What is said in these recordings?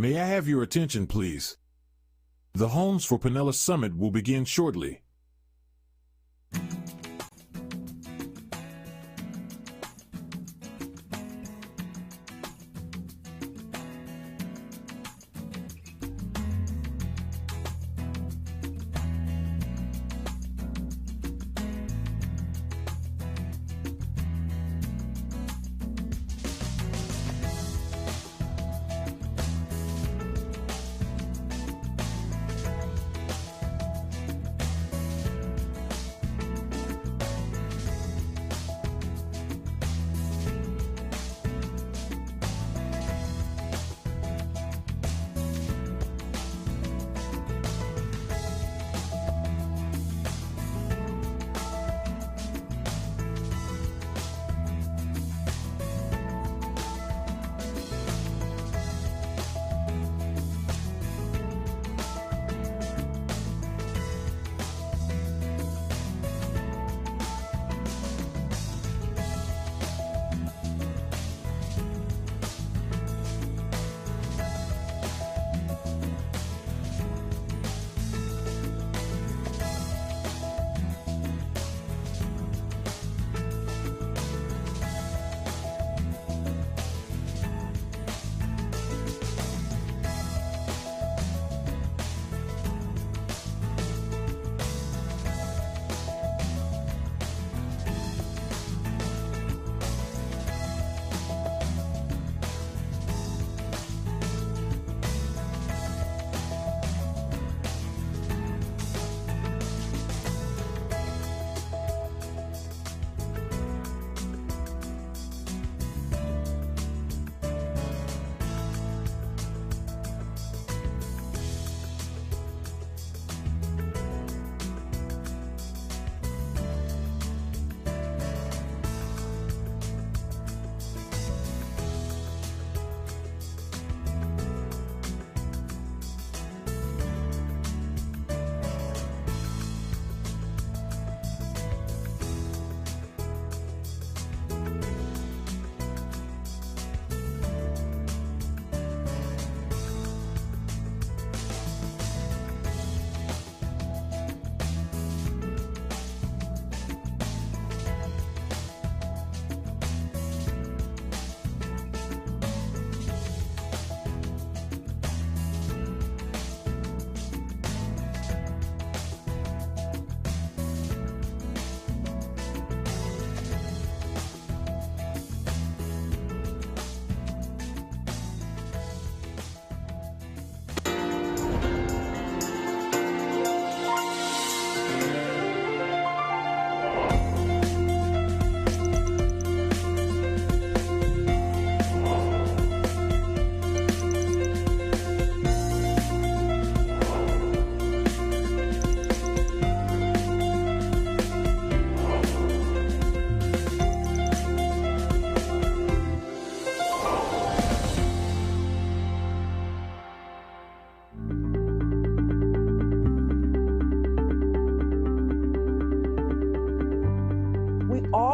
May I have your attention, please? The homes for Pinellas Summit will begin shortly.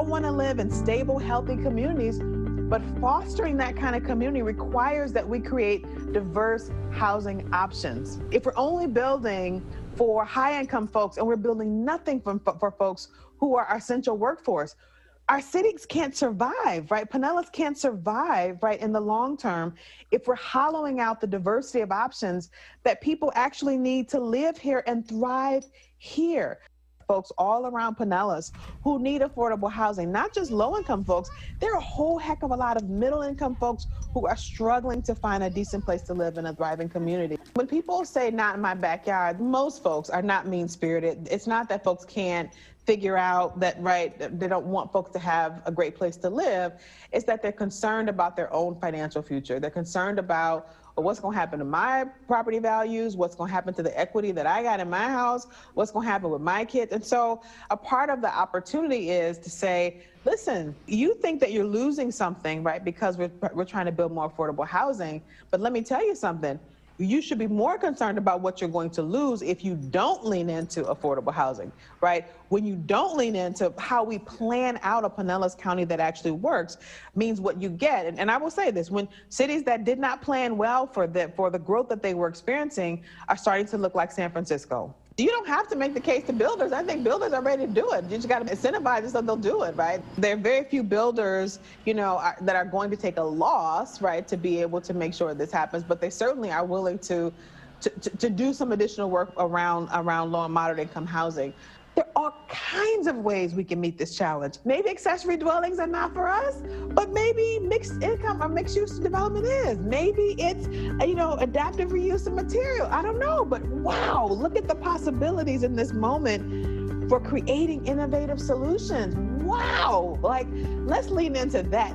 Want to live in stable, healthy communities, but fostering that kind of community requires that we create diverse housing options. If we're only building for high-income folks and we're building nothing for folks who are our essential workforce, our cities can't survive, right? Pinellas can't survive, right, in the long term if we're hollowing out the diversity of options that people actually need to live here and thrive here. Folks all around Pinellas who need affordable housing, not just low-income folks. There are a whole heck of a lot of middle-income folks who are struggling to find a decent place to live in a thriving community. When people say not in my backyard, most folks are not mean-spirited. It's not that folks can't figure out that, right, they don't want folks to have a great place to live. It's that they're concerned about their own financial future. They're concerned about what's going to happen to my property values, what's going to happen to the equity that I got in my house, what's going to happen with my kids. And so a part of the opportunity is to say, listen, you think that you're losing something, right, because we're trying to build more affordable housing, but let me tell you something. You should be more concerned about what you're going to lose if you don't lean into affordable housing, right? When you don't lean into how we plan out a Pinellas County that actually works, means what you get. And I will say this, when cities that did not plan well for the growth that they were experiencing are starting to look like San Francisco. You don't have to make the case to builders. I think builders are ready to do it. You just got to incentivize it so they'll do it, right? There are very few builders, that are going to take a loss, right, to be able to make sure this happens. But they certainly are willing to do some additional work around low and moderate income housing. There are all kinds of ways we can meet this challenge. Maybe accessory dwellings are not for us, but maybe mixed income or mixed use development is. Maybe it's, adaptive reuse of material. I don't know, but wow, look at the possibilities in this moment for creating innovative solutions. Wow, let's lean into that.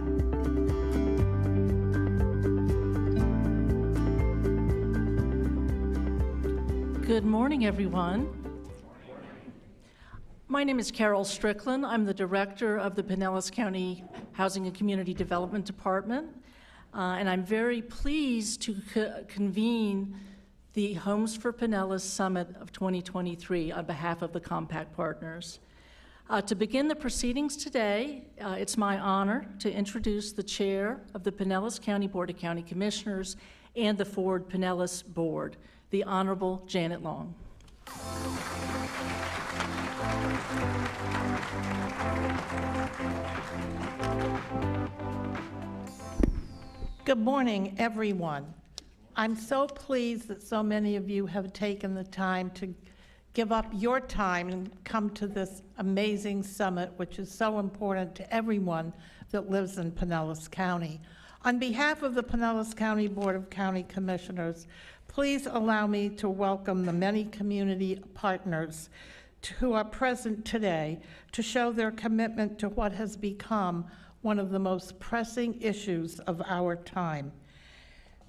Good morning, everyone. My name is Carol Strickland. I'm the director of the Pinellas County Housing and Community Development Department, and I'm very pleased to convene the Homes for Pinellas Summit of 2023 on behalf of the Compact Partners. To begin the proceedings today, it's my honor to introduce the chair of the Pinellas County Board of County Commissioners and the Ford Pinellas Board, the Honorable Janet Long. Good morning, everyone. I'm so pleased that so many of you have taken the time to give up your time and come to this amazing summit, which is so important to everyone that lives in Pinellas County. On behalf of the Pinellas County Board of County Commissioners, please allow me to welcome the many community partners who are present today to show their commitment to what has become one of the most pressing issues of our time.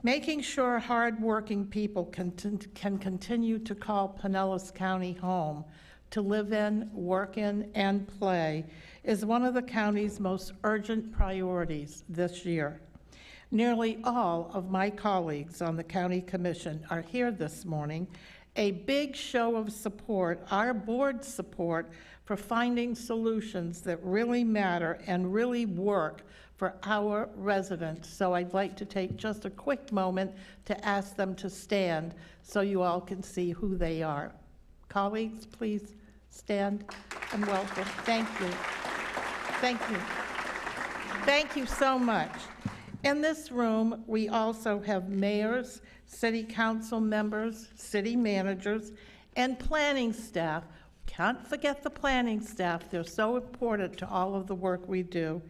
Making sure hard-working people can continue to call Pinellas County home, to live in, work in, and play is one of the county's most urgent priorities this year. Nearly all of my colleagues on the County Commission are here this morning, a big show of support, our board's support, for finding solutions that really matter and really work for our residents. So I'd like to take just a quick moment to ask them to stand so you all can see who they are. Colleagues, please stand and welcome. Thank you. Thank you. Thank you so much. In this room, we also have mayors, city council members, city managers, and planning staff. Can't forget the planning staff. They're so important to all of the work we do.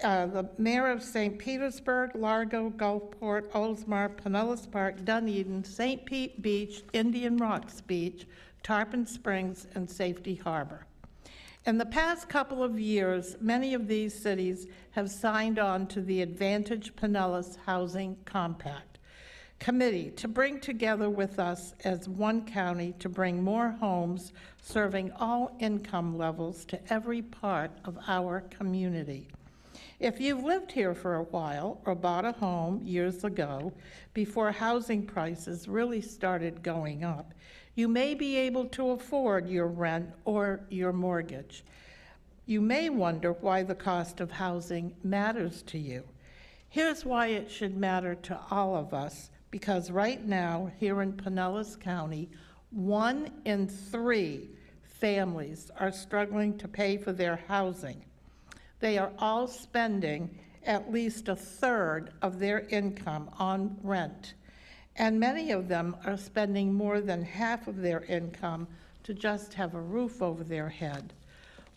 The mayor of St. Petersburg, Largo, Gulfport, Oldsmar, Pinellas Park, Dunedin, St. Pete Beach, Indian Rocks Beach, Tarpon Springs, and Safety Harbor. In the past couple of years, many of these cities have signed on to the Advantage Pinellas Housing Compact Committee to bring together with us as one county to bring more homes serving all income levels to every part of our community. If you've lived here for a while or bought a home years ago, before housing prices really started going up, you may be able to afford your rent or your mortgage. You may wonder why the cost of housing matters to you. Here's why it should matter to all of us, because right now, here in Pinellas County, 1 in 3 families are struggling to pay for their housing. They are all spending at least a third of their income on rent, and many of them are spending more than half of their income to just have a roof over their head.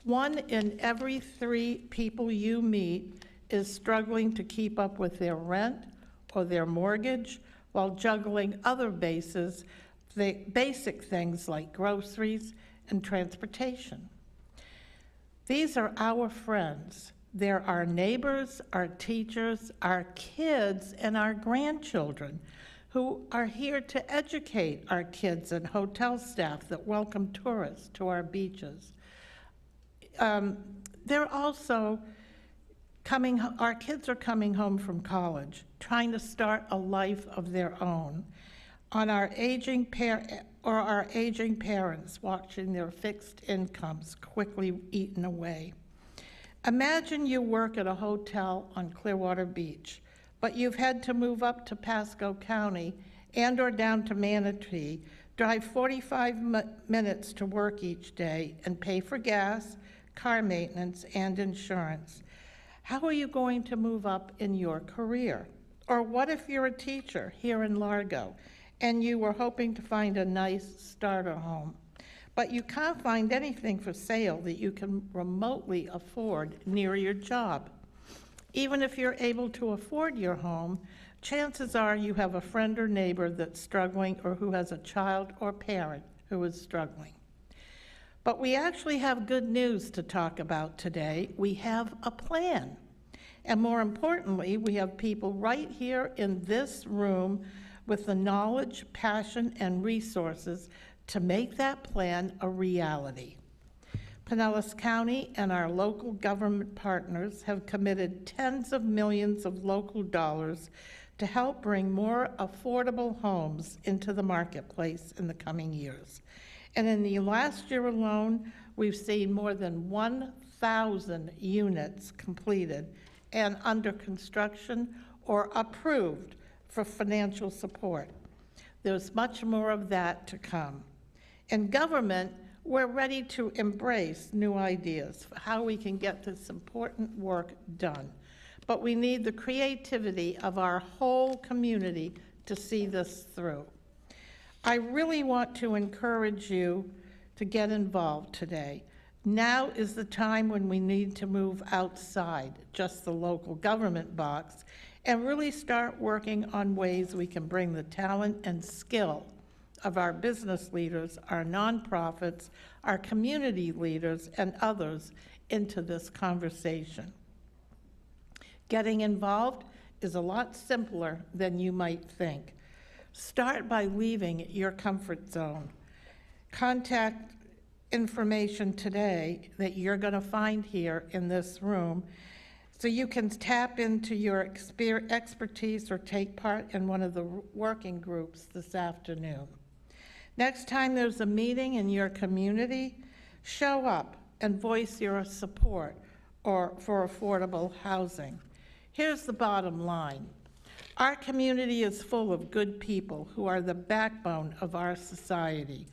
1 in every 3 people you meet is struggling to keep up with their rent or their mortgage while juggling other basic things like groceries and transportation. These are our friends. They're our neighbors, our teachers, our kids, and our grandchildren who are here to educate our kids and hotel staff that welcome tourists to our beaches. They're also our kids are coming home from college, trying to start a life of their own. on our aging parents watching their fixed incomes quickly eaten away. Imagine you work at a hotel on Clearwater Beach, but you've had to move up to Pasco County and or down to Manatee, drive 45 minutes to work each day, and pay for gas, car maintenance, and insurance. How are you going to move up in your career? Or what if you're a teacher here in Largo and you were hoping to find a nice starter home, but you can't find anything for sale that you can remotely afford near your job? Even if you're able to afford your home, chances are you have a friend or neighbor that's struggling or who has a child or parent who is struggling. But we actually have good news to talk about today. We have a plan. And more importantly, we have people right here in this room with the knowledge, passion, and resources to make that plan a reality. Pinellas County and our local government partners have committed tens of millions of local dollars to help bring more affordable homes into the marketplace in the coming years. And in the last year alone, we've seen more than 1,000 units completed and under construction or approved for financial support. There's much more of that to come. In government, we're ready to embrace new ideas for how we can get this important work done. But we need the creativity of our whole community to see this through. I really want to encourage you to get involved today. Now is the time when we need to move outside just the local government box and really start working on ways we can bring the talent and skill of our business leaders, our nonprofits, our community leaders, and others into this conversation. Getting involved is a lot simpler than you might think. Start by leaving your comfort zone. Contact information today that you're going to find here in this room so you can tap into your expertise or take part in one of the working groups this afternoon. Next time there's a meeting in your community, show up and voice your support for affordable housing. Here's the bottom line. Our community is full of good people who are the backbone of our society,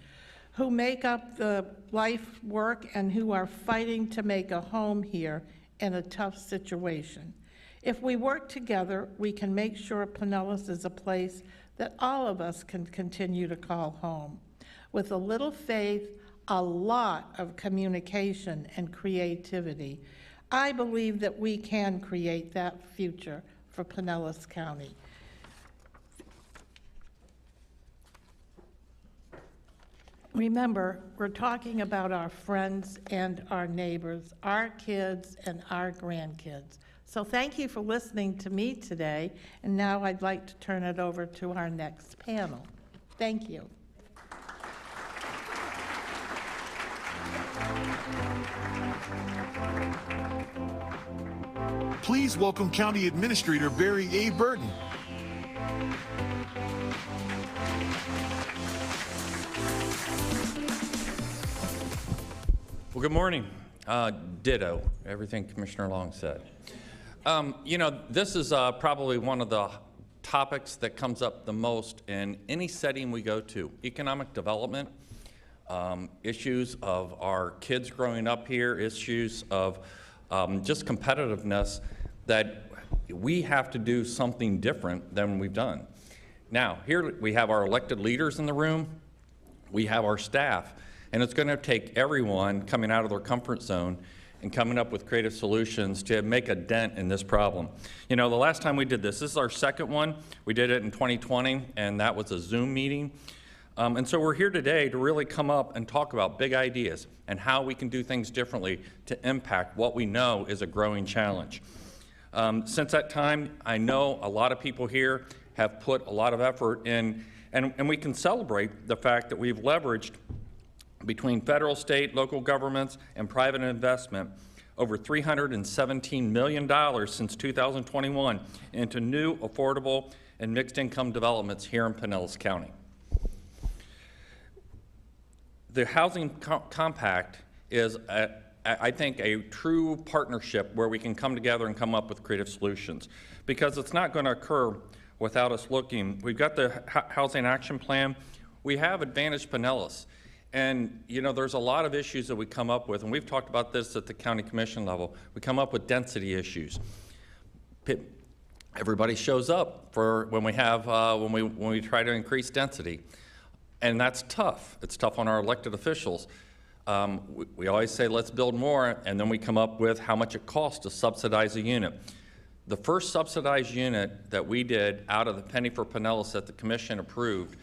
who make up the life work and who are fighting to make a home here in a tough situation. If we work together, we can make sure Pinellas is a place that all of us can continue to call home. With a little faith, a lot of communication and creativity, I believe that we can create that future for Pinellas County. Remember, we're talking about our friends and our neighbors, our kids and our grandkids. So thank you for listening to me today, and now I'd like to turn it over to our next panel. Thank you. Please welcome County Administrator Barry A. Burton. Well, good morning. Ditto, everything Commissioner Long said. You know, this is probably one of the topics that comes up the most in any setting we go to. Economic development, issues of our kids growing up here, issues of just competitiveness, that we have to do something different than we've done. Now, here we have our elected leaders in the room, we have our staff, and it's going to take everyone coming out of their comfort zone and coming up with creative solutions to make a dent in this problem. You know, the last time we did this is our second one. We did it in 2020, and that was a Zoom meeting. And so we're here today to really come up and talk about big ideas and how we can do things differently to impact what we know is a growing challenge. Since that time, I know a lot of people here have put a lot of effort in, and we can celebrate the fact that we've leveraged between federal, state, local governments, and private investment over $317 million since 2021 into new, affordable, and mixed-income developments here in Pinellas County. the housing compact is, I think, a true partnership where we can come together and come up with creative solutions, because it's not going to occur without us looking. We've got the Housing Action Plan. We have Advantage Pinellas. And, you know, there's a lot of issues that we come up with, and we've talked about this at the county commission level. We come up with density issues. Everybody shows up for when we have, when we try to increase density. And that's tough. It's tough on our elected officials. We always say, let's build more, and then we come up with how much it costs to subsidize a unit. The first subsidized unit that we did out of the penny for Pinellas that the commission approved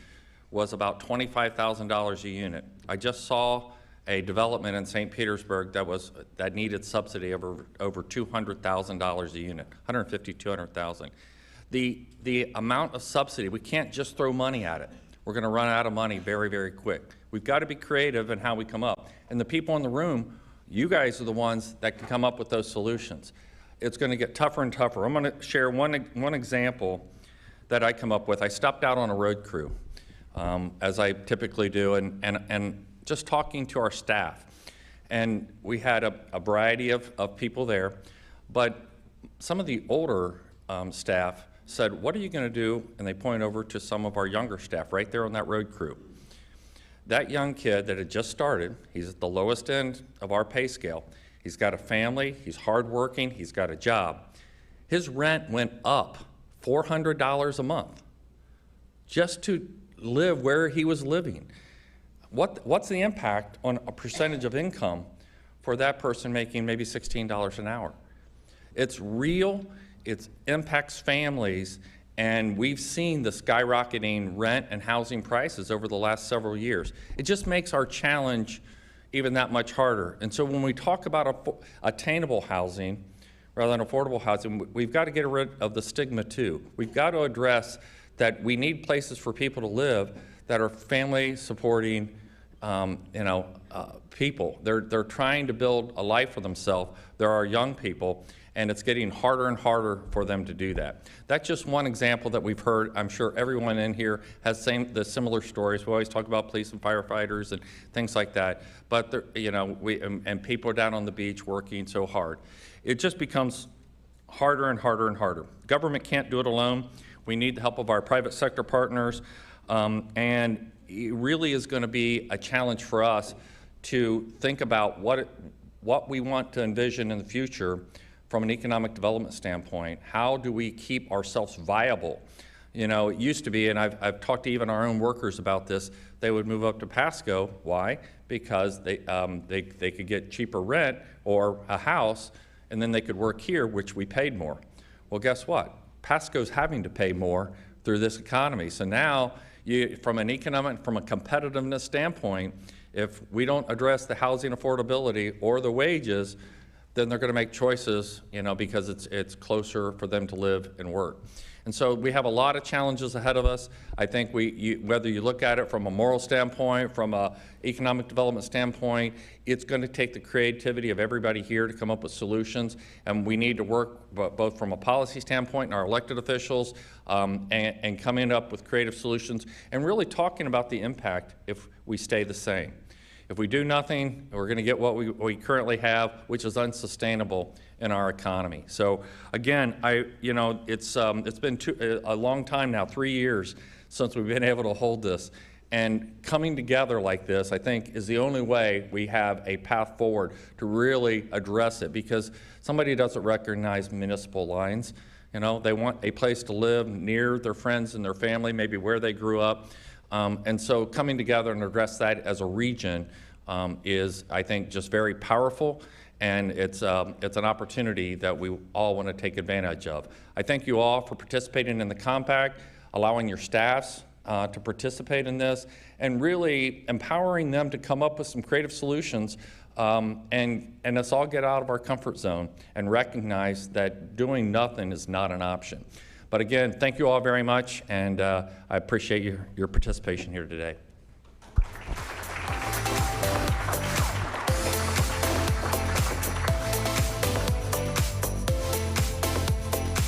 was about $25,000 a unit. I just saw a development in St. Petersburg that needed subsidy over $200,000 a unit, $150,000, $200,000. The amount of subsidy, we can't just throw money at it. We're going to run out of money very, very quick. We've got to be creative in how we come up. And the people in the room, you guys are the ones that can come up with those solutions. It's going to get tougher and tougher. I'm going to share one example that I come up with. I stopped out on a road crew, as I typically do, and just talking to our staff. And we had a variety of people there, but some of the older staff said, what are you going to do? And they point over to some of our younger staff right there on that road crew. That young kid that had just started, he's at the lowest end of our pay scale. He's got a family, he's hardworking, he's got a job. His rent went up $400 a month just to live where he was living. What's the impact on a percentage of income for that person making maybe $16 an hour? It's real. It impacts families, and we've seen the skyrocketing rent and housing prices over the last several years. It just makes our challenge even that much harder. And so when we talk about attainable housing rather than affordable housing, we've got to get rid of the stigma too. We've got to address that we need places for people to live that are family supporting people. They're trying to build a life for themselves. There are young people, and it's getting harder and harder for them to do that. That's just one example that we've heard. I'm sure everyone in here has the similar stories. We always talk about police and firefighters and things like that. But and people are down on the beach working so hard. It just becomes harder and harder and harder. Government can't do it alone. We need the help of our private sector partners, and it really is going to be a challenge for us to think about what we want to envision in the future from an economic development standpoint. How do we keep ourselves viable? You know, it used to be, and I've talked to even our own workers about this, they would move up to Pasco. Why? Because they could get cheaper rent or a house, and then they could work here, which we paid more. Well, guess what? Pasco's having to pay more through this economy. So now, from a competitiveness standpoint, if we don't address the housing affordability or the wages, then they're going to make choices, because it's closer for them to live and work. And so we have a lot of challenges ahead of us. I think whether you look at it from a moral standpoint, from an economic development standpoint, it's going to take the creativity of everybody here to come up with solutions. And we need to work both from a policy standpoint and our elected officials and coming up with creative solutions and really talking about the impact if we stay the same. If we do nothing, we're going to get what we currently have, which is unsustainable in our economy. So again, it's been a long time now, 3 years, since we've been able to hold this. And coming together like this, I think, is the only way we have a path forward to really address it, because somebody doesn't recognize municipal lines. They want a place to live near their friends and their family, maybe where they grew up. And so coming together and address that as a region is, I think, just very powerful, and it's an opportunity that we all want to take advantage of. I thank you all for participating in the compact, allowing your staffs to participate in this, and really empowering them to come up with some creative solutions, and let's all get out of our comfort zone and recognize that doing nothing is not an option. But again, thank you all very much, and I appreciate your participation here today.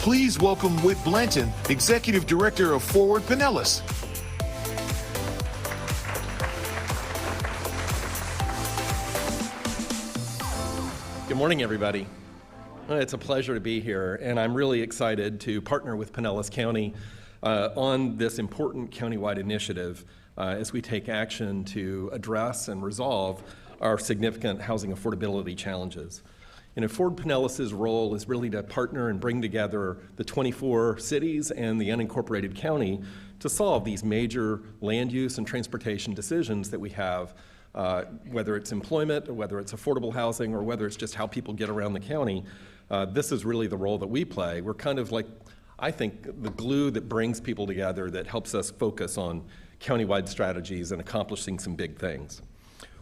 Please welcome Whit Blanton, Executive Director of Forward Pinellas. Good morning, everybody. It's a pleasure to be here, and I'm really excited to partner with Pinellas County on this important countywide initiative as we take action to address and resolve our significant housing affordability challenges. Ford Pinellas' role is really to partner and bring together the 24 cities and the unincorporated county to solve these major land use and transportation decisions that we have, whether it's employment, or whether it's affordable housing, or whether it's just how people get around the county. This is really the role that we play. We're kind of like, I think, the glue that brings people together, that helps us focus on countywide strategies and accomplishing some big things.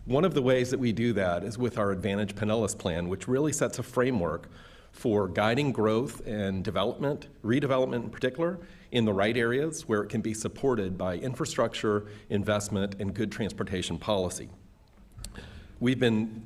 One of the ways that we do that is with our Advantage Pinellas plan, which really sets a framework for guiding growth and development, redevelopment in particular, in the right areas where it can be supported by infrastructure, investment, and good transportation policy. We've been,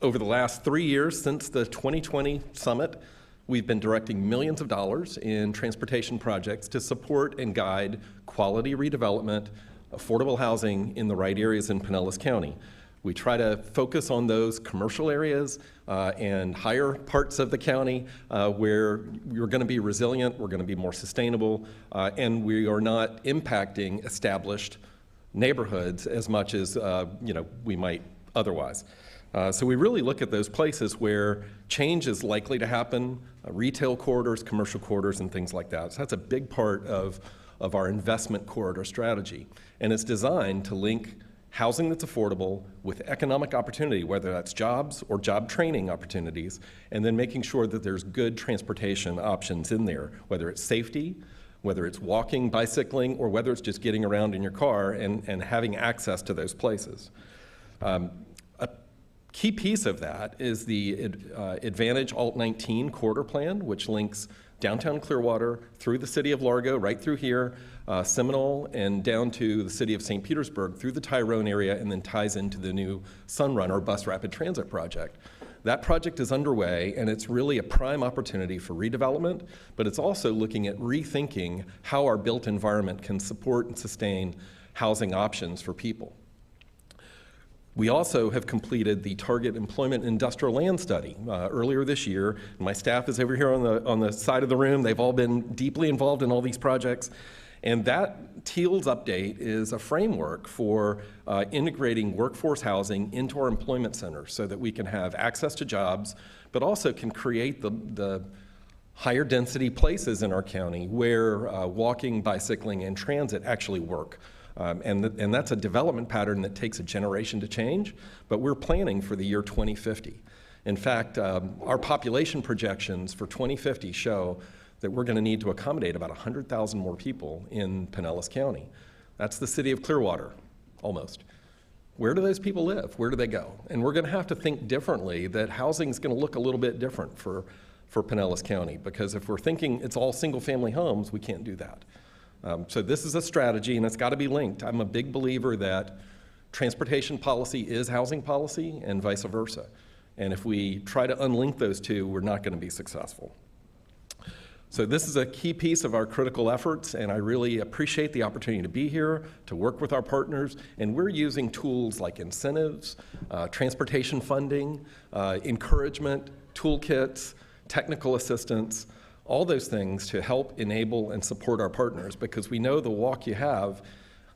over the last 3 years since the 2020 summit, we've been directing millions of dollars in transportation projects to support and guide quality redevelopment, affordable housing in the right areas in Pinellas County. We try to focus on those commercial areas and higher parts of the county where we're going to be resilient, we're going to be more sustainable, and we are not impacting established neighborhoods as much as we might otherwise. So we really look at those places where change is likely to happen, retail corridors, commercial corridors, and things like that. So that's a big part of our investment corridor strategy. And it's designed to link housing that's affordable with economic opportunity, whether that's jobs or job training opportunities, and then making sure that there's good transportation options in there, whether it's safety, whether it's walking, bicycling, or whether it's just getting around in your car and having access to those places. A key piece of that is the Advantage Alt 19 corridor plan, which links downtown Clearwater through the city of Largo, right through here, Seminole, and down to the city of St. Petersburg through the Tyrone area, and then ties into the new Sunrunner bus rapid transit project. That project is underway, and it's really a prime opportunity for redevelopment, but it's also looking at rethinking how our built environment can support and sustain housing options for people. We also have completed the Target Employment Industrial Land Study earlier this year. My staff is over here on the side of the room. They've all been deeply involved in all these projects. And that TEALS update is a framework for integrating workforce housing into our employment centers so that we can have access to jobs, but also can create the higher density places in our county where walking, bicycling, and transit actually work. And that's a development pattern that takes a generation to change, but we're planning for the year 2050. In fact, our population projections for 2050 show that we're going to need to accommodate about 100,000 more people in Pinellas County. That's the city of Clearwater, almost. Where do those people live? Where do they go? And we're going to have to think differently, that housing is going to look a little bit different for Pinellas County, because if we're thinking it's all single-family homes, we can't do that. So this is a strategy, and it's got to be linked. I'm a big believer that transportation policy is housing policy and vice versa. And if we try to unlink those two, we're not going to be successful. So this is a key piece of our critical efforts, and I really appreciate the opportunity to be here, to work with our partners. And we're using tools like incentives, transportation funding, encouragement, toolkits, technical assistance, all those things to help enable and support our partners, because we know the walk you have,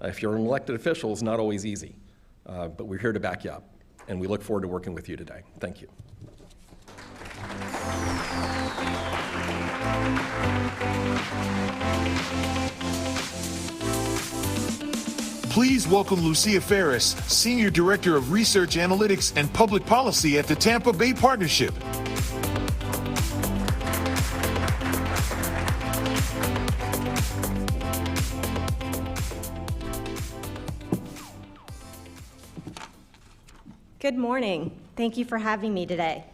if you're an elected official, is not always easy. But we're here to back you up, and we look forward to working with you today. Thank you. Please welcome Lucia Ferris, Senior Director of Research Analytics and Public Policy at the Tampa Bay Partnership. Good morning. Thank you for having me today.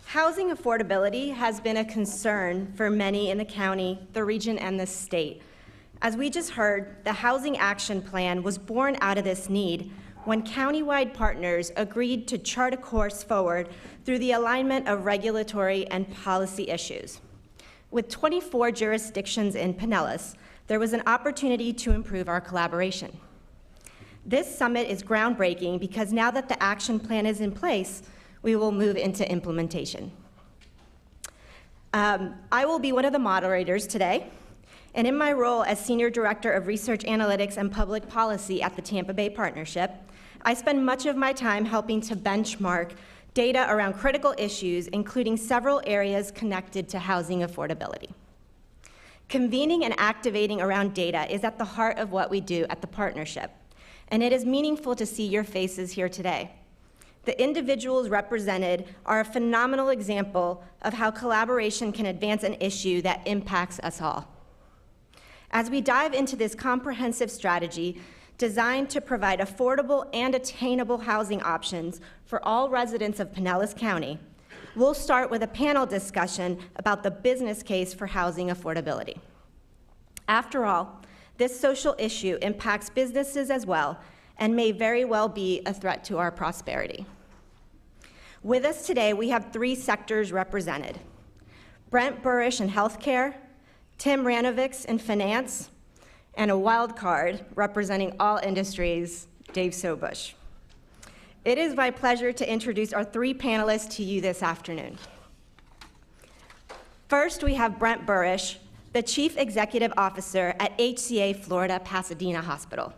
Housing affordability has been a concern for many in the county, the region, and the state. As we just heard, the Housing Action Plan was born out of this need when countywide partners agreed to chart a course forward through the alignment of regulatory and policy issues. With 24 jurisdictions in Pinellas, there was an opportunity to improve our collaboration. This summit is groundbreaking because now that the action plan is in place, we will move into implementation. I will be one of the moderators today, and in my role as Senior Director of Research Analytics and Public Policy at the Tampa Bay Partnership, I spend much of my time helping to benchmark data around critical issues, including several areas connected to housing affordability. Convening and activating around data is at the heart of what we do at the partnership, and it is meaningful to see your faces here today. The individuals represented are a phenomenal example of how collaboration can advance an issue that impacts us all. As we dive into this comprehensive strategy designed to provide affordable and attainable housing options for all residents of Pinellas County, we'll start with a panel discussion about the business case for housing affordability. After all, this social issue impacts businesses as well and may very well be a threat to our prosperity. With us today, we have 3 sectors represented: Brent Burish in healthcare, Tim Ranovics in finance, and a wild card representing all industries, Dave Sobush. It is my pleasure to introduce our 3 panelists to you this afternoon. First, we have Brent Burish, the Chief Executive Officer at HCA Florida Pasadena Hospital.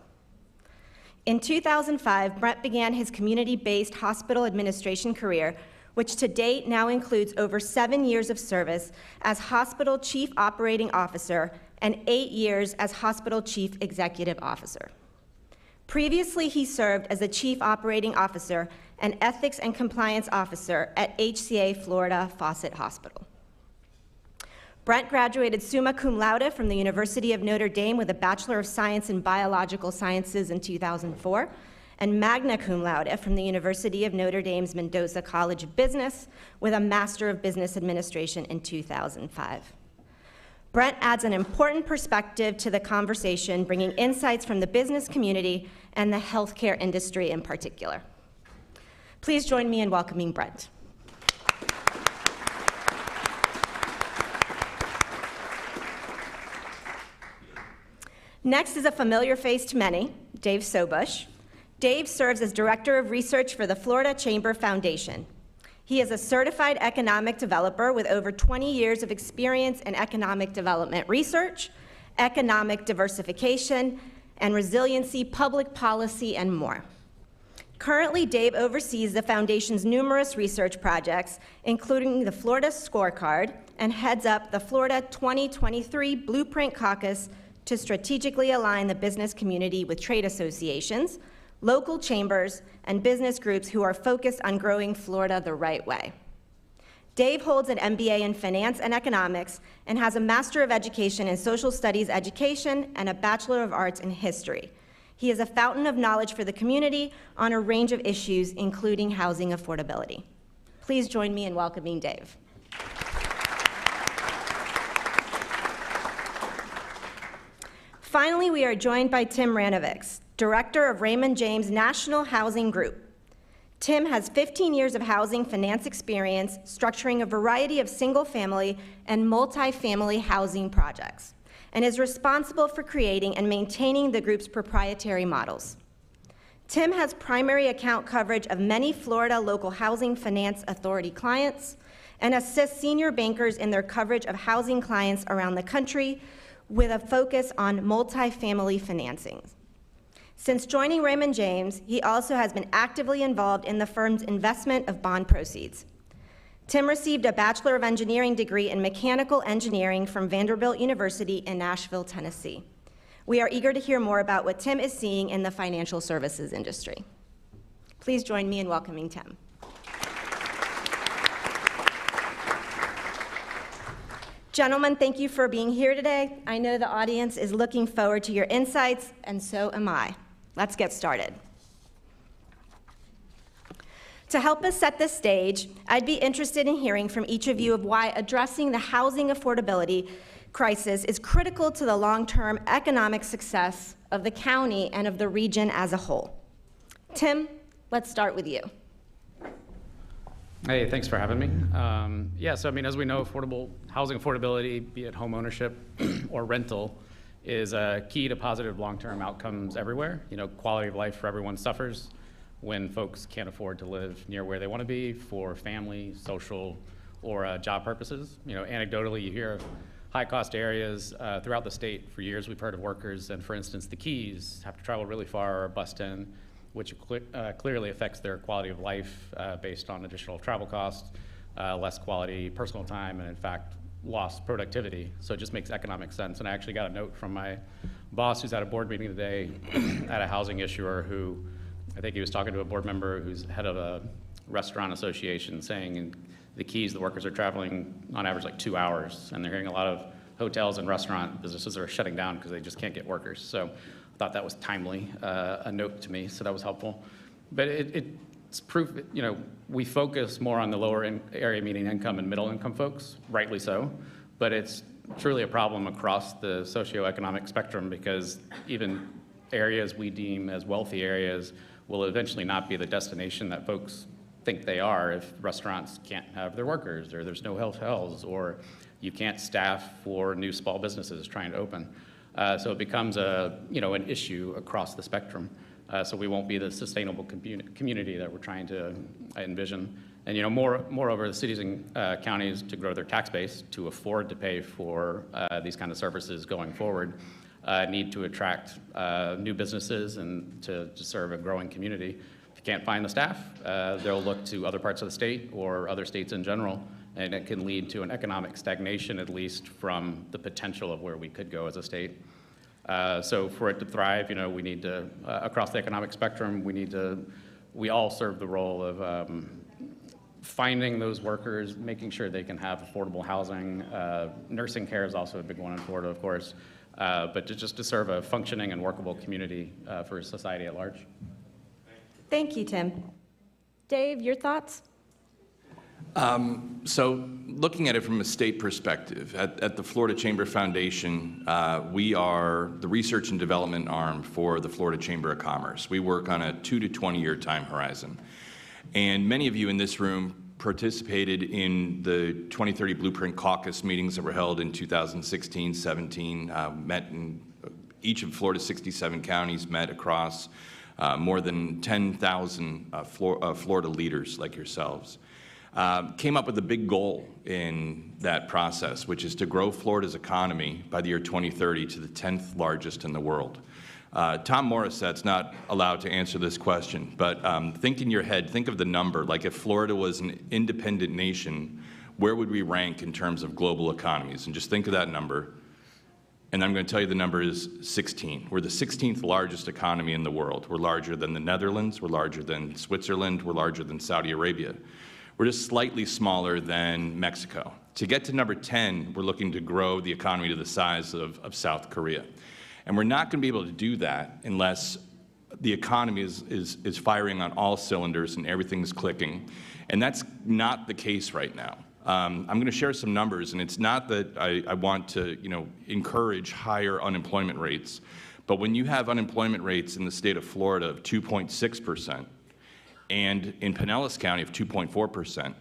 In 2005, Brent began his community-based hospital administration career, which to date now includes over 7 years of service as Hospital Chief Operating Officer and 8 years as Hospital Chief Executive Officer. Previously, he served as a Chief Operating Officer and Ethics and Compliance Officer at HCA Florida Fawcett Hospital. Brent graduated summa cum laude from the University of Notre Dame with a Bachelor of Science in Biological Sciences in 2004, and magna cum laude from the University of Notre Dame's Mendoza College of Business with a Master of Business Administration in 2005. Brent adds an important perspective to the conversation, bringing insights from the business community and the healthcare industry in particular. Please join me in welcoming Brent. Next is a familiar face to many, Dave Sobush. Dave serves as Director of Research for the Florida Chamber Foundation. He is a certified economic developer with over 20 years of experience in economic development research, economic diversification, and resiliency, public policy, and more. Currently, Dave oversees the Foundation's numerous research projects, including the Florida Scorecard, and heads up the Florida 2023 Blueprint Caucus to strategically align the business community with trade associations, local chambers, and business groups who are focused on growing Florida the right way. Dave holds an MBA in Finance and Economics and has a Master of Education in Social Studies Education and a Bachelor of Arts in History. He is a fountain of knowledge for the community on a range of issues, including housing affordability. Please join me in welcoming Dave. Finally, we are joined by Tim Ranovics, Director of Raymond James National Housing Group. Tim has 15 years of housing finance experience, structuring a variety of single-family and multi-family housing projects, and is responsible for creating and maintaining the group's proprietary models. Tim has primary account coverage of many Florida Local Housing Finance Authority clients and assists senior bankers in their coverage of housing clients around the country with a focus on multifamily financings. Since joining Raymond James, he also has been actively involved in the firm's investment of bond proceeds. Tim received a Bachelor of Engineering degree in Mechanical Engineering from Vanderbilt University in Nashville, Tennessee. We are eager to hear more about what Tim is seeing in the financial services industry. Please join me in welcoming Tim. Gentlemen, thank you for being here today. I know the audience is looking forward to your insights, and so am I. Let's get started. To help us set the stage, I'd be interested in hearing from each of you of why addressing the housing affordability crisis is critical to the long-term economic success of the county and of the region as a whole. Tim, let's start with you. Hey, thanks for having me. So as we know, housing affordability, be it home ownership or rental, is a key to positive long-term outcomes everywhere. Quality of life for everyone suffers when folks can't afford to live near where they want to be for family, social, or job purposes. You know, anecdotally, you hear of high-cost areas throughout the state. For years, we've heard of workers, and for instance, the Keys have to travel really far or bust in, which clearly affects their quality of life based on additional travel costs, less quality personal time, and in fact, lost productivity. So it just makes economic sense. And I actually got a note from my boss who's at a board meeting today at a housing issuer who, I think he was talking to a board member who's head of a restaurant association saying in the Keys, the workers are traveling on average like 2 hours, and they're hearing a lot of hotels and restaurant businesses that are shutting down because they just can't get workers. So I thought that was timely, a note to me, so that was helpful. But it's proof that, you know, we focus more on the lower area median income and middle income folks, rightly so, but it's truly a problem across the socioeconomic spectrum because even areas we deem as wealthy areas will eventually not be the destination that folks think they are if restaurants can't have their workers, or there's no hotels, or you can't staff for new small businesses trying to open. So it becomes an issue across the spectrum. So we won't be the sustainable community that we're trying to envision. And moreover, the cities and counties, to grow their tax base, to afford to pay for these kind of services going forward, need to attract new businesses and to serve a growing community. If you can't find the staff, they'll look to other parts of the state or other states in general, and it can lead to an economic stagnation, at least from the potential of where we could go as a state. So for it to thrive, we need to, across the economic spectrum, we all serve the role of finding those workers, making sure they can have affordable housing. Nursing care is also a big one in Florida, of course, but just to serve a functioning and workable community for society at large. Thank you, Tim. Dave, your thoughts? So looking at it from a state perspective, at the Florida Chamber Foundation, we are the research and development arm for the Florida Chamber of Commerce. We work on a 2 to 20 year time horizon. And many of you in this room participated in the 2030 Blueprint Caucus meetings that were held in 2016, 17, met in each of Florida's 67 counties, met across more than 10,000 Florida leaders like yourselves. Came up with a big goal in that process, which is to grow Florida's economy by the year 2030 to the 10th largest in the world. Tom Morissette's not allowed to answer this question, but think in your head, think of the number. Like if Florida was an independent nation, where would we rank in terms of global economies? And just think of that number. And I'm going to tell you the number is 16. We're the 16th largest economy in the world. We're larger than the Netherlands. We're larger than Switzerland. We're larger than Saudi Arabia. We're just slightly smaller than Mexico. To get to number 10, we're looking to grow the economy to the size of South Korea. And we're not going to be able to do that unless the economy is firing on all cylinders and everything's clicking. And that's not the case right now. I'm going to share some numbers, and it's not that I want to encourage higher unemployment rates, but when you have unemployment rates in the state of Florida of 2.6%, and in Pinellas County of 2.4%.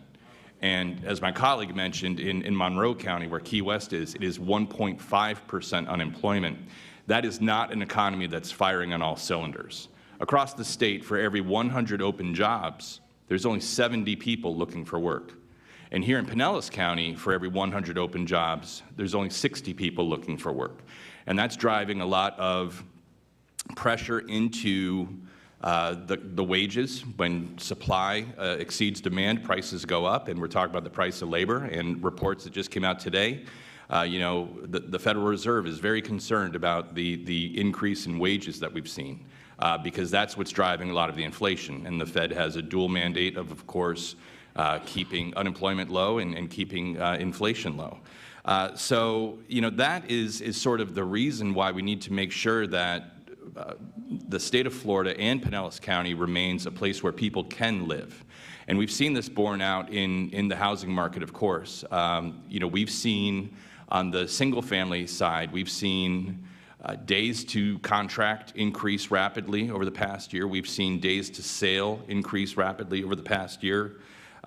And as my colleague mentioned, in Monroe County, where Key West is, it is 1.5% unemployment. That is not an economy that's firing on all cylinders. Across the state, for every 100 open jobs, there's only 70 people looking for work. And here in Pinellas County, for every 100 open jobs, there's only 60 people looking for work. And that's driving a lot of pressure into the wages. When supply exceeds demand, prices go up, and we're talking about the price of labor. And reports that just came out today, the Federal Reserve is very concerned about the increase in wages that we've seen, because that's what's driving a lot of the inflation. And the Fed has a dual mandate of course, keeping unemployment low and keeping inflation low. So that is sort of the reason why we need to make sure that the state of Florida and Pinellas County remains a place where people can live. And we've seen this borne out in the housing market, of course. We've seen on the single family side, we've seen days to contract increase rapidly over the past year. We've seen days to sale increase rapidly over the past year.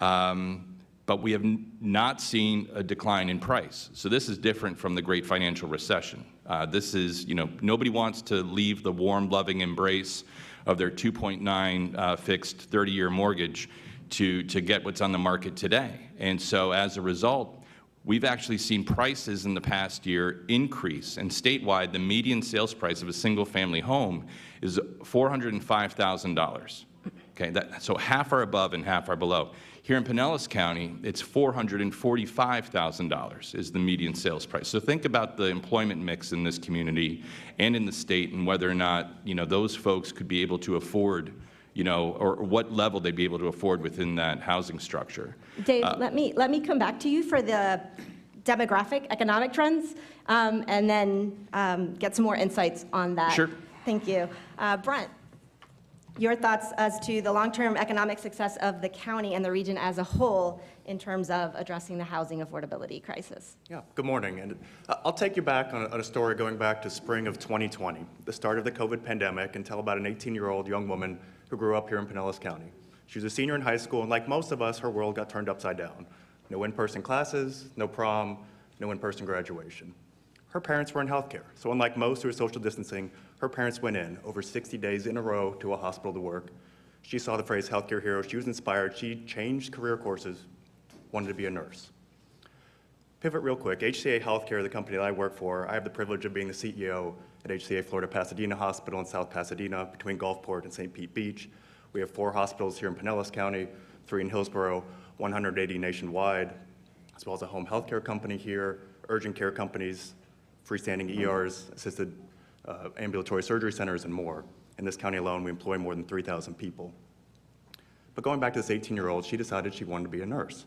But we have not seen a decline in price. So this is different from the Great Financial Recession. This is, nobody wants to leave the warm, loving embrace of their 2.9 fixed 30-year mortgage to get what's on the market today. And so as a result, we've actually seen prices in the past year increase, and statewide, the median sales price of a single-family home is $405,000. Okay, so half are above and half are below. Here in Pinellas County, it's $445,000 is the median sales price. So think about the employment mix in this community and in the state, and whether or not those folks could be able to afford, or what level they'd be able to afford within that housing structure. Dave, let me come back to you for the demographic economic trends, and then get some more insights on that. Sure. Thank you. Brent, your thoughts as to the long-term economic success of the county and the region as a whole in terms of addressing the housing affordability crisis. Yeah, good morning. And I'll take you back on a story going back to spring of 2020, the start of the COVID pandemic, and tell about an 18-year-old young woman who grew up here in Pinellas County. She was a senior in high school, and like most of us, her world got turned upside down. No in-person classes, no prom, no in-person graduation. Her parents were in healthcare, so unlike most who are social distancing, her parents went in over 60 days in a row to a hospital to work. She saw the phrase healthcare hero. She was inspired. She changed career courses, wanted to be a nurse. Pivot real quick. HCA Healthcare, the company that I work for, I have the privilege of being the CEO at HCA Florida Pasadena Hospital in South Pasadena between Gulfport and St. Pete Beach. We have 4 hospitals here in Pinellas County, 3 in Hillsborough, 180 nationwide, as well as a home health care company here, urgent care companies, freestanding ERs, assisted ambulatory surgery centers, and more. In this county alone, we employ more than 3,000 people. But going back to this 18-year-old, she decided she wanted to be a nurse.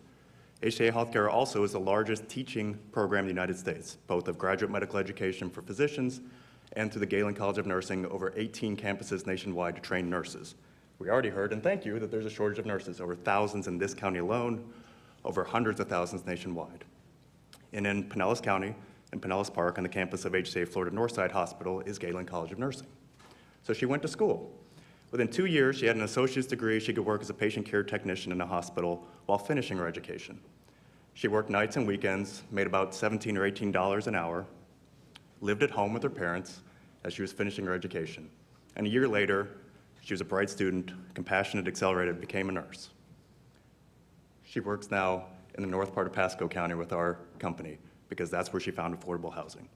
HCA Healthcare also is the largest teaching program in the United States, both of graduate medical education for physicians and through the Galen College of Nursing, over 18 campuses nationwide to train nurses. We already heard, and thank you, that there's a shortage of nurses, over thousands in this county alone, over hundreds of thousands nationwide. And in Pinellas County, in Pinellas Park, on the campus of HCA Florida Northside Hospital, is Galen College of Nursing. So she went to school. Within 2 years, she had an associate's degree. She could work as a patient care technician in a hospital while finishing her education. She worked nights and weekends, made about $17 or $18 an hour, lived at home with her parents as she was finishing her education. And a year later, she was a bright student, compassionate, accelerated, became a nurse. She works now in the north part of Pasco County with our company, because that's where she found affordable housing.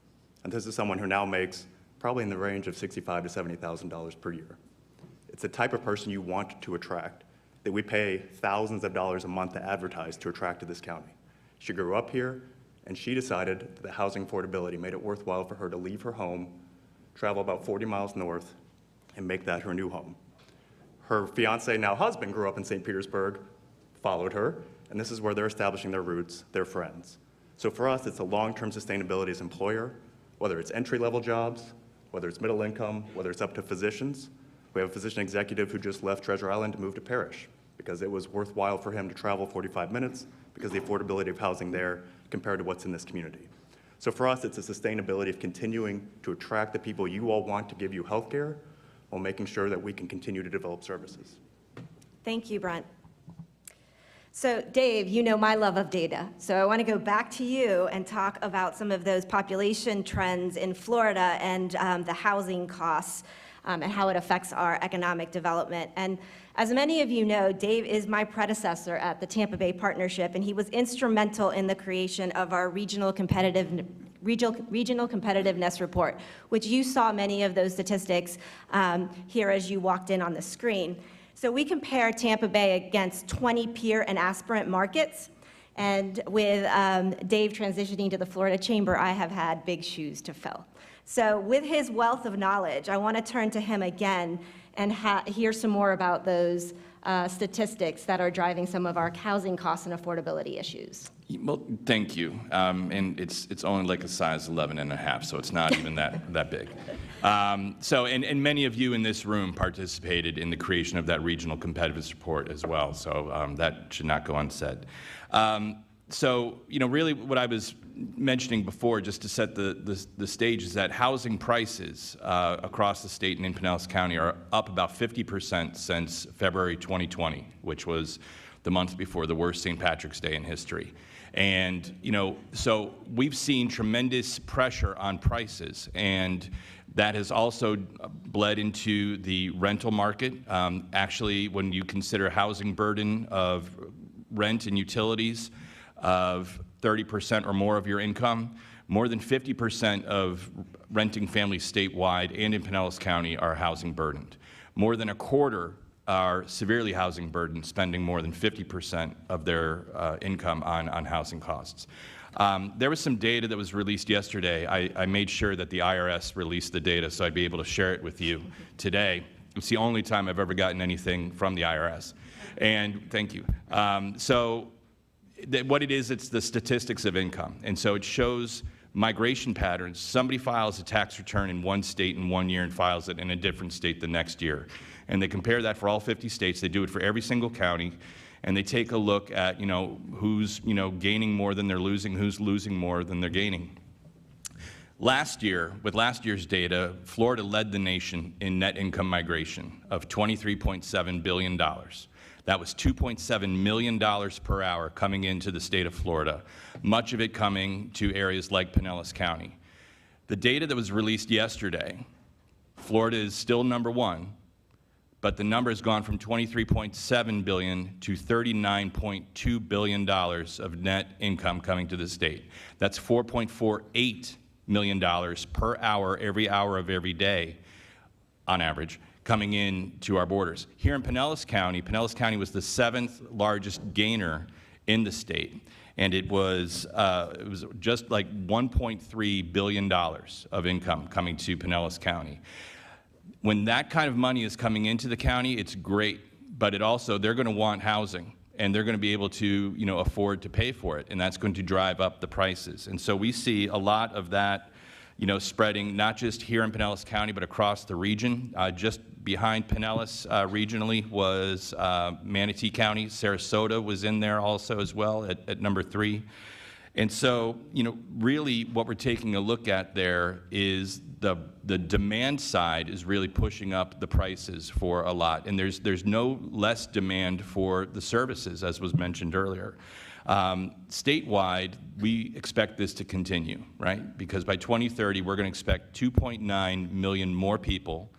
And this is someone who now makes probably in the range of $65,000 to $70,000 per year. It's the type of person you want to attract, that we pay thousands of dollars a month to advertise to attract to this county. She grew up here, and she decided that the housing affordability made it worthwhile for her to leave her home, travel about 40 miles north, and make that her new home. Her fiance, now husband, grew up in St. Petersburg, followed her, and this is where they're establishing their roots, their friends. So for us, it's a long-term sustainability as employer, whether it's entry-level jobs, whether it's middle income, whether it's up to physicians. We have a physician executive who just left Treasure Island to move to Parrish because it was worthwhile for him to travel 45 minutes because of the affordability of housing there compared to what's in this community. So for us, it's a sustainability of continuing to attract the people you all want to give you health care while making sure that we can continue to develop services. Thank you, Brent. So Dave, you know my love of data. So I want to go back to you and talk about some of those population trends in Florida and the housing costs and how it affects our economic development. And as many of you know, Dave is my predecessor at the Tampa Bay Partnership, and he was instrumental in the creation of our regional competitiveness report, which you saw many of those statistics here as you walked in on the screen. So we compare Tampa Bay against 20 peer and aspirant markets, and with Dave transitioning to the Florida Chamber, I have had big shoes to fill. So with his wealth of knowledge, I want to turn to him again and hear some more about those statistics that are driving some of our housing costs and affordability issues. Well, thank you. And it's only like a size 11.5, so it's not even that big. And many of you in this room participated in the creation of that regional competitiveness report as well, so that should not go unsaid. Really what I was mentioning before, just to set the stage, is that housing prices across the state and in Pinellas County are up about 50% since February 2020, which was the month before the worst St. Patrick's Day in history. And, so we've seen tremendous pressure on prices. And That has also bled into the rental market. Actually, when you consider housing burden of rent and utilities of 30% or more of your income, more than 50% of renting families statewide and in Pinellas County are housing burdened. More than a quarter are severely housing burdened, spending more than 50% of their income on housing costs. There was some data that was released yesterday. I made sure that the IRS released the data so I'd be able to share it with you today. It's the only time I've ever gotten anything from the IRS. And thank you. What it is, it's the statistics of income. And so it shows migration patterns. Somebody files a tax return in one state in 1 year and files it in a different state the next year. And they compare that for all 50 states. They do it for every single county. And they take a look at, who's, gaining more than they're losing, who's losing more than they're gaining. Last year, with last year's data, Florida led the nation in net income migration of $23.7 billion. That was $2.7 million per hour coming into the state of Florida, much of it coming to areas like Pinellas County. The data that was released yesterday, Florida is still number one, but the number has gone from $23.7 billion to $39.2 billion of net income coming to the state. That's $4.48 million per hour, every hour of every day, on average, coming in to our borders. Here in Pinellas County was the 7th largest gainer in the state, and it was just like $1.3 billion of income coming to Pinellas County. When that kind of money is coming into the county, it's great, but they're going to want housing, and they're going to be able to, afford to pay for it, and that's going to drive up the prices. And so we see a lot of that, spreading not just here in Pinellas County, but across the region. Just behind Pinellas regionally was Manatee County. Sarasota was in there also as well at number 3. And so, really what we're taking a look at there is the demand side is really pushing up the prices for a lot. And there's no less demand for the services, as was mentioned earlier. Statewide, we expect this to continue, right? Because by 2030, we're going to expect 2.9 million more people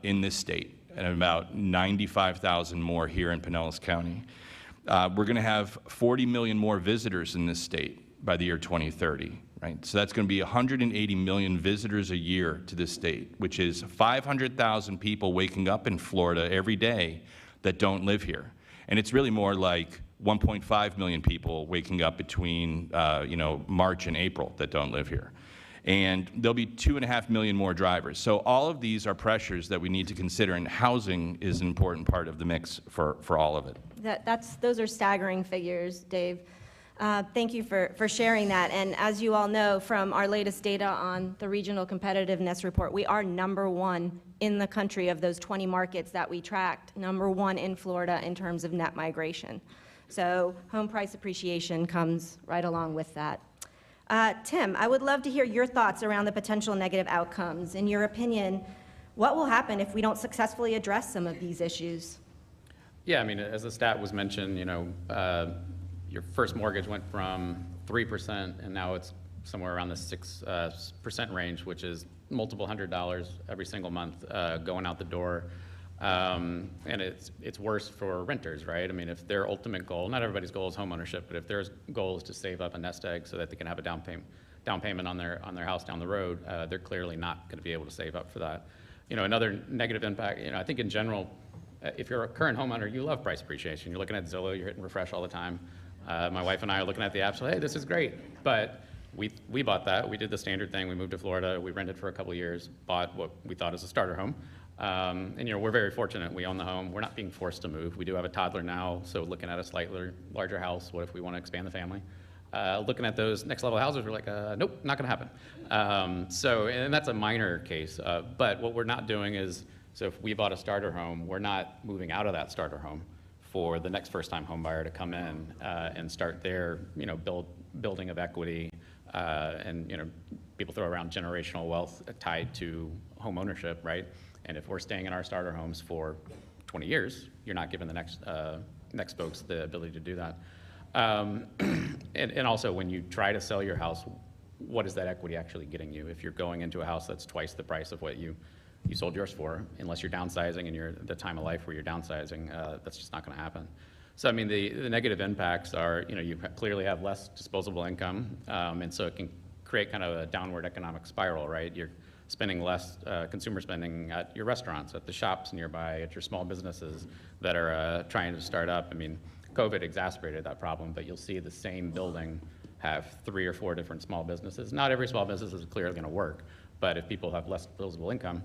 in this state, and about 95,000 more here in Pinellas County. We're going to have 40 million more visitors in this state by the year 2030, right? So that's going to be 180 million visitors a year to this state, which is 500,000 people waking up in Florida every day that don't live here. And it's really more like 1.5 million people waking up between March and April that don't live here. And there'll be 2.5 million more drivers. So all of these are pressures that we need to consider, and housing is an important part of the mix for all of it. Those are staggering figures, Dave. Thank you for sharing that. And as you all know from our latest data on the Regional Competitiveness Report, we are number 1 in the country of those 20 markets that we tracked, number 1 in Florida in terms of net migration. So home price appreciation comes right along with that. Tim, I would love to hear your thoughts around the potential negative outcomes. In your opinion, what will happen if we don't successfully address some of these issues? Yeah, I mean, as the stat was mentioned, your first mortgage went from 3%, and now it's somewhere around the 6% range, which is multiple $100s every single month going out the door. And it's worse for renters, right? I mean, if their ultimate goal, not everybody's goal is homeownership, but if their goal is to save up a nest egg so that they can have a down payment on their house down the road, they're clearly not going to be able to save up for that. Another negative impact, I think in general, if you're a current homeowner, you love price appreciation. You're looking at Zillow, you're hitting refresh all the time. My wife and I are looking at the app, so hey, this is great. But we bought that. We did the standard thing. We moved to Florida. We rented for a couple of years, bought what we thought is a starter home. And we're very fortunate. We own the home. We're not being forced to move. We do have a toddler now, so looking at a slightly larger house. What if we want to expand the family? Looking at those next level houses, we're like, nope, not going to happen. And that's a minor case. But what we're not doing is, so if we bought a starter home, we're not moving out of that starter home for the next first-time home buyer to come in and start their, building of equity. And people throw around generational wealth tied to home ownership, right? And if we're staying in our starter homes for 20 years, you're not giving the next folks the ability to do that. And also, when you try to sell your house, what is that equity actually getting you? If you're going into a house that's twice the price of what you sold yours for, unless you're downsizing and you're at the time of life where you're downsizing, that's just not going to happen. So I mean, the negative impacts are, you clearly have less disposable income, and so it can create kind of a downward economic spiral, right? You're spending less consumer spending at your restaurants, at the shops nearby, at your small businesses that are trying to start up. I mean, COVID exacerbated that problem, but you'll see the same building have 3 or 4 different small businesses. Not every small business is clearly going to work, but if people have less disposable income,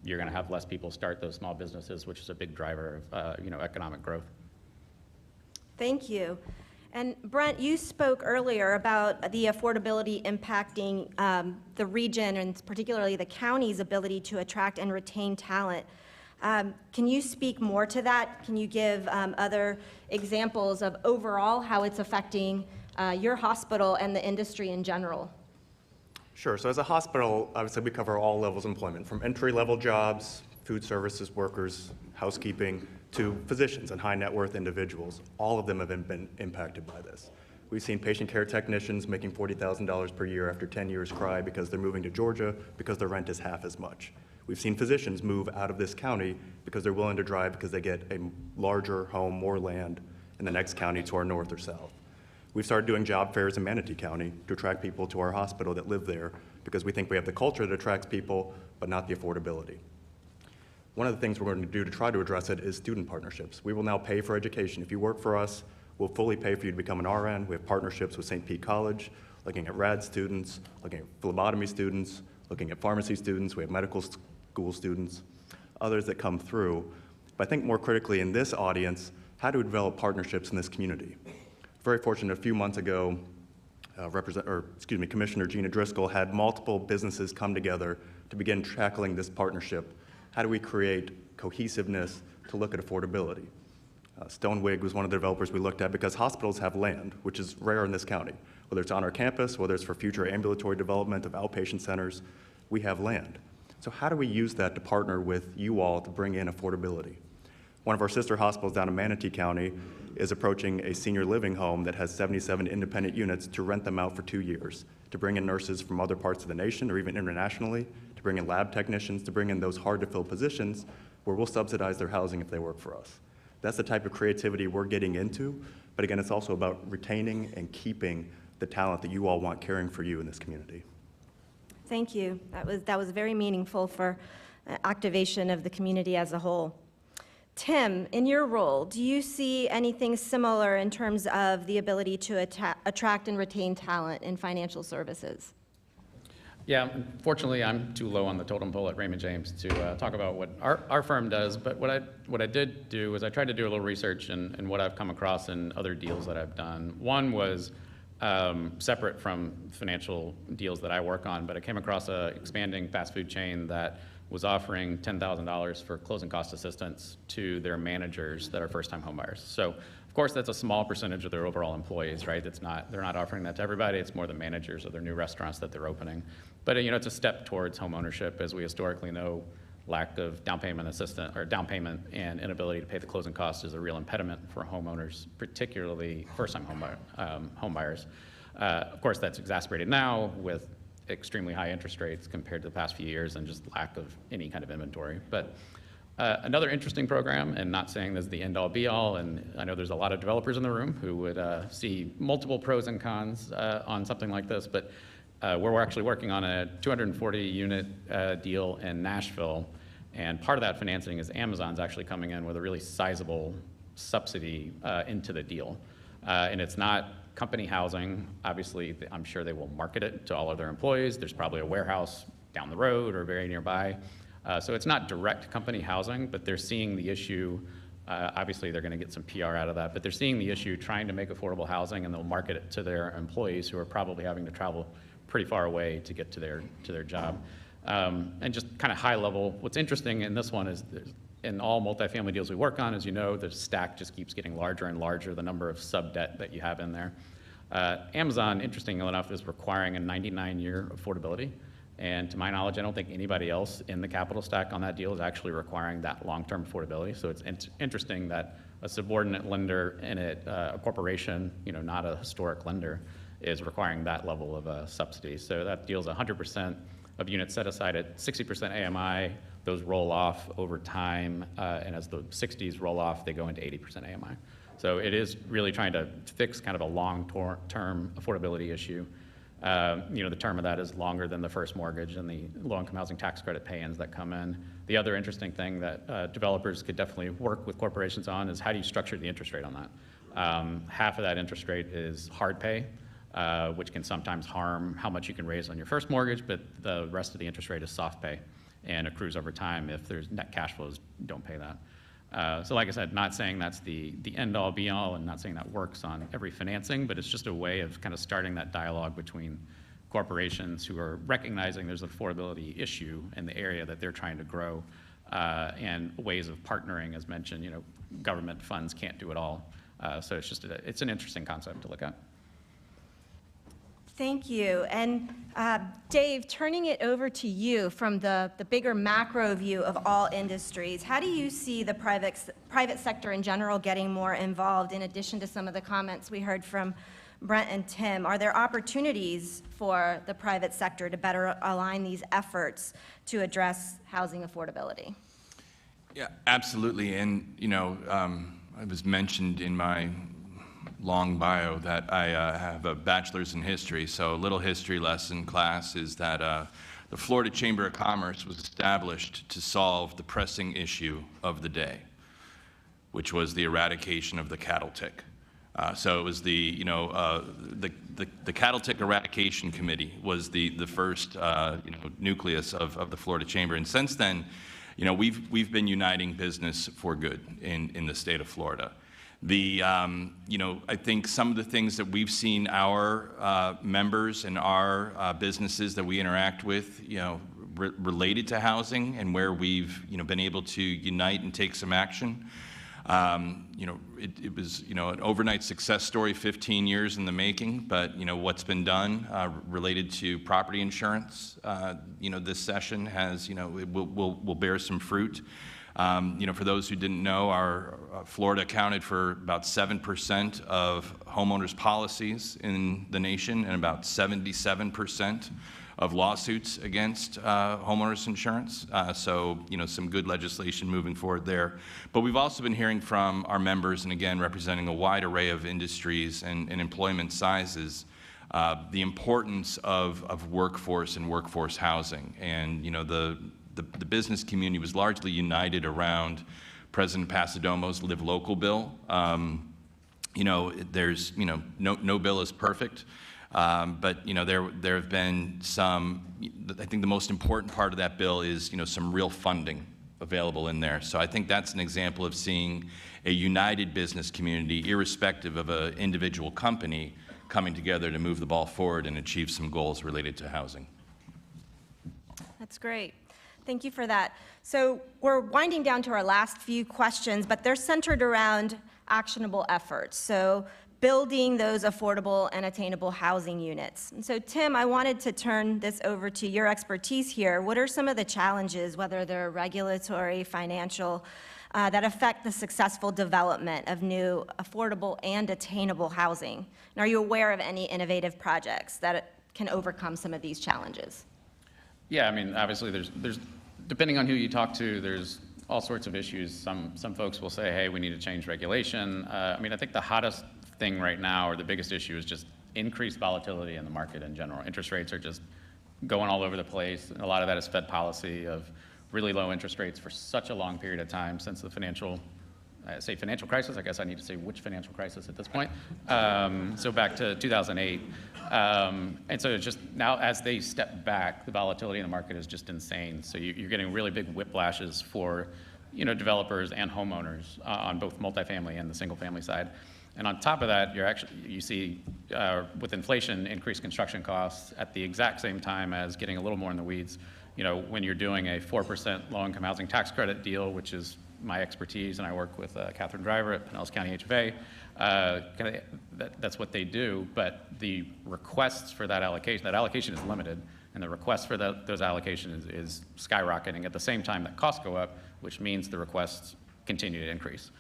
you're going to have less people start those small businesses, which is a big driver of economic growth. Thank you. And Brent, you spoke earlier about the affordability impacting the region and particularly the county's ability to attract and retain talent. Can you speak more to that? Can you give other examples of overall how it's affecting your hospital and the industry in general? Sure. So as a hospital, obviously we cover all levels of employment, from entry-level jobs, food services workers, housekeeping, to physicians and high net worth individuals. All of them have been impacted by this. We've seen patient care technicians making $40,000 per year after 10 years cry because they're moving to Georgia because their rent is half as much. We've seen physicians move out of this county because they're willing to drive because they get a larger home, more land in the next county to our north or south. We've started doing job fairs in Manatee County to attract people to our hospital that live there because we think we have the culture that attracts people, but not the affordability. One of the things we're going to do to try to address it is student partnerships. We will now pay for education. If you work for us, we'll fully pay for you to become an RN. We have partnerships with St. Pete College, looking at rad students, looking at phlebotomy students, looking at pharmacy students. We have medical school students, others that come through. But I think more critically in this audience, how do we develop partnerships in this community? Very fortunate, a few months ago, Commissioner Gina Driscoll had multiple businesses come together to begin tackling this partnership. How do we create cohesiveness to look at affordability? Stonewig was one of the developers we looked at because hospitals have land, which is rare in this county. Whether it's on our campus, whether it's for future ambulatory development of outpatient centers, we have land. So how do we use that to partner with you all to bring in affordability? One of our sister hospitals down in Manatee County is approaching a senior living home that has 77 independent units to rent them out for 2 years, to bring in nurses from other parts of the nation or even internationally, to bring in lab technicians, to bring in those hard-to-fill positions where we'll subsidize their housing if they work for us. That's the type of creativity we're getting into, but again, it's also about retaining and keeping the talent that you all want caring for you in this community. Thank you. That was very meaningful for activation of the community as a whole. Tim, in your role, do you see anything similar in terms of the ability to attract and retain talent in financial services? Yeah, unfortunately, I'm too low on the totem pole at Raymond James to talk about what our firm does, but what I did do is I tried to do a little research in what I've come across in other deals that I've done. One was separate from financial deals that I work on, but I came across an expanding fast food chain that was offering $10,000 for closing cost assistance to their managers that are first-time homebuyers. So, of course, that's a small percentage of their overall employees, right? They're not offering that to everybody. It's more the managers of their new restaurants that they're opening. But it's a step towards home ownership, as we historically know. Lack of down payment and inability to pay the closing costs is a real impediment for homeowners, particularly first-time home buyers. Of course, that's exacerbated now with extremely high interest rates compared to the past few years and just lack of any kind of inventory. But another interesting program, and not saying this is the end-all be-all, and I know there's a lot of developers in the room who would see multiple pros and cons on something like this, but we're actually working on a 240-unit deal in Nashville, and part of that financing is Amazon's actually coming in with a really sizable subsidy into the deal. And it's not company housing. Obviously, I'm sure they will market it to all of their employees. There's probably a warehouse down the road or very nearby. So it's not direct company housing, but they're seeing the issue. Obviously, they're going to get some PR out of that, but they're seeing the issue trying to make affordable housing, and they'll market it to their employees who are probably having to travel pretty far away to get to their job. And just kind of high level, what's interesting in this one is in all multifamily deals we work on, as you know, the stack just keeps getting larger and larger, the number of sub-debt that you have in there. Amazon, interestingly enough, is requiring a 99-year affordability. And to my knowledge, I don't think anybody else in the capital stack on that deal is actually requiring that long-term affordability. So it's interesting that a subordinate lender in it, a corporation, not a historic lender, is requiring that level of subsidy. So that deals 100% of units set aside at 60% AMI. Those roll off over time, and as the 60s roll off, they go into 80% AMI. So it is really trying to fix kind of a long-term affordability issue. The term of that is longer than the first mortgage and the low-income housing tax credit pay-ins that come in. The other interesting thing that developers could definitely work with corporations on is how do you structure the interest rate on that? Half of that interest rate is hard pay, which can sometimes harm how much you can raise on your first mortgage, but the rest of the interest rate is soft pay and accrues over time if there's net cash flows don't pay that. So like I said, not saying that's the end-all be-all and not saying that works on every financing, but it's just a way of kind of starting that dialogue between corporations who are recognizing there's an affordability issue in the area that they're trying to grow, and ways of partnering, as mentioned. Government funds can't do it all. So it's an interesting concept to look at. Thank you. And Dave, turning it over to you from the bigger macro view of all industries, how do you see the private sector in general getting more involved, in addition to some of the comments we heard from Brent and Tim? Are there opportunities for the private sector to better align these efforts to address housing affordability? Yeah, absolutely. And, it was mentioned in my long bio that I have a bachelor's in history. So a little history lesson class is that the Florida Chamber of Commerce was established to solve the pressing issue of the day, which was the eradication of the cattle tick. So it was the cattle tick eradication committee was the first nucleus of the Florida Chamber, and since then, we've been uniting business for good in the state of Florida. I think some of the things that we've seen our members and our businesses that we interact with, related to housing and where we've, been able to unite and take some action. It was, an overnight success story, 15 years in the making, but, what's been done related to property insurance, this session has, it will bear some fruit. For those who didn't know, our Florida accounted for about 7% of homeowners' policies in the nation and about 77% of lawsuits against homeowners insurance. So, some good legislation moving forward there. But we've also been hearing from our members, and again, representing a wide array of industries and employment sizes, the importance of workforce and workforce housing. And, the business community was largely united around President Pasadomo's Live Local bill. There's, no bill is perfect, but, there have been some, I think the most important part of that bill is, some real funding available in there. So I think that's an example of seeing a united business community, irrespective of an individual company, coming together to move the ball forward and achieve some goals related to housing. That's great. Thank you for that. So we're winding down to our last few questions, but they're centered around actionable efforts. So building those affordable and attainable housing units. And so Tim, I wanted to turn this over to your expertise here. What are some of the challenges, whether they're regulatory, financial, that affect the successful development of new affordable and attainable housing? And are you aware of any innovative projects that can overcome some of these challenges? Yeah, I mean, obviously there's depending on who you talk to, there's all sorts of issues. Some folks will say, hey, we need to change regulation. I think the hottest thing right now, or the biggest issue, is just increased volatility in the market in general. Interest rates are just going all over the place. And a lot of that is Fed policy of really low interest rates for such a long period of time since the financial crisis. I guess I need to say which financial crisis at this point. So back to 2008. And so it's just now, as they step back, the volatility in the market is just insane. So you're getting really big whiplashes for, developers and homeowners on both multifamily and the single family side. And on top of that, you see with inflation, increased construction costs at the exact same time as getting a little more in the weeds. When you're doing a 4% low-income housing tax credit deal, which is my expertise, and I work with Catherine Driver at Pinellas County HFA. That's what they do, but the requests for that allocation is limited, and the request for those allocations is skyrocketing at the same time that costs go up, which means the requests continue to increase.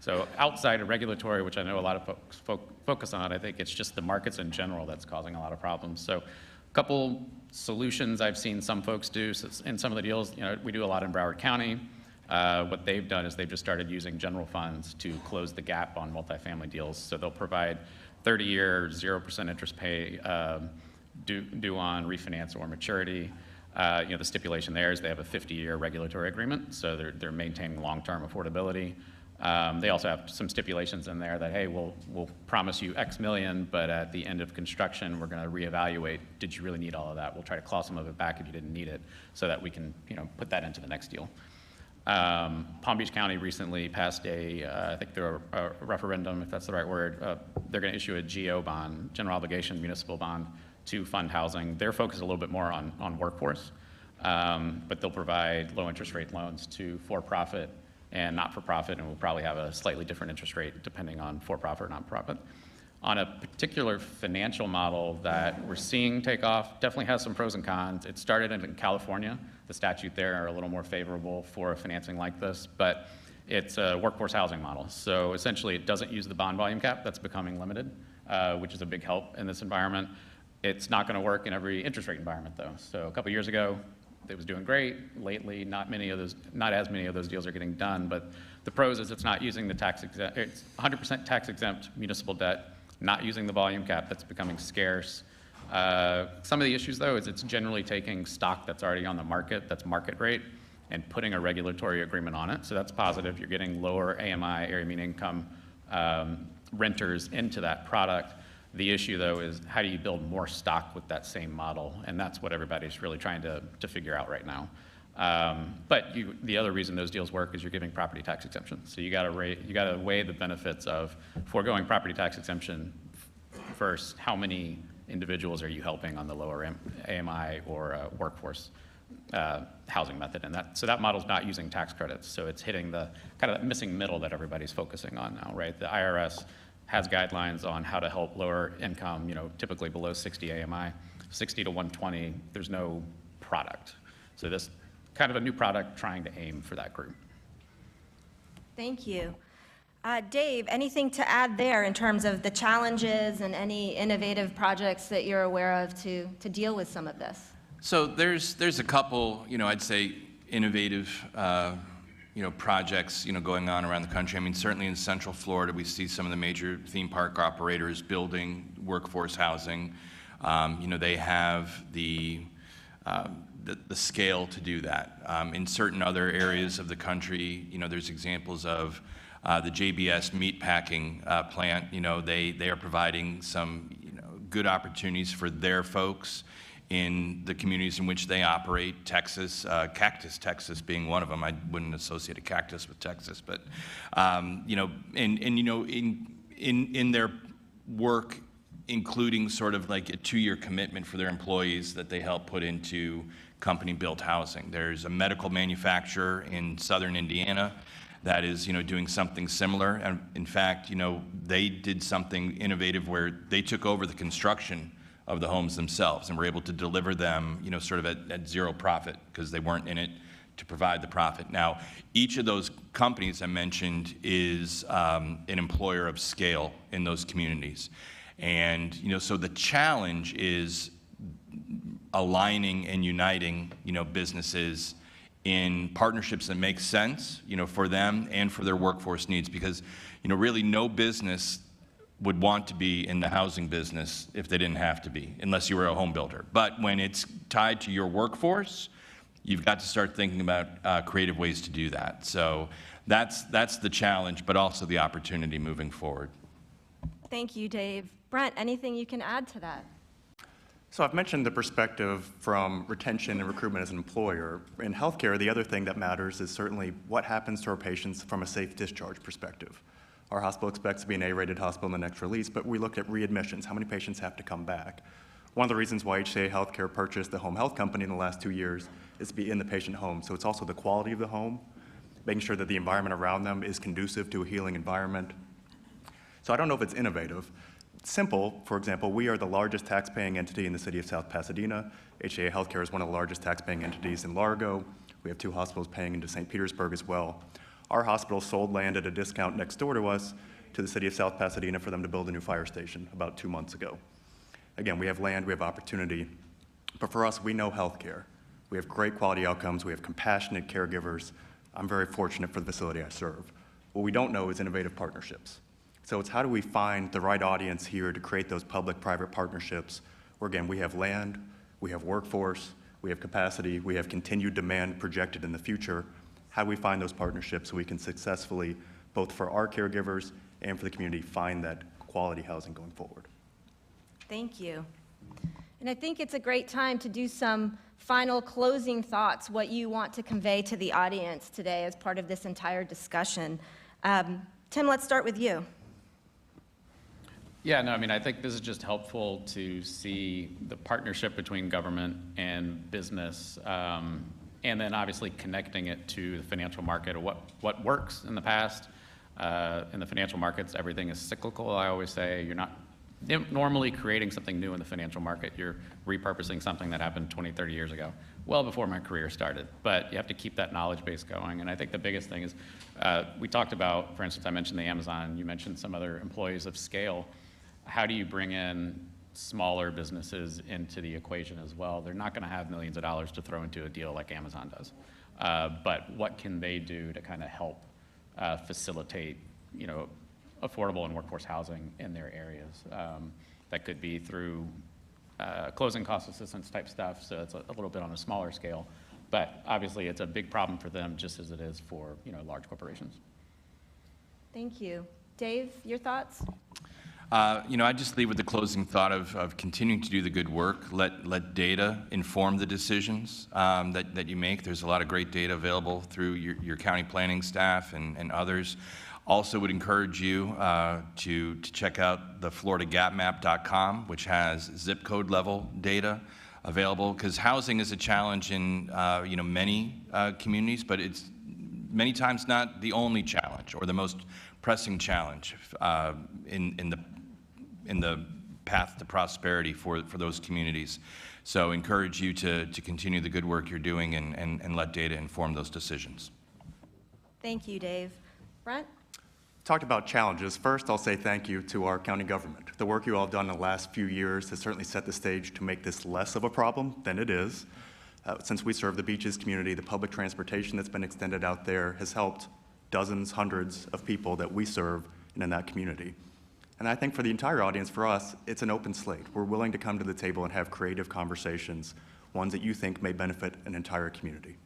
So outside of regulatory, which I know a lot of folks focus on, I think it's just the markets in general that's causing a lot of problems. So a couple solutions I've seen some folks do in some of the deals. We do a lot in Broward County. What they've done is they've just started using general funds to close the gap on multifamily deals. So they'll provide 30-year, 0% interest pay due on refinance or maturity. The stipulation there is they have a 50-year regulatory agreement, so they're maintaining long-term affordability. They also have some stipulations in there that, hey, we'll promise you X million, but at the end of construction, we're going to reevaluate. Did you really need all of that? We'll try to claw some of it back if you didn't need it, so that we can, put that into the next deal. Palm Beach County recently passed I think through a referendum, if that's the right word. They're going to issue a GO bond, general obligation municipal bond, to fund housing. They're focused a little bit more on workforce, but they'll provide low interest rate loans to for-profit and not-for-profit, and we'll probably have a slightly different interest rate depending on for-profit or non-profit. On a particular financial model that we're seeing take off, definitely has some pros and cons. It started in California. The statute there are a little more favorable for financing like this, but it's a workforce housing model. So essentially it doesn't use the bond volume cap. That's becoming limited, which is a big help in this environment. It's not going to work in every interest rate environment though. So a couple years ago, it was doing great. Lately, not as many of those deals are getting done, but the pros is it's not using the it's 100% tax exempt municipal debt, not using the volume cap. That's becoming scarce. Some of the issues though is it's generally taking stock that's already on the market, that's market rate, and putting a regulatory agreement on it. So that's positive. You're getting lower AMI, area mean income renters into that product. The issue though is how do you build more stock with that same model? And that's what everybody's really trying to figure out right now. But the other reason those deals work is you're giving property tax exemption. So you got to weigh the benefits of foregoing property tax exemption versus how many individuals are you helping on the lower AMI or workforce housing method. And so that model's not using tax credits. So it's hitting the kind of that missing middle that everybody's focusing on now, right? The IRS has guidelines on how to help lower income, typically below 60 AMI, 60 to 120, there's no product. So this kind of a new product trying to aim for that group. Thank you. Dave, anything to add there in terms of the challenges and any innovative projects that you're aware of to deal with some of this? So there's a couple, I'd say innovative projects, going on around the country. I mean, certainly in Central Florida, we see some of the major theme park operators building workforce housing. They have the scale to do that. In certain other areas of the country, there's examples of the JBS meatpacking plant. They are providing some, good opportunities for their folks in the communities in which they operate. Texas, Cactus, Texas being one of them. I wouldn't associate a cactus with Texas, but in their work, including sort of like a 2-year commitment for their employees that they help put into company-built housing. There's a medical manufacturer in southern Indiana that is, doing something similar. And in fact, they did something innovative where they took over the construction of the homes themselves and were able to deliver them, sort of at zero profit because they weren't in it to provide the profit. Now, each of those companies I mentioned is an employer of scale in those communities. And, so the challenge is aligning and uniting, businesses in partnerships that make sense, for them and for their workforce needs, because, really no business would want to be in the housing business if they didn't have to be, unless you were a home builder. But when it's tied to your workforce, you've got to start thinking about creative ways to do that. So that's the challenge, but also the opportunity moving forward. Thank you, Dave. Brent, anything you can add to that? So I've mentioned the perspective from retention and recruitment as an employer. In healthcare, the other thing that matters is certainly what happens to our patients from a safe discharge perspective. Our hospital expects to be an A-rated hospital in the next release, but we look at readmissions, how many patients have to come back. One of the reasons why HCA Healthcare purchased the home health company in the last 2 years is to be in the patient home. So it's also the quality of the home, making sure that the environment around them is conducive to a healing environment. So I don't know if it's innovative. Simple, for example, we are the largest taxpaying entity in the city of South Pasadena. HCA Healthcare is one of the largest taxpaying entities in Largo. We have 2 hospitals paying into St. Petersburg as well. Our hospital sold land at a discount next door to us to the city of South Pasadena for them to build a new fire station about 2 months ago. Again, we have land, we have opportunity, but for us, we know healthcare. We have great quality outcomes, we have compassionate caregivers. I'm very fortunate for the facility I serve. What we don't know is innovative partnerships. So it's how do we find the right audience here to create those public-private partnerships where, again, we have land, we have workforce, we have capacity, we have continued demand projected in the future. How do we find those partnerships so we can successfully, both for our caregivers and for the community, find that quality housing going forward? Thank you. And I think it's a great time to do some final closing thoughts, what you want to convey to the audience today as part of this entire discussion. Tim, let's start with you. Yeah, no, I mean, I think this is just helpful to see the partnership between government and business, and then obviously connecting it to the financial market, or what works in the past. In the financial markets, everything is cyclical. I always say you're not normally creating something new in the financial market. You're repurposing something that happened 20, 30 years ago, well before my career started. But you have to keep that knowledge base going. And I think the biggest thing is, we talked about, for instance, I mentioned the Amazon, you mentioned some other employees of scale. How do you bring in smaller businesses into the equation as well? They're not going to have millions of dollars to throw into a deal like Amazon does. But what can they do to kind of help facilitate, affordable and workforce housing in their areas? That could be through closing cost assistance type stuff, so it's a little bit on a smaller scale. But obviously, it's a big problem for them, just as it is for large corporations. Thank you. Dave, your thoughts? I just leave with the closing thought of continuing to do the good work. Let data inform the decisions that you make. There's a lot of great data available through your county planning staff and others. Also would encourage you to check out the FloridaGapMap.com, which has zip code level data available, because housing is a challenge in many communities, but it's many times not the only challenge or the most pressing challenge in the path to prosperity for those communities. So encourage you to continue the good work you're doing and let data inform those decisions. Thank you, Dave. Brent? Talked about challenges. First, I'll say thank you to our county government. The work you all have done in the last few years has certainly set the stage to make this less of a problem than it is. Since we serve the beaches community, the public transportation that's been extended out there has helped dozens, hundreds of people that we serve in that community. And I think for the entire audience, for us, it's an open slate. We're willing to come to the table and have creative conversations, ones that you think may benefit an entire community.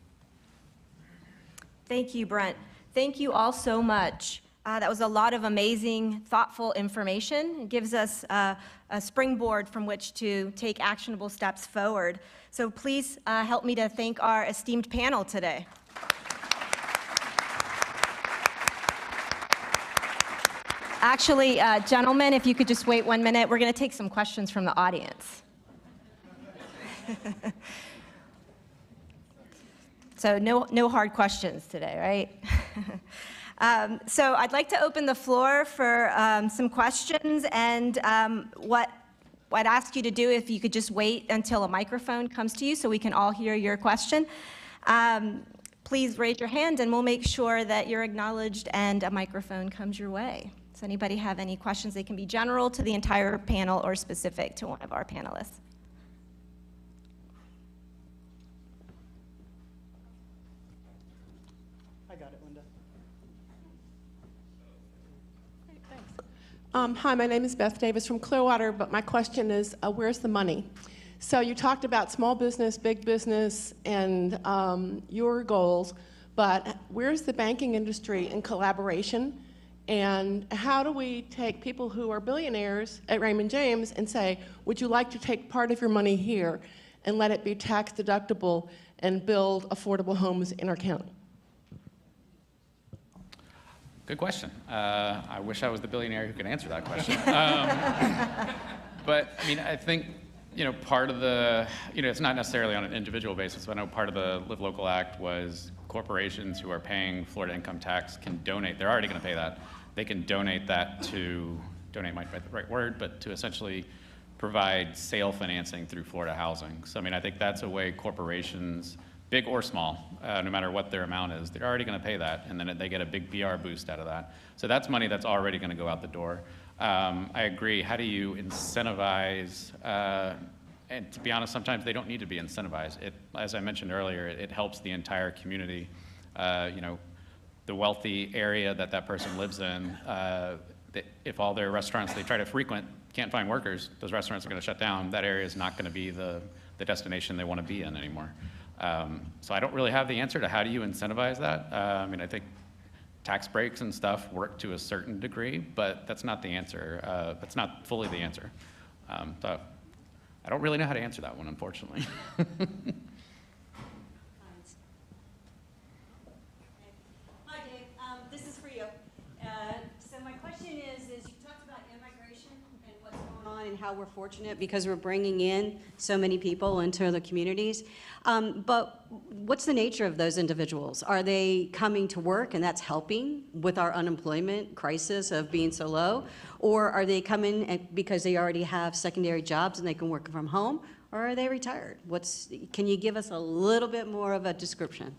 Thank you, Brent. Thank you all so much. That was a lot of amazing, thoughtful information. It gives us a springboard from which to take actionable steps forward. So please help me to thank our esteemed panel today. Actually, gentlemen, if you could just wait 1 minute, we're going to take some questions from the audience. So no hard questions today, right? So I'd like to open the floor for some questions, and what I'd ask you to do, if you could just wait until a microphone comes to you so we can all hear your question. Please raise your hand, and we'll make sure that you're acknowledged and a microphone comes your way. Does anybody have any questions? They can be general to the entire panel or specific to one of our panelists. I got it, Linda. Great, thanks. Hi, my name is Beth Davis from Clearwater, but my question is, where's the money? So you talked about small business, big business, and your goals, but where's the banking industry in collaboration? And how do we take people who are billionaires at Raymond James and say, would you like to take part of your money here and let it be tax deductible and build affordable homes in our county? Good question. I wish I was the billionaire who could answer that question. But I mean, I think, part of the, it's not necessarily on an individual basis, but I know part of the Live Local Act was corporations who are paying Florida income tax can donate. They're already going to pay that. They can donate that to, donate might be the right word, but to essentially provide sale financing through Florida Housing. So I mean, I think that's a way corporations big or small, no matter what their amount is, they're already going to pay that, and then they get a big PR boost out of that. So that's money that's already going to go out the door. I agree. How do you incentivize? And to be honest, sometimes they don't need to be incentivized. As I mentioned earlier, it helps the entire community. The wealthy area that person lives in, if all their restaurants they try to frequent can't find workers, those restaurants are going to shut down. That area is not going to be the destination they want to be in anymore. So I don't really have the answer to how do you incentivize that. I think tax breaks and stuff work to a certain degree, but that's not the answer. That's not fully the answer. So I don't really know how to answer that one, unfortunately. Hi, Dave. This is for you. So my question is you talked about immigration and what's going on and how we're fortunate because we're bringing in so many people into the communities. But what's the nature of those individuals? Are they coming to work and that's helping with our unemployment crisis of being so low? Or are they coming because they already have secondary jobs and they can work from home? Or are they retired? Can you give us a little bit more of a description,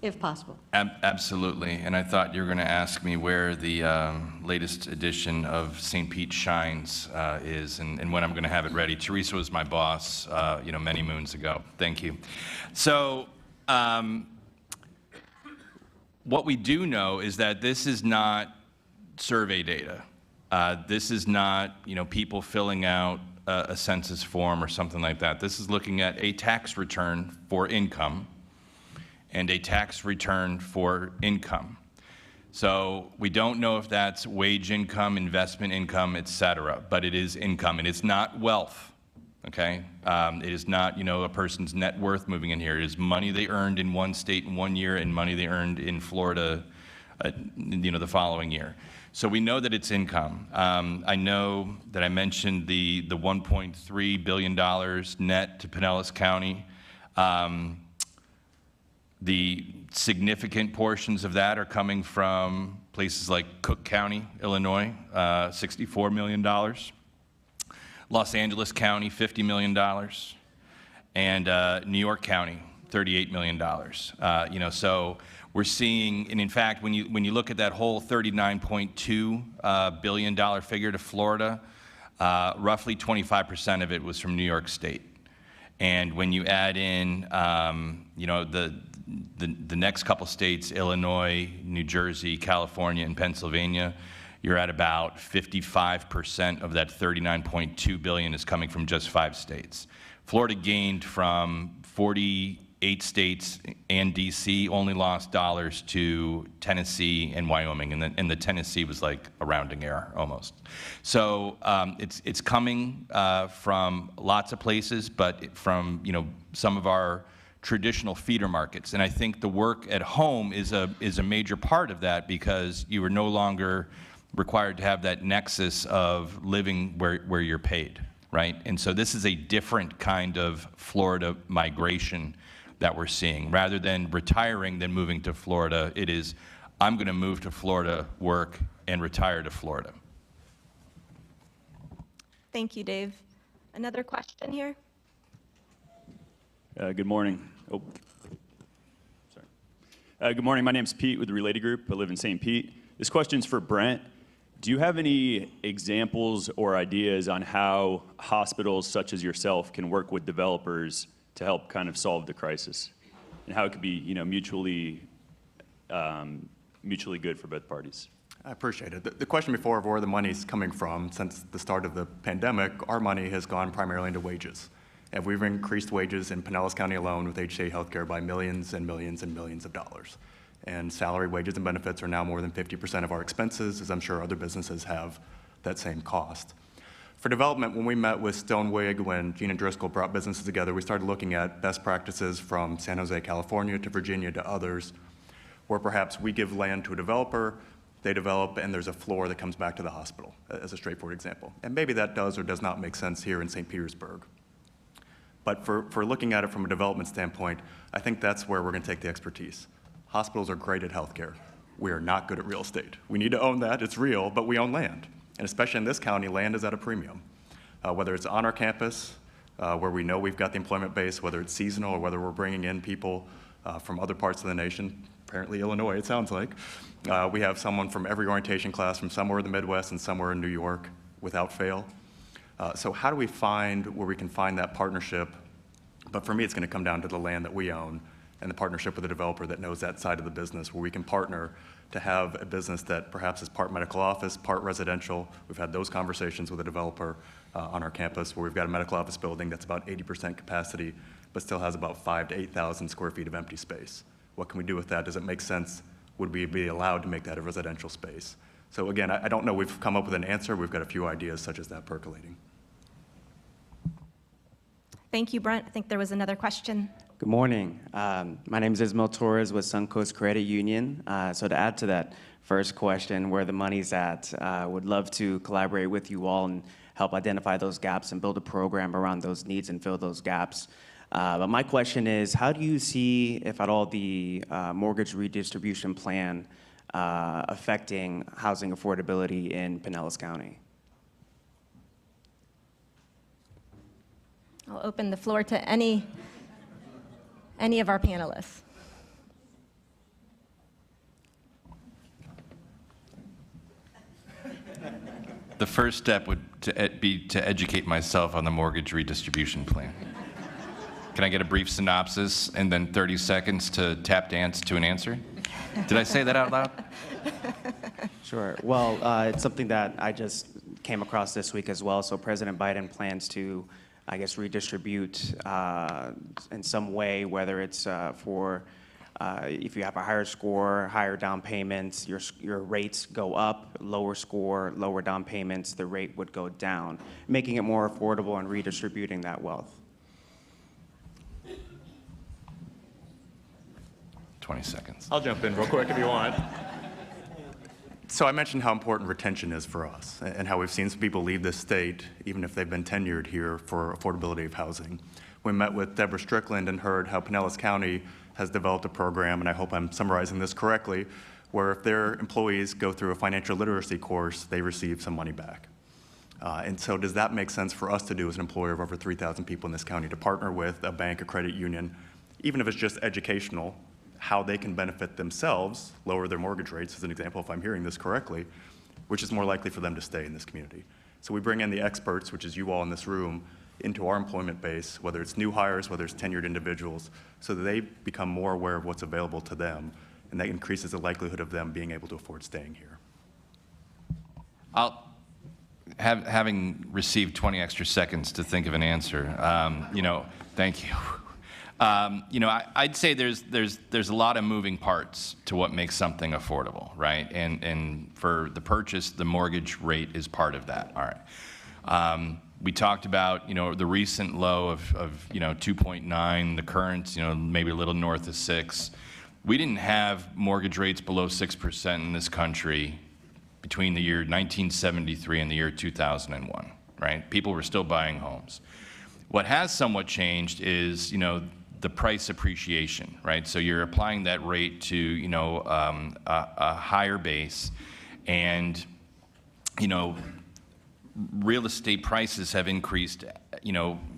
if possible? Absolutely. And I thought you were going to ask me where the latest edition of St. Pete Shines is and when I'm going to have it ready. Teresa was my boss, many moons ago. Thank you. So what we do know is that this is not survey data. This is not, people filling out a census form or something like that. This is looking at a tax return for income and a tax return for income. So we don't know if that's wage income, investment income, et cetera, but it is income, and it's not wealth, okay? It is not, a person's net worth moving in here. It is money they earned in one state in one year and money they earned in Florida, the following year. So we know that it's income. I know that I mentioned the $1.3 billion net to Pinellas County. The significant portions of that are coming from places like Cook County, Illinois, $64 million. Los Angeles County, $50 million. And New York County, $38 million. So we're seeing, and in fact, when you look at that whole $39.2 billion figure to Florida, roughly 25% of it was from New York State. And when you add in, the next couple states, Illinois, New Jersey, California, and Pennsylvania, you're at about 55% of that $39.2 billion is coming from just 5 states. Florida gained from 48 states, and D.C. only lost dollars to Tennessee and Wyoming, and the Tennessee was like a rounding error almost. So it's coming from lots of places, but from some of our traditional feeder markets. And I think the work at home is a major part of that because you are no longer required to have that nexus of living where you're paid, right? And so this is a different kind of Florida migration that we're seeing. Rather than retiring, then moving to Florida, it is, I'm going to move to Florida, work, and retire to Florida. Thank you, Dave. Another question here? Good morning. Good morning. My name's Pete with the Related Group. I live in St. Pete. This question's for Brent. Do you have any examples or ideas on how hospitals such as yourself can work with developers to help kind of solve the crisis, and how it could be, mutually good for both parties? I appreciate it. The question before of where the money's coming from, since the start of the pandemic, our money has gone primarily into wages. And we've increased wages in Pinellas County alone with HCA Healthcare by millions and millions and millions of dollars. And salary, wages, and benefits are now more than 50% of our expenses, as I'm sure other businesses have that same cost. For development, when we met with Stonewig, when Gina Driscoll brought businesses together, we started looking at best practices from San Jose, California to Virginia to others, where perhaps we give land to a developer, they develop, and there's a floor that comes back to the hospital, as a straightforward example. And maybe that does or does not make sense here in St. Petersburg. But for looking at it from a development standpoint, I think that's where we're going to take the expertise. Hospitals are great at healthcare. We are not good at real estate. We need to own that. It's real, but we own land. And especially in this county, land is at a premium. Whether it's on our campus, where we know we've got the employment base, whether it's seasonal or whether we're bringing in people from other parts of the nation, apparently Illinois, it sounds like. We have someone from every orientation class from somewhere in the Midwest and somewhere in New York without fail. So how do we find where we can find that partnership? But for me, it's going to come down to the land that we own and the partnership with a developer that knows that side of the business, where we can partner to have a business that perhaps is part medical office, part residential. We've had those conversations with a developer on our campus where we've got a medical office building that's about 80% capacity, but still has about 5,000 to 8,000 square feet of empty space. What can we do with that? Does it make sense? Would we be allowed to make that a residential space? So again, I don't know we've come up with an answer. We've got a few ideas such as that percolating. Thank you, Brent. I think there was another question. Good morning. My name is Ismael Torres with Suncoast Credit Union. So to add to that first question, where the money's at, would love to collaborate with you all and help identify those gaps and build a program around those needs and fill those gaps. But my question is, how do you see, if at all, the mortgage redistribution plan affecting housing affordability in Pinellas County? I'll open the floor to any of our panelists. The first step would be to educate myself on the mortgage redistribution plan. Can I get a brief synopsis and then 30 seconds to tap dance to an answer? Did I say that out loud? Sure. Well, it's something that I just came across this week as well. So President Biden plans to, I guess, redistribute in some way, whether it's for if you have a higher score, higher down payments, your rates go up, lower score, lower down payments, the rate would go down, making it more affordable and redistributing that wealth. 20 seconds. I'll jump in real quick if you want. So I mentioned how important retention is for us and how we've seen some people leave this state, even if they've been tenured here, for affordability of housing. We met with Deborah Strickland and heard how Pinellas County has developed a program, and I hope I'm summarizing this correctly, where if their employees go through a financial literacy course, they receive some money back. And so does that make sense for us to do as an employer of over 3,000 people in this county to partner with a bank or credit union, even if it's just educational, how they can benefit themselves, lower their mortgage rates, as an example, if I'm hearing this correctly, which is more likely for them to stay in this community. So we bring in the experts, which is you all in this room, into our employment base, whether it's new hires, whether it's tenured individuals, so that they become more aware of what's available to them, and that increases the likelihood of them being able to afford staying here. Having received 20 extra seconds to think of an answer, thank you. I'd say there's a lot of moving parts to what makes something affordable, right? And for the purchase, the mortgage rate is part of that. All right. We talked about the recent low of 2.9, the current maybe a little north of 6. We didn't have mortgage rates below 6% in this country between the year 1973 and the year 2001, right? People were still buying homes. What has somewhat changed is the price appreciation, right? So you're applying that rate to a higher base, and real estate prices have increased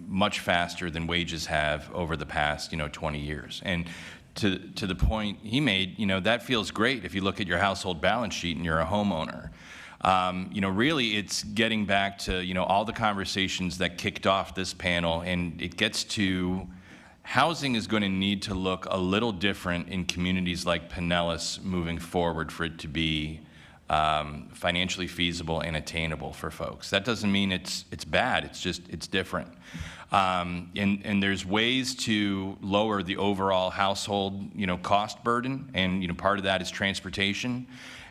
much faster than wages have over the past 20 years. And to the point he made, that feels great if you look at your household balance sheet and you're a homeowner. Really it's getting back to all the conversations that kicked off this panel, and it gets to housing is going to need to look a little different in communities like Pinellas moving forward for it to be financially feasible and attainable for folks. That doesn't mean it's bad. It's different. And there's ways to lower the overall household cost burden, and part of that is transportation.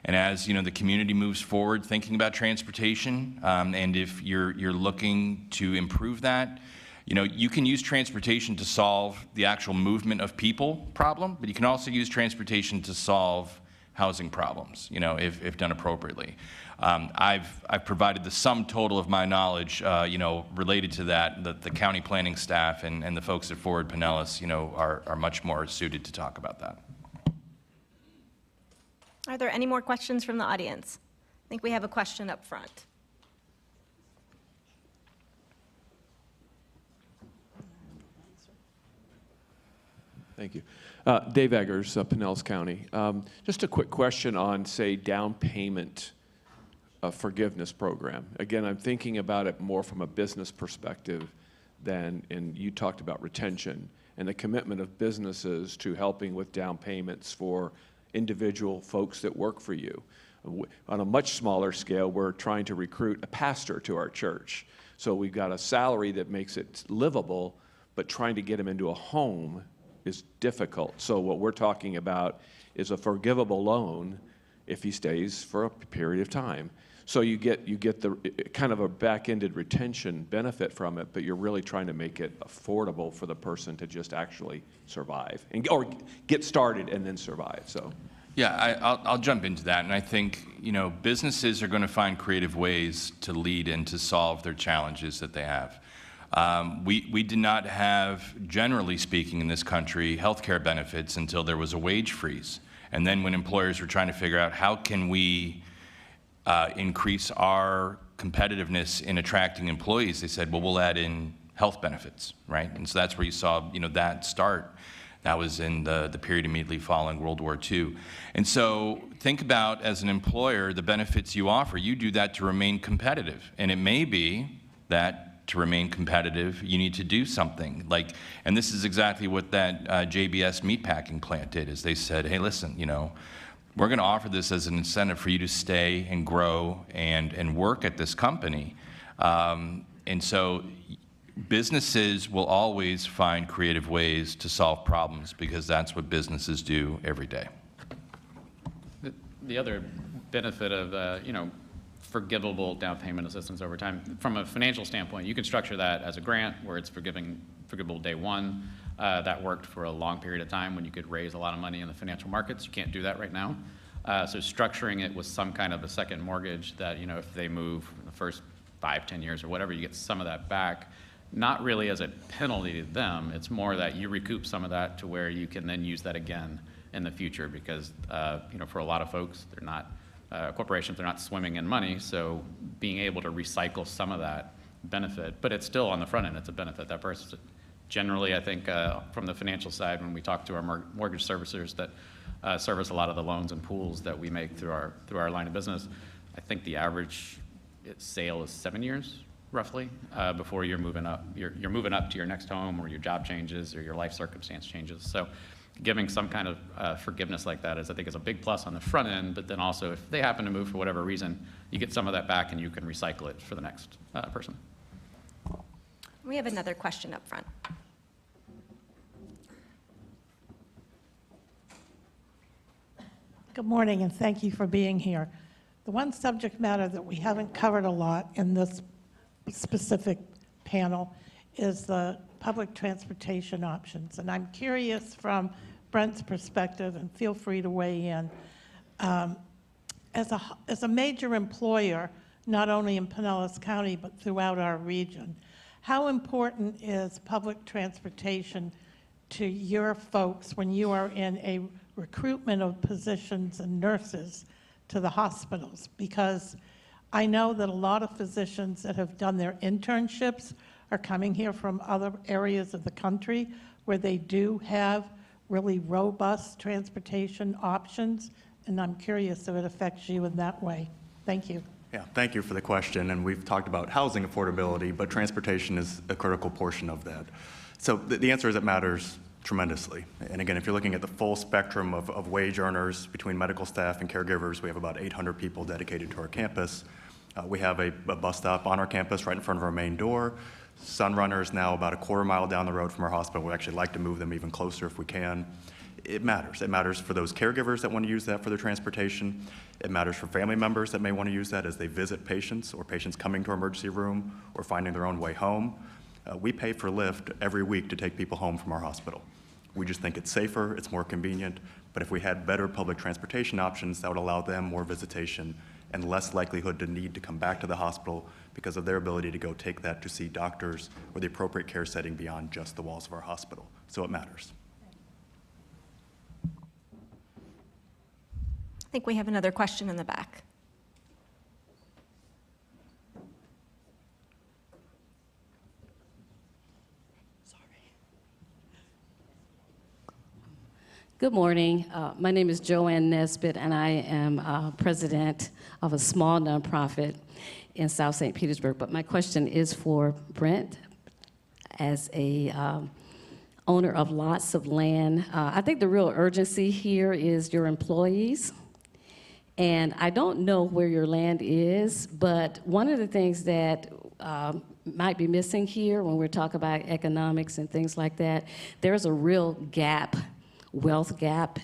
And as the community moves forward thinking about transportation, and if you're looking to improve that, you can use transportation to solve the actual movement of people problem, but you can also use transportation to solve housing problems, if done appropriately. I've provided the sum total of my knowledge, related to that. The county planning staff and the folks at Forward Pinellas, are much more suited to talk about that. Are there any more questions from the audience? I think we have a question up front. Thank you. Dave Eggers, Pinellas County. Just a quick question on, say, down payment forgiveness program. Again, I'm thinking about it more from a business perspective than, and you talked about retention and the commitment of businesses to helping with down payments for individual folks that work for you. On a much smaller scale, we're trying to recruit a pastor to our church. So we've got a salary that makes it livable, but trying to get him into a home is difficult. So what we're talking about is a forgivable loan if he stays for a period of time. So you get the kind of a back-ended retention benefit from it, but you're really trying to make it affordable for the person to just actually survive or get started and then survive. So. Yeah, I'll jump into that, and I think businesses are going to find creative ways to lead and to solve their challenges that they have. We did not have, generally speaking, in this country, healthcare benefits until there was a wage freeze, and then when employers were trying to figure out how can we increase our competitiveness in attracting employees, they said, well, we'll add in health benefits, right? And so that's where you saw that start. That was in the period immediately following World War II. And so think about, as an employer, the benefits you offer. You do that to remain competitive. And it may be that to remain competitive, you need to do something. And this is exactly what that JBS meatpacking plant did, is they said, hey, listen, we're going to offer this as an incentive for you to stay and grow and work at this company. And so businesses will always find creative ways to solve problems because that's what businesses do every day. The other benefit of, forgivable down payment assistance over time, from a financial standpoint, you can structure that as a grant where it's forgivable day one. That worked for a long period of time when you could raise a lot of money in the financial markets. You can't do that right now. So structuring it with some kind of a second mortgage that, if they move in the first 5-10 years or whatever, you get some of that back. Not really as a penalty to them. It's more that you recoup some of that to where you can then use that again in the future because, for a lot of folks, they're not, corporations, they're not swimming in money. So being able to recycle some of that benefit, but it's still on the front end, it's a benefit. That person, generally, I think from the financial side, when we talk to our mortgage servicers that service a lot of the loans and pools that we make through our line of business, I think the average sale is 7 years. Roughly, before you're moving up. You're moving up to your next home or your job changes or your life circumstance changes. So giving some kind of forgiveness like that I think is a big plus on the front end, but then also if they happen to move for whatever reason, you get some of that back and you can recycle it for the next person. We have another question up front. Good morning, and thank you for being here. The one subject matter that we haven't covered a lot in this specific panel is the public transportation options. And I'm curious from Brent's perspective, and feel free to weigh in, as a major employer, not only in Pinellas County, but throughout our region, how important is public transportation to your folks when you are in a recruitment of positions and nurses to the hospitals? Because I know that a lot of physicians that have done their internships are coming here from other areas of the country where they do have really robust transportation options, and I'm curious if it affects you in that way. Thank you. Yeah, thank you for the question. And we've talked about housing affordability, but transportation is a critical portion of that. So the answer is it matters tremendously. And again, if you're looking at the full spectrum of wage earners between medical staff and caregivers, we have about 800 people dedicated to our campus. We have a bus stop on our campus right in front of our main door. Sunrunner is now about a quarter mile down the road from our hospital. We'd actually like to move them even closer if we can. It matters. It matters for those caregivers that want to use that for their transportation. It matters for family members that may want to use that as they visit patients or patients coming to our emergency room or finding their own way home. We pay for Lyft every week to take people home from our hospital. We just think it's safer, it's more convenient, but if we had better public transportation options, that would allow them more visitation and less likelihood to need to come back to the hospital because of their ability to go take that to see doctors or the appropriate care setting beyond just the walls of our hospital. So it matters. I think we have another question in the back. Good morning. My name is Joanne Nesbitt, and I am president of a small nonprofit in South St. Petersburg. But my question is for Brent, as a owner of lots of land. I think the real urgency here is your employees. And I don't know where your land is, but one of the things that might be missing here when we're talking about economics and things like that, there's a real gap, wealth gap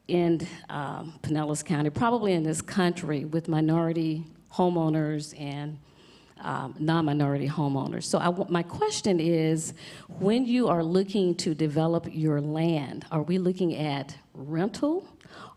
in Pinellas County, probably in this country, with minority homeowners and non-minority homeowners. So my question is, when you are looking to develop your land, are we looking at rental?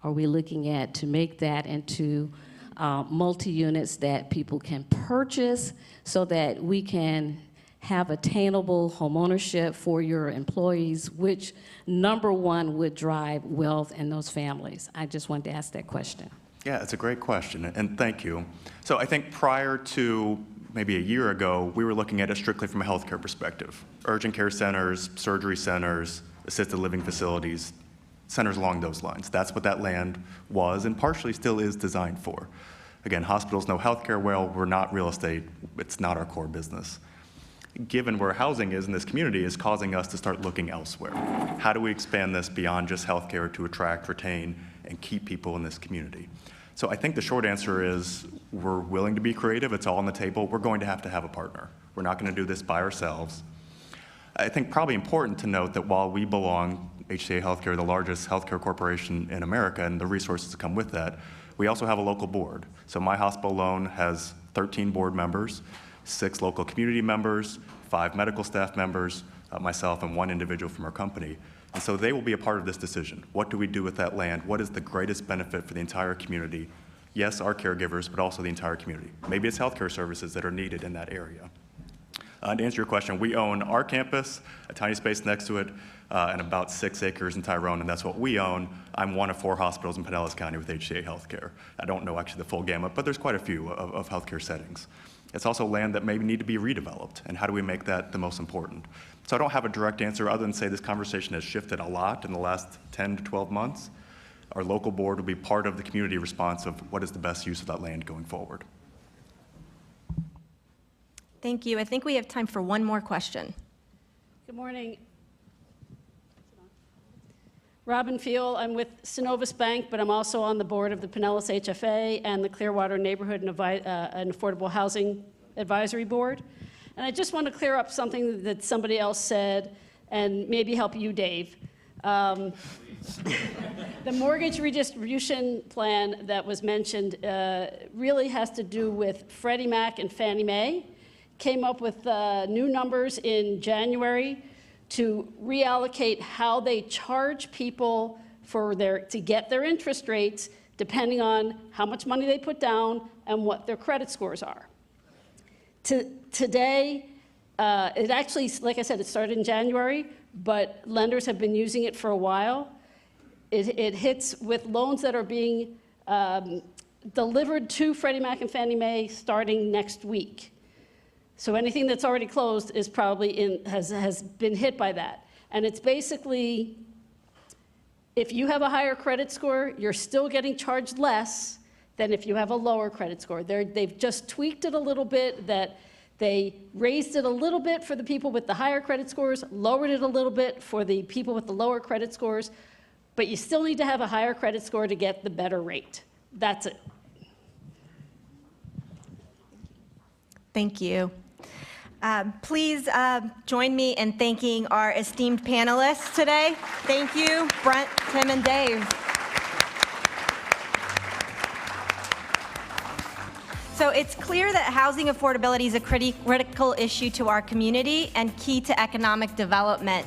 Are we looking at to make that into multi-units that people can purchase so that we can have attainable homeownership for your employees, which number one would drive wealth in those families? I just wanted to ask that question. Yeah, it's a great question, and thank you. So I think prior to maybe a year ago, we were looking at it strictly from a healthcare perspective. Urgent care centers, surgery centers, assisted living facilities, centers along those lines. That's what that land was and partially still is designed for. Again, hospitals know healthcare well, we're not real estate, it's not our core business. Given where housing is in this community is causing us to start looking elsewhere. How do we expand this beyond just healthcare to attract, retain, and keep people in this community? So I think the short answer is we're willing to be creative, it's all on the table, we're going to have a partner. We're not gonna do this by ourselves. I think probably important to note that while we belong, HCA Healthcare, the largest healthcare corporation in America, and the resources that come with that, we also have a local board. So my hospital alone has 13 board members, 6 local community members, 5 medical staff members, myself, and 1 individual from our company. And so they will be a part of this decision. What do we do with that land? What is the greatest benefit for the entire community? Yes, our caregivers, but also the entire community. Maybe it's healthcare services that are needed in that area. To answer your question, we own our campus, a tiny space next to it, and about 6 acres in Tyrone, and that's what we own. I'm one of 4 hospitals in Pinellas County with HCA Healthcare. I don't know actually the full gamut, but there's quite a few of healthcare settings. It's also land that maybe need to be redeveloped, and how do we make that the most important? So I don't have a direct answer other than say this conversation has shifted a lot in the last 10 to 12 months. Our local board will be part of the community response of what is the best use of that land going forward. Thank you. I think we have time for one more question. Good morning. Robin Fiel, I'm with Synovus Bank, but I'm also on the board of the Pinellas HFA and the Clearwater Neighborhood and Affordable Housing Advisory Board. And I just want to clear up something that somebody else said and maybe help you, Dave. The mortgage redistribution plan that was mentioned really has to do with Freddie Mac and Fannie Mae. Came up with new numbers in January to reallocate how they charge people to get their interest rates, depending on how much money they put down and what their credit scores are. Today, it actually, like I said, it started in January, but lenders have been using it for a while. It hits with loans that are being delivered to Freddie Mac and Fannie Mae starting next week. So anything that's already closed is probably has been hit by that. And it's basically, if you have a higher credit score, you're still getting charged less than if you have a lower credit score. They've just tweaked it a little bit, that they raised it a little bit for the people with the higher credit scores, lowered it a little bit for the people with the lower credit scores, but you still need to have a higher credit score to get the better rate. That's it. Thank you. Please join me in thanking our esteemed panelists today. Thank you, Brent, Tim, and Dave. So it's clear that housing affordability is a critical issue to our community and key to economic development.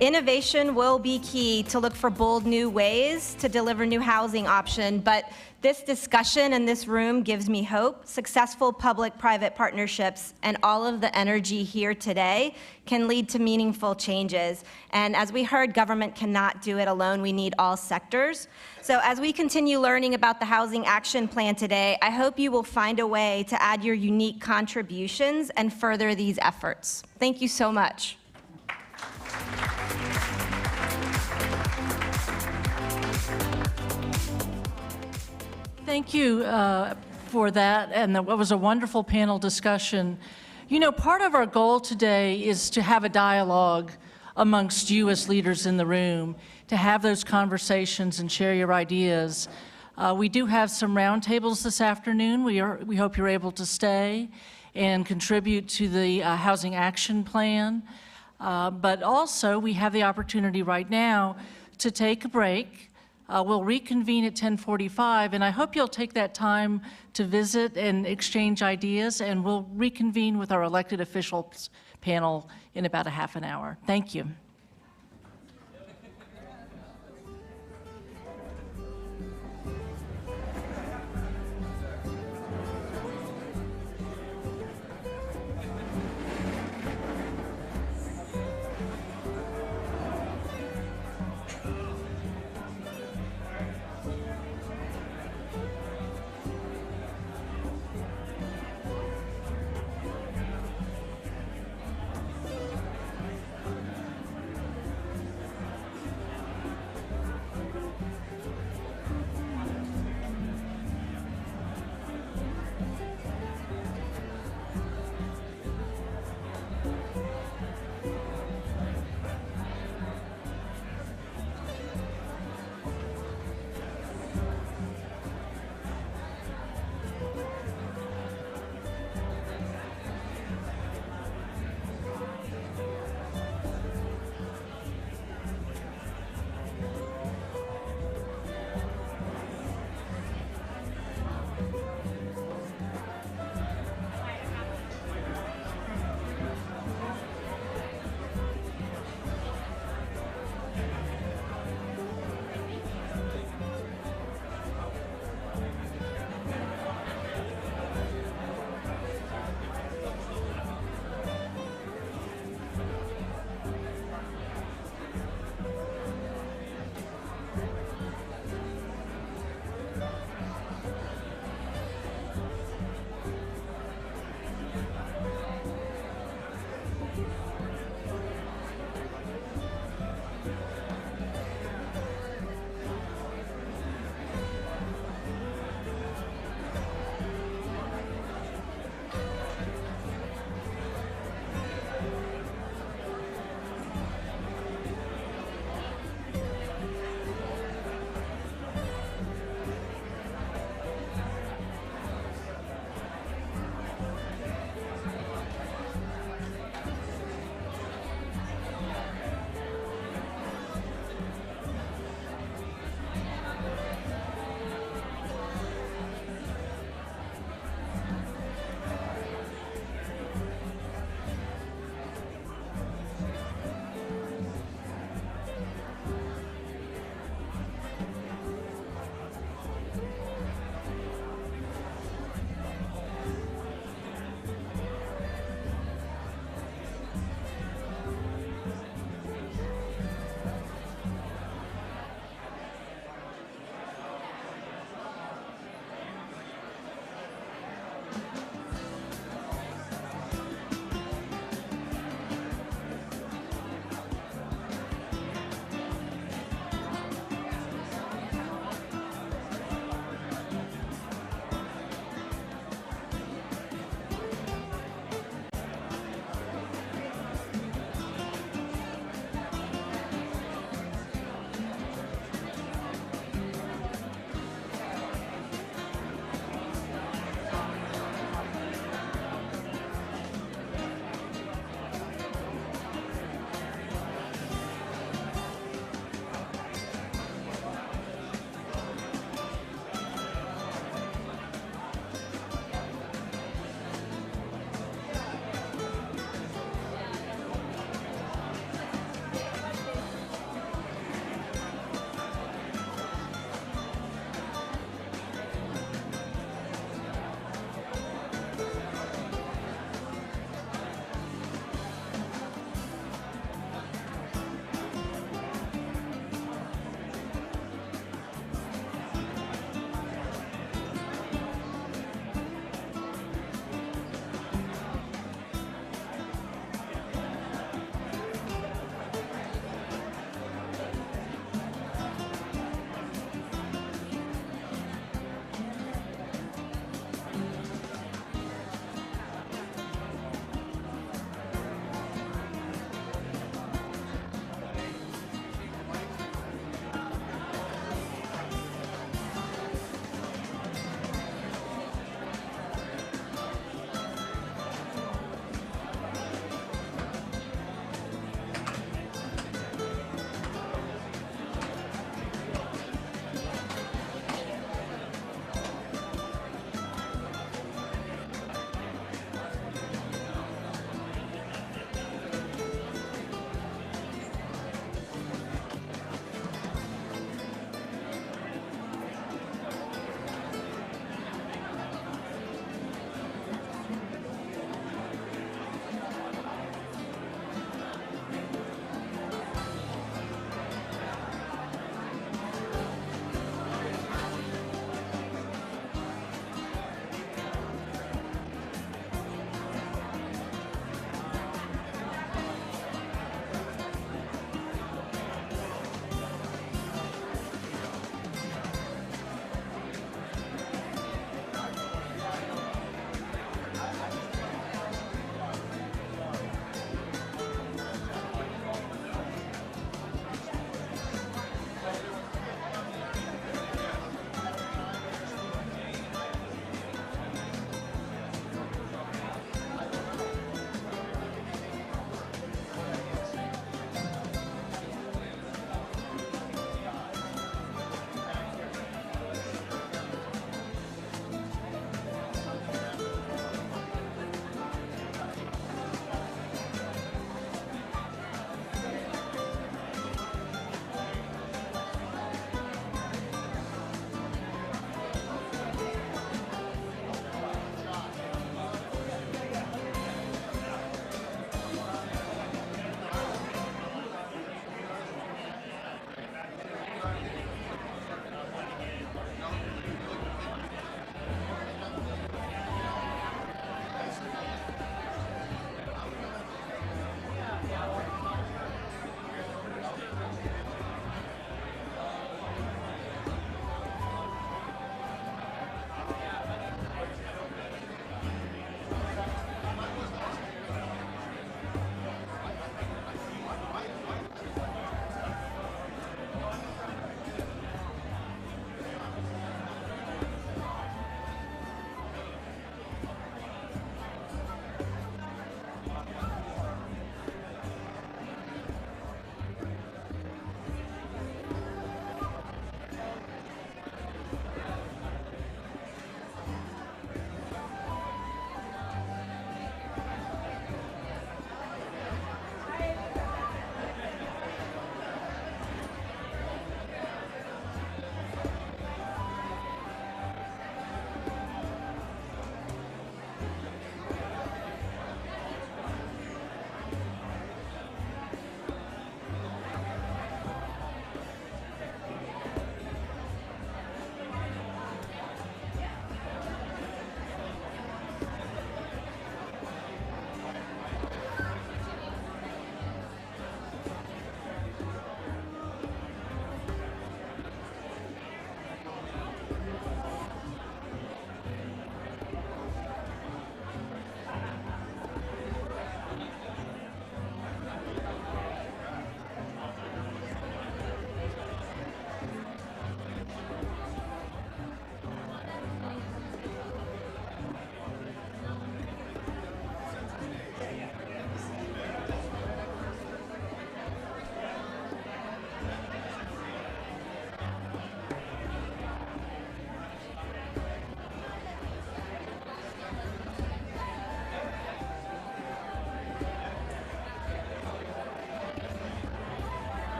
Innovation will be key to look for bold new ways to deliver new housing options, but this discussion in this room gives me hope. Successful public-private partnerships and all of the energy here today can lead to meaningful changes. And as we heard, government cannot do it alone. We need all sectors. So as we continue learning about the Housing Action Plan today, I hope you will find a way to add your unique contributions and further these efforts. Thank you so much. Thank you for that, and that was a wonderful panel discussion. You know, part of our goal today is to have a dialogue amongst you as leaders in the room, to have those conversations and share your ideas. We do have some roundtables this afternoon. We hope you're able to stay and contribute to the Housing Action Plan. But also, we have the opportunity right now to take a break. We'll reconvene at 10:45, and I hope you'll take that time to visit and exchange ideas, and we'll reconvene with our elected officials panel in about a half an hour. Thank you.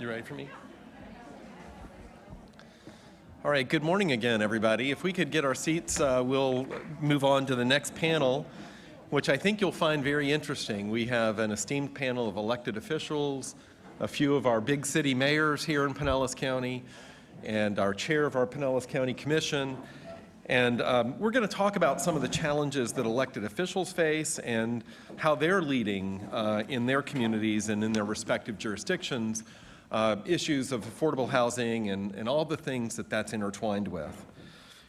You ready for me? All right, good morning again, everybody. If we could get our seats, we'll move on to the next panel, which I think you'll find very interesting. We have an esteemed panel of elected officials, a few of our big city mayors here in Pinellas County, and our chair of our Pinellas County Commission. And we're going to talk about some of the challenges that elected officials face and how they're leading in their communities and in their respective jurisdictions, issues of affordable housing and all the things that that's intertwined with.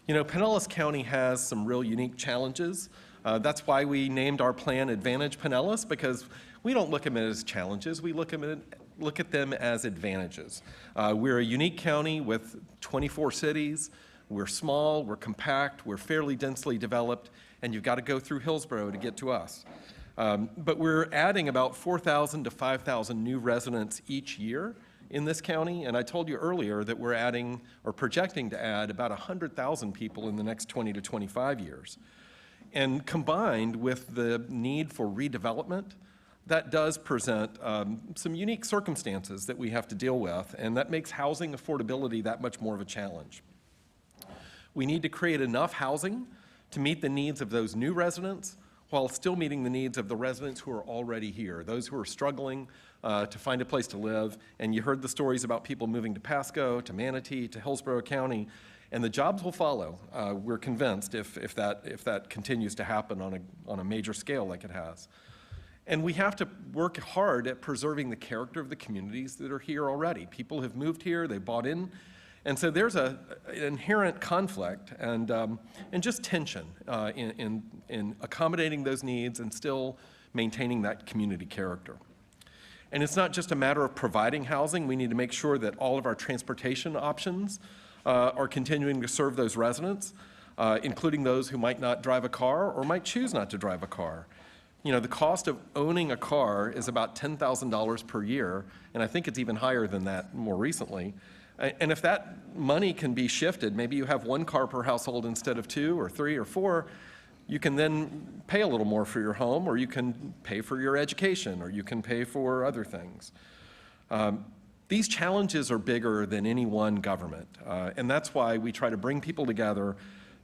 You know, Pinellas County has some real unique challenges. That's why we named our plan Advantage Pinellas, because we don't look at them as challenges, we look at them as advantages. We're a unique county with 24 cities. We're small, we're compact, we're fairly densely developed, and you've got to go through Hillsborough to get to us. But we're adding about 4,000 to 5,000 new residents each year in this county, and I told you earlier that we're adding or projecting to add about 100,000 people in the next 20 to 25 years. And combined with the need for redevelopment, that does present some unique circumstances that we have to deal with, and that makes housing affordability that much more of a challenge. We need to create enough housing to meet the needs of those new residents while still meeting the needs of the residents who are already here, those who are struggling to find a place to live. And you heard the stories about people moving to Pasco, to Manatee, to Hillsborough County, and the jobs will follow. We're convinced if that continues to happen on a major scale like it has. And we have to work hard at preserving the character of the communities that are here already. People have moved here, they bought in, and so there's an inherent conflict and just tension in accommodating those needs and still maintaining that community character. And it's not just a matter of providing housing. We need to make sure that all of our transportation options are continuing to serve those residents, including those who might not drive a car or might choose not to drive a car. You know, the cost of owning a car is about $10,000 per year, and I think it's even higher than that more recently. And if that money can be shifted, maybe you have one car per household instead of 2 or 3 or 4, you can then pay a little more for your home, or you can pay for your education, or you can pay for other things. These challenges are bigger than any one government, and that's why we try to bring people together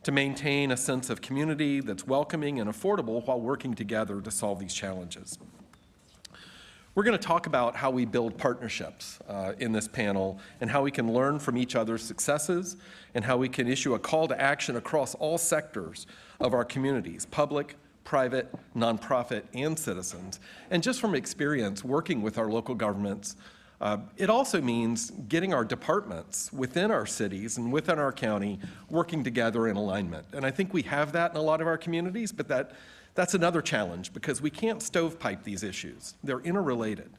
to maintain a sense of community that's welcoming and affordable while working together to solve these challenges. We're going to talk about how we build partnerships in this panel and how we can learn from each other's successes and how we can issue a call to action across all sectors of our communities, public, private, nonprofit, and citizens. And just from experience working with our local governments, it also means getting our departments within our cities and within our county working together in alignment. And I think we have that in a lot of our communities, but that's another challenge because we can't stovepipe these issues. They're interrelated.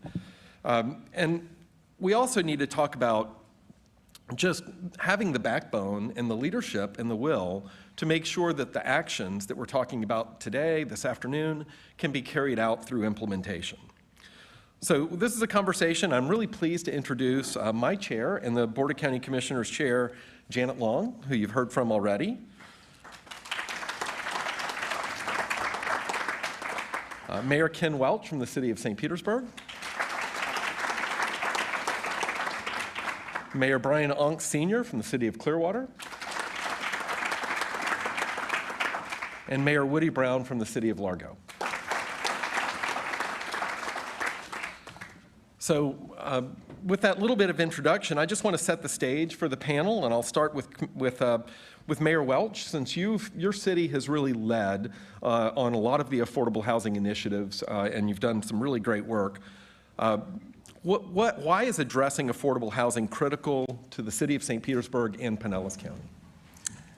And we also need to talk about just having the backbone and the leadership and the will to make sure that the actions that we're talking about today, this afternoon, can be carried out through implementation. So this is a conversation. I'm really pleased to introduce my chair and the Board of County Commissioners chair, Janet Long, who you've heard from already. Mayor Ken Welch from the City of St. Petersburg. Mayor Brian Onk Sr. from the City of Clearwater. And Mayor Woody Brown from the City of Largo. So with that little bit of introduction, I just want to set the stage for the panel, and I'll start with Mayor Welch, since your city has really led on a lot of the affordable housing initiatives, and you've done some really great work. Why is addressing affordable housing critical to the City of St. Petersburg and Pinellas County?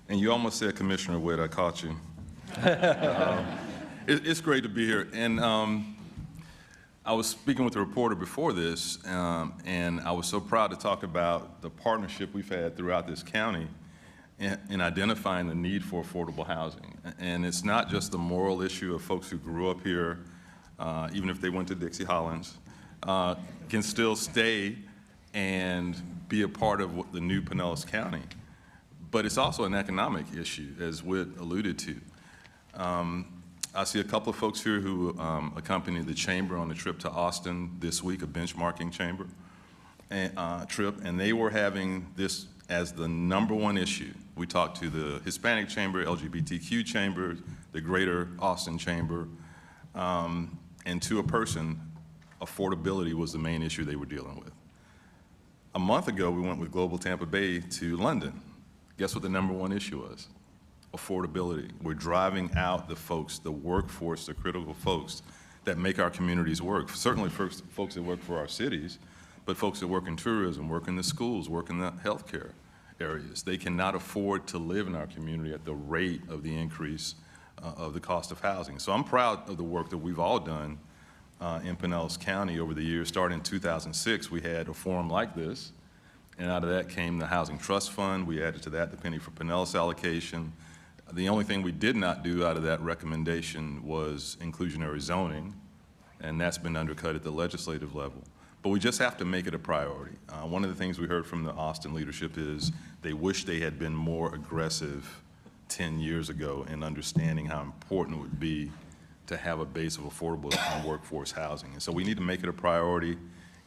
And you almost said Commissioner Witt, I caught you. It's great to be here. And I was speaking with a reporter before this, and I was so proud to talk about the partnership we've had throughout this county in identifying the need for affordable housing. And it's not just the moral issue of folks who grew up here, even if they went to Dixie Hollins, can still stay and be a part of the new Pinellas County. But it's also an economic issue, as Whit alluded to. I see a couple of folks here who accompanied the chamber on the trip to Austin this week, a benchmarking chamber. trip, and they were having this as the #1 issue. We talked to the Hispanic Chamber, LGBTQ Chamber, the Greater Austin Chamber, and to a person, affordability was the main issue they were dealing with. A month ago, we went with Global Tampa Bay to London. Guess what the #1 issue was? Affordability. We're driving out the folks, the workforce, the critical folks that make our communities work. Certainly folks that work for our cities, but folks that work in tourism, work in the schools, work in the healthcare areas. They cannot afford to live in our community at the rate of the increase of the cost of housing. So I'm proud of the work that we've all done in Pinellas County over the years. Starting in 2006, we had a forum like this, and out of that came the Housing Trust Fund. We added to that the Penny for Pinellas allocation. The only thing we did not do out of that recommendation was inclusionary zoning, and that's been undercut at the legislative level. But we just have to make it a priority. One of the things we heard from the Austin leadership is they wish they had been more aggressive 10 years ago in understanding how important it would be to have a base of affordable workforce housing. And so we need to make it a priority,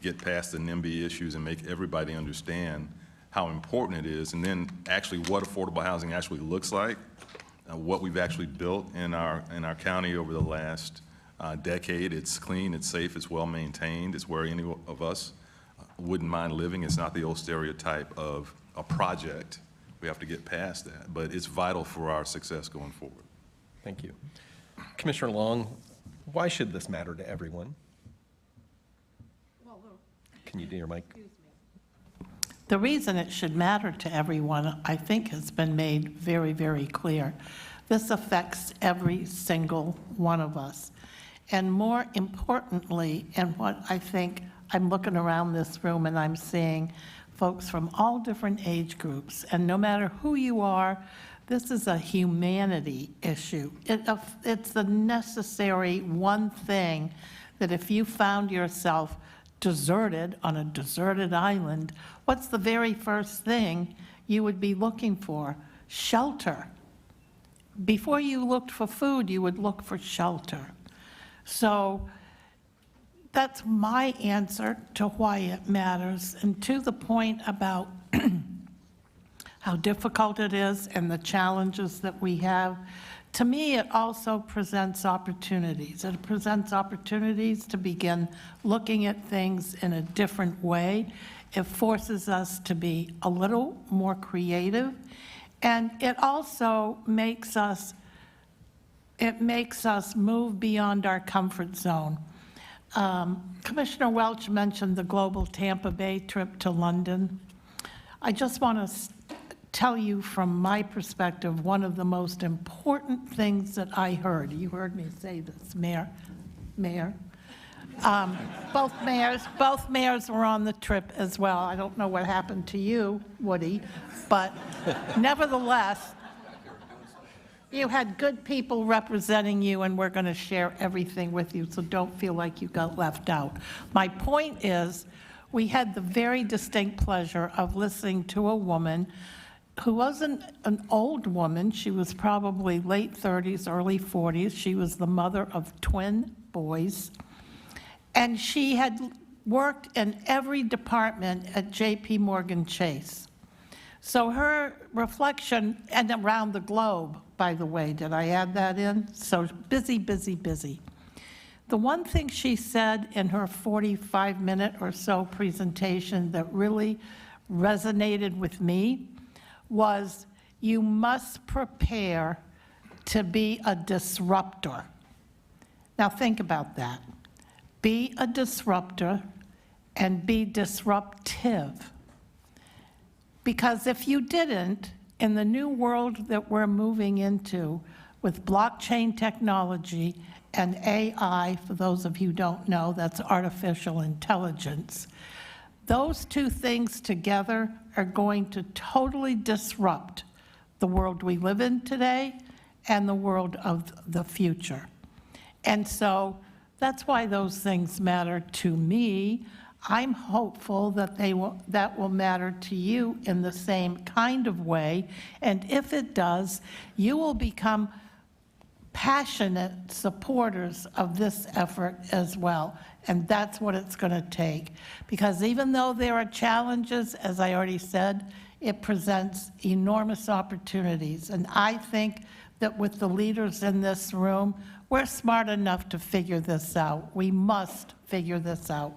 get past the NIMBY issues, and make everybody understand how important it is, and then actually what affordable housing actually looks like, what we've actually built in our county over the last decade. It's clean, it's safe, it's well maintained, it's where any of us wouldn't mind living. It's not the old stereotype of a project. We have to get past that, but it's vital for our success going forward. Thank you. Commissioner Long, why should this matter to everyone? Can you do your mic? The reason it should matter to everyone, I think, has been made very, very clear. This affects every single one of us. And more importantly, and what I think, I'm looking around this room and I'm seeing folks from all different age groups, and no matter who you are, this is a humanity issue. It's the necessary one thing that if you found yourself deserted on a deserted island, what's the very first thing you would be looking for? Shelter. Before you looked for food, you would look for shelter. So that's my answer to why it matters. And to the point about how difficult it is and the challenges that we have, to me, it also presents opportunities. It presents opportunities to begin looking at things in a different way. It forces us to be a little more creative, and it also makes us move beyond our comfort zone. Commissioner Welch mentioned the Global Tampa Bay trip to London. I just want to tell you from my perspective, one of the most important things that I heard, you heard me say this, Mayor, both mayors were on the trip as well. I don't know what happened to you, Woody, but nevertheless, you had good people representing you, and we're going to share everything with you, so don't feel like you got left out. My point is, we had the very distinct pleasure of listening to a woman who wasn't an old woman. She was probably late 30s, early 40s. She was the mother of twin boys. And she had worked in every department at J.P. Morgan Chase. So her reflection, and around the globe, by the way, did I add that in? So busy, busy, busy. The one thing she said in her 45-minute or so presentation that really resonated with me was, you must prepare to be a disruptor. Now think about that. Be a disruptor and be disruptive. Because if you didn't, in the new world that we're moving into with blockchain technology and AI, for those of you who don't know, that's artificial intelligence, those two things together are going to totally disrupt the world we live in today and the world of the future. And so that's why those things matter to me. I'm hopeful that that will matter to you in the same kind of way. And if it does, you will become passionate supporters of this effort as well. And that's what it's going to take. Because even though there are challenges, as I already said, it presents enormous opportunities. And I think that with the leaders in this room, we're smart enough to figure this out. We must figure this out.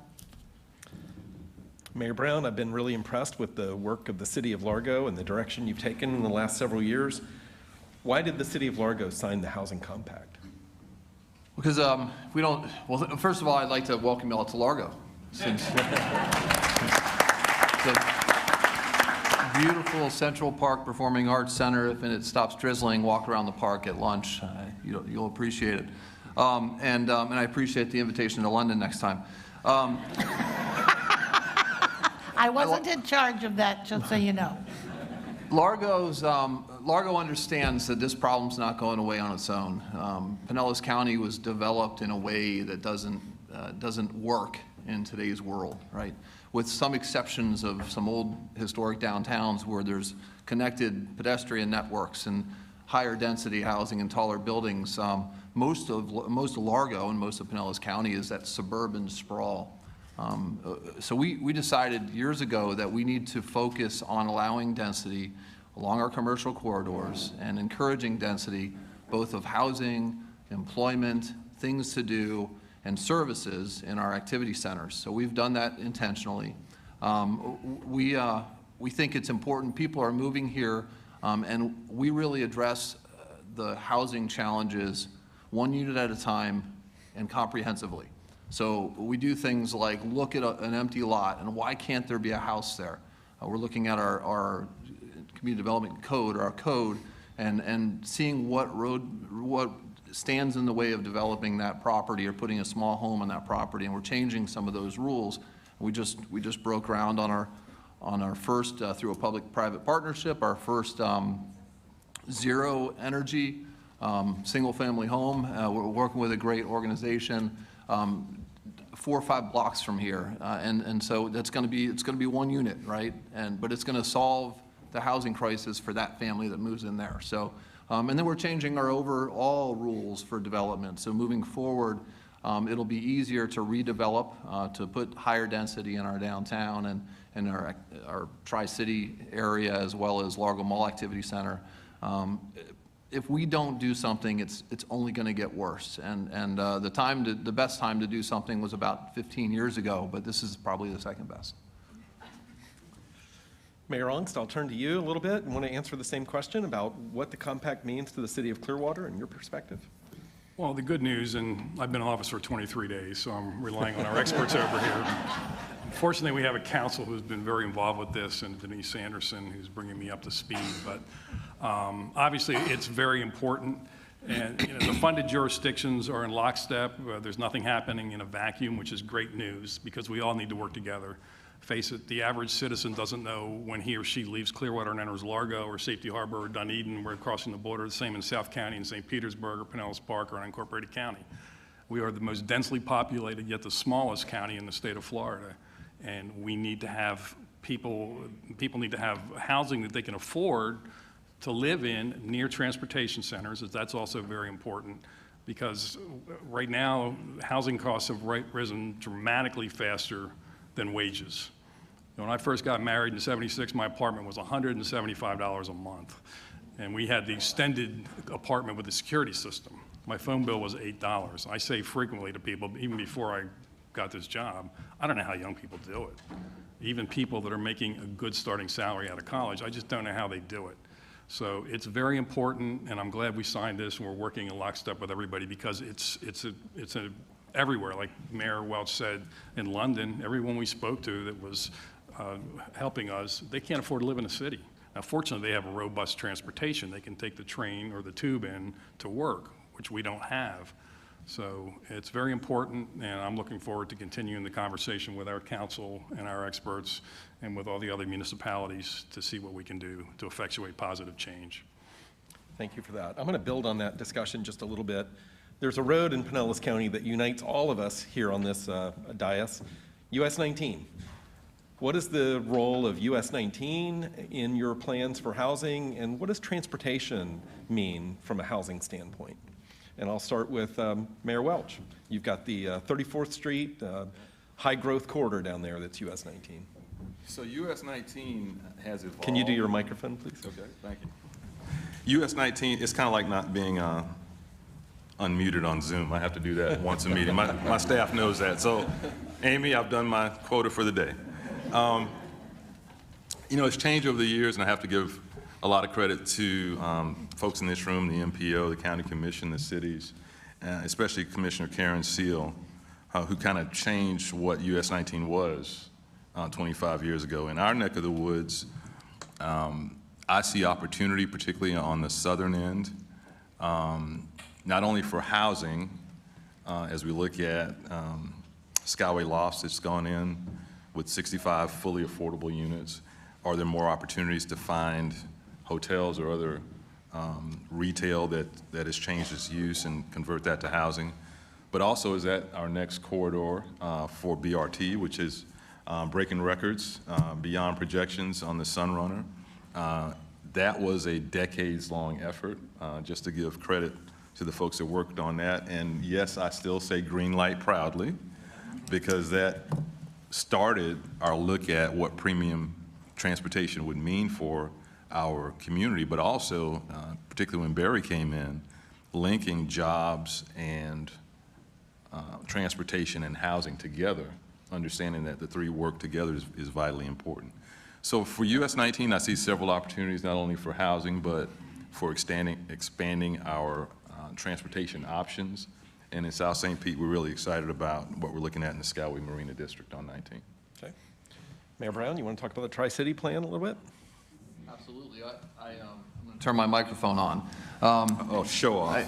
Mayor Brown, I've been really impressed with the work of the City of Largo and the direction you've taken in the last several years. Why did the City of Largo sign the Housing Compact? Because we don't, well, first of all, I'd like to welcome you all to Largo. Since it's a beautiful Central Park Performing Arts Center. If it stops drizzling, walk around the park at lunch. You'll appreciate it. And I appreciate the invitation to London next time. I wasn't in charge of that, just so you know. Largo understands that this problem's not going away on its own. Pinellas County was developed in a way that doesn't work in today's world, right? With some exceptions of some old historic downtowns where there's connected pedestrian networks and higher density housing and taller buildings, most of Largo and most of Pinellas County is that suburban sprawl. So we decided years ago that we need to focus on allowing density along our commercial corridors and encouraging density both of housing, employment, things to do, and services in our activity centers. So we've done that intentionally. We think it's important. People are moving here, and we really address the housing challenges one unit at a time and comprehensively. So we do things like look at an empty lot and why can't there be a house there? We're looking at our community development code, or our code, and seeing what stands in the way of developing that property or putting a small home on that property, and we're changing some of those rules. We just broke ground on our first through a public-private partnership, our first zero energy single-family home. We're working with a great organization 4 or 5 blocks from here, and so it's going to be one unit, right? But it's going to solve the housing crisis for that family that moves in there. So, and then we're changing our overall rules for development. So moving forward, it'll be easier to redevelop, to put higher density in our downtown and our Tri-City area, as well as Largo Mall Activity Center. If we don't do something, it's only going to get worse. And the best time to do something was about 15 years ago, but this is probably the second best. Mayor Ongst, I'll turn to you a little bit and want to answer the same question about what the compact means to the city of Clearwater and your perspective. Well, the good news, and I've been in office for 23 days, so I'm relying on our experts over here. Unfortunately, we have a council who's been very involved with this, and Denise Anderson, who's bringing me up to speed. But obviously, it's very important. And the funded jurisdictions are in lockstep. There's nothing happening in a vacuum, which is great news, because we all need to work together. Face it, the average citizen doesn't know when he or she leaves Clearwater and enters Largo or Safety Harbor or Dunedin. We're crossing the border, the same in South County and St. Petersburg or Pinellas Park or unincorporated county. We are the most densely populated, yet the smallest county in the state of Florida. And we need to have people need to have housing that they can afford to live in near transportation centers, as that's also very important, because right now housing costs have risen dramatically faster than wages. When I first got married in '76, my apartment was $175 a month. And we had the extended apartment with the security system. My phone bill was $8. I say frequently to people, even before I got this job, I don't know how young people do it. Even people that are making a good starting salary out of college, I just don't know how they do it. So it's very important, and I'm glad we signed this, and we're working in lockstep with everybody, because it's everywhere. Like Mayor Welch said, in London, everyone we spoke to that was helping us, they can't afford to live in a city. Now, fortunately, they have a robust transportation. They can take the train or the tube in to work, which we don't have. So it's very important, and I'm looking forward to continuing the conversation with our council and our experts and with all the other municipalities to see what we can do to effectuate positive change. Thank you for that. I'm going to build on that discussion just a little bit. There's a road in Pinellas County that unites all of us here on this dais, US 19. What is the role of US 19 in your plans for housing, and what does transportation mean from a housing standpoint? And I'll start with Mayor Welch. You've got the 34th Street high-growth corridor down there that's US 19. So US 19 has evolved. Can you do your microphone, please? Okay, thank you. US 19, it's kind of like not being unmuted on Zoom. I have to do that once a meeting. My staff knows that. So, Amy, I've done my quota for the day. You know, it's changed over the years, and I have to give a lot of credit to folks in this room, the MPO, the County Commission, the cities, especially Commissioner Karen Seal, who kind of changed what US 19 was 25 years ago. In our neck of the woods, I see opportunity, particularly on the southern end, not only for housing, as we look at Skyway Lofts that's gone in with 65 fully affordable units. Are there more opportunities to find hotels or other retail that has changed its use and convert that to housing? But also is that our next corridor for BRT, which is breaking records beyond projections on the Sunrunner. That was a decades-long effort, just to give credit to the folks that worked on that. And yes, I still say green light proudly, because that started our look at what premium transportation would mean for our community, but also, particularly when Barry came in, linking jobs and transportation and housing together, understanding that the three work together is vitally important. So for US 19, I see several opportunities, not only for housing, but for expanding our transportation options. And in South St. Pete, we're really excited about what we're looking at in the Skyway Marina District on 19. Okay. Mayor Brown, you want to talk about the Tri-City plan a little bit? Absolutely. I'm going to turn my microphone on. Oh, show off.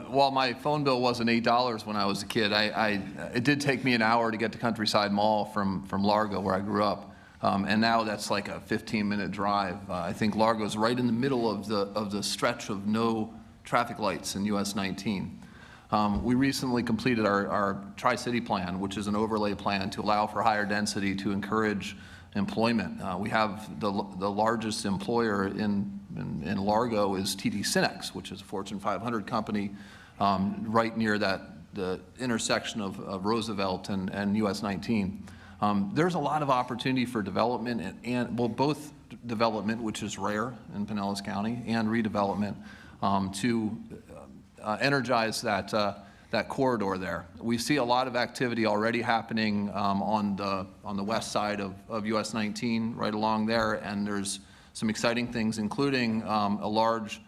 While my phone bill wasn't $8 when I was a kid, it did take me an hour to get to Countryside Mall from Largo, where I grew up. And now that's like a 15-minute drive. I think Largo's right in the middle of the stretch of no traffic lights in US 19. We recently completed our Tri-City plan, which is an overlay plan to allow for higher density to encourage employment. We have the largest employer in Largo is TD SYNNEX, which is a Fortune 500 company right near the intersection of Roosevelt and US 19. There's a lot of opportunity for development and both development, which is rare in Pinellas County, and redevelopment to energize that corridor there. We see a lot of activity already happening on the west side of US 19, right along there, and there's some exciting things, including a large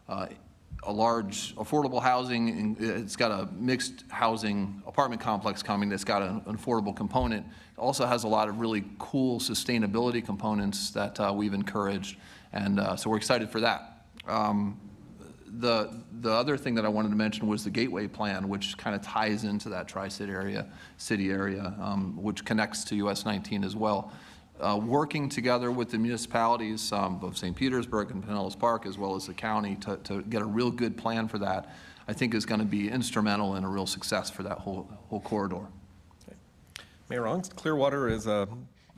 affordable housing. It's got a mixed housing apartment complex coming that's got an affordable component. It also has a lot of really cool sustainability components that we've encouraged, and so we're excited for that. The other thing that I wanted to mention was the Gateway Plan, which kind of ties into that Tri-City area, which connects to US 19 as well. Working together with the municipalities of St. Petersburg and Pinellas Park, as well as the county, to get a real good plan for that, I think is going to be instrumental and a real success for that whole corridor. Okay. Mayor Rongs, Clearwater is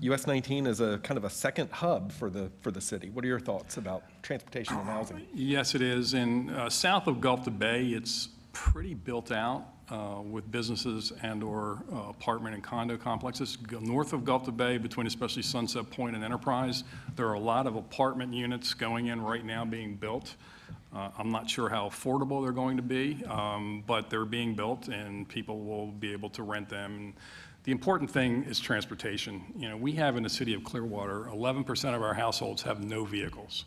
US 19 is a kind of a second hub for the city. What are your thoughts about transportation and housing? Yes, it is. And south of Gulf to Bay, it's pretty built out with businesses and/or apartment and condo complexes. North of Gulf to Bay, between especially Sunset Point and Enterprise, there are a lot of apartment units going in right now being built. I'm not sure how affordable they're going to be, but they're being built and people will be able to rent them. The important thing is transportation. You know, we have in the city of Clearwater, 11% of our households have no vehicles.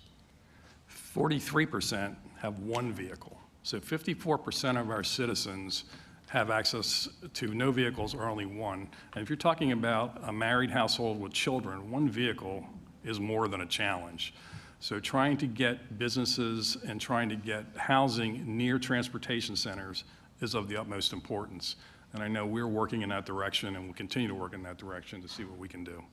43% have one vehicle. So 54% of our citizens have access to no vehicles or only one. And if you're talking about a married household with children, one vehicle is more than a challenge. So trying to get businesses and trying to get housing near transportation centers is of the utmost importance. And I know we're working in that direction and we'll continue to work in that direction to see what we can do.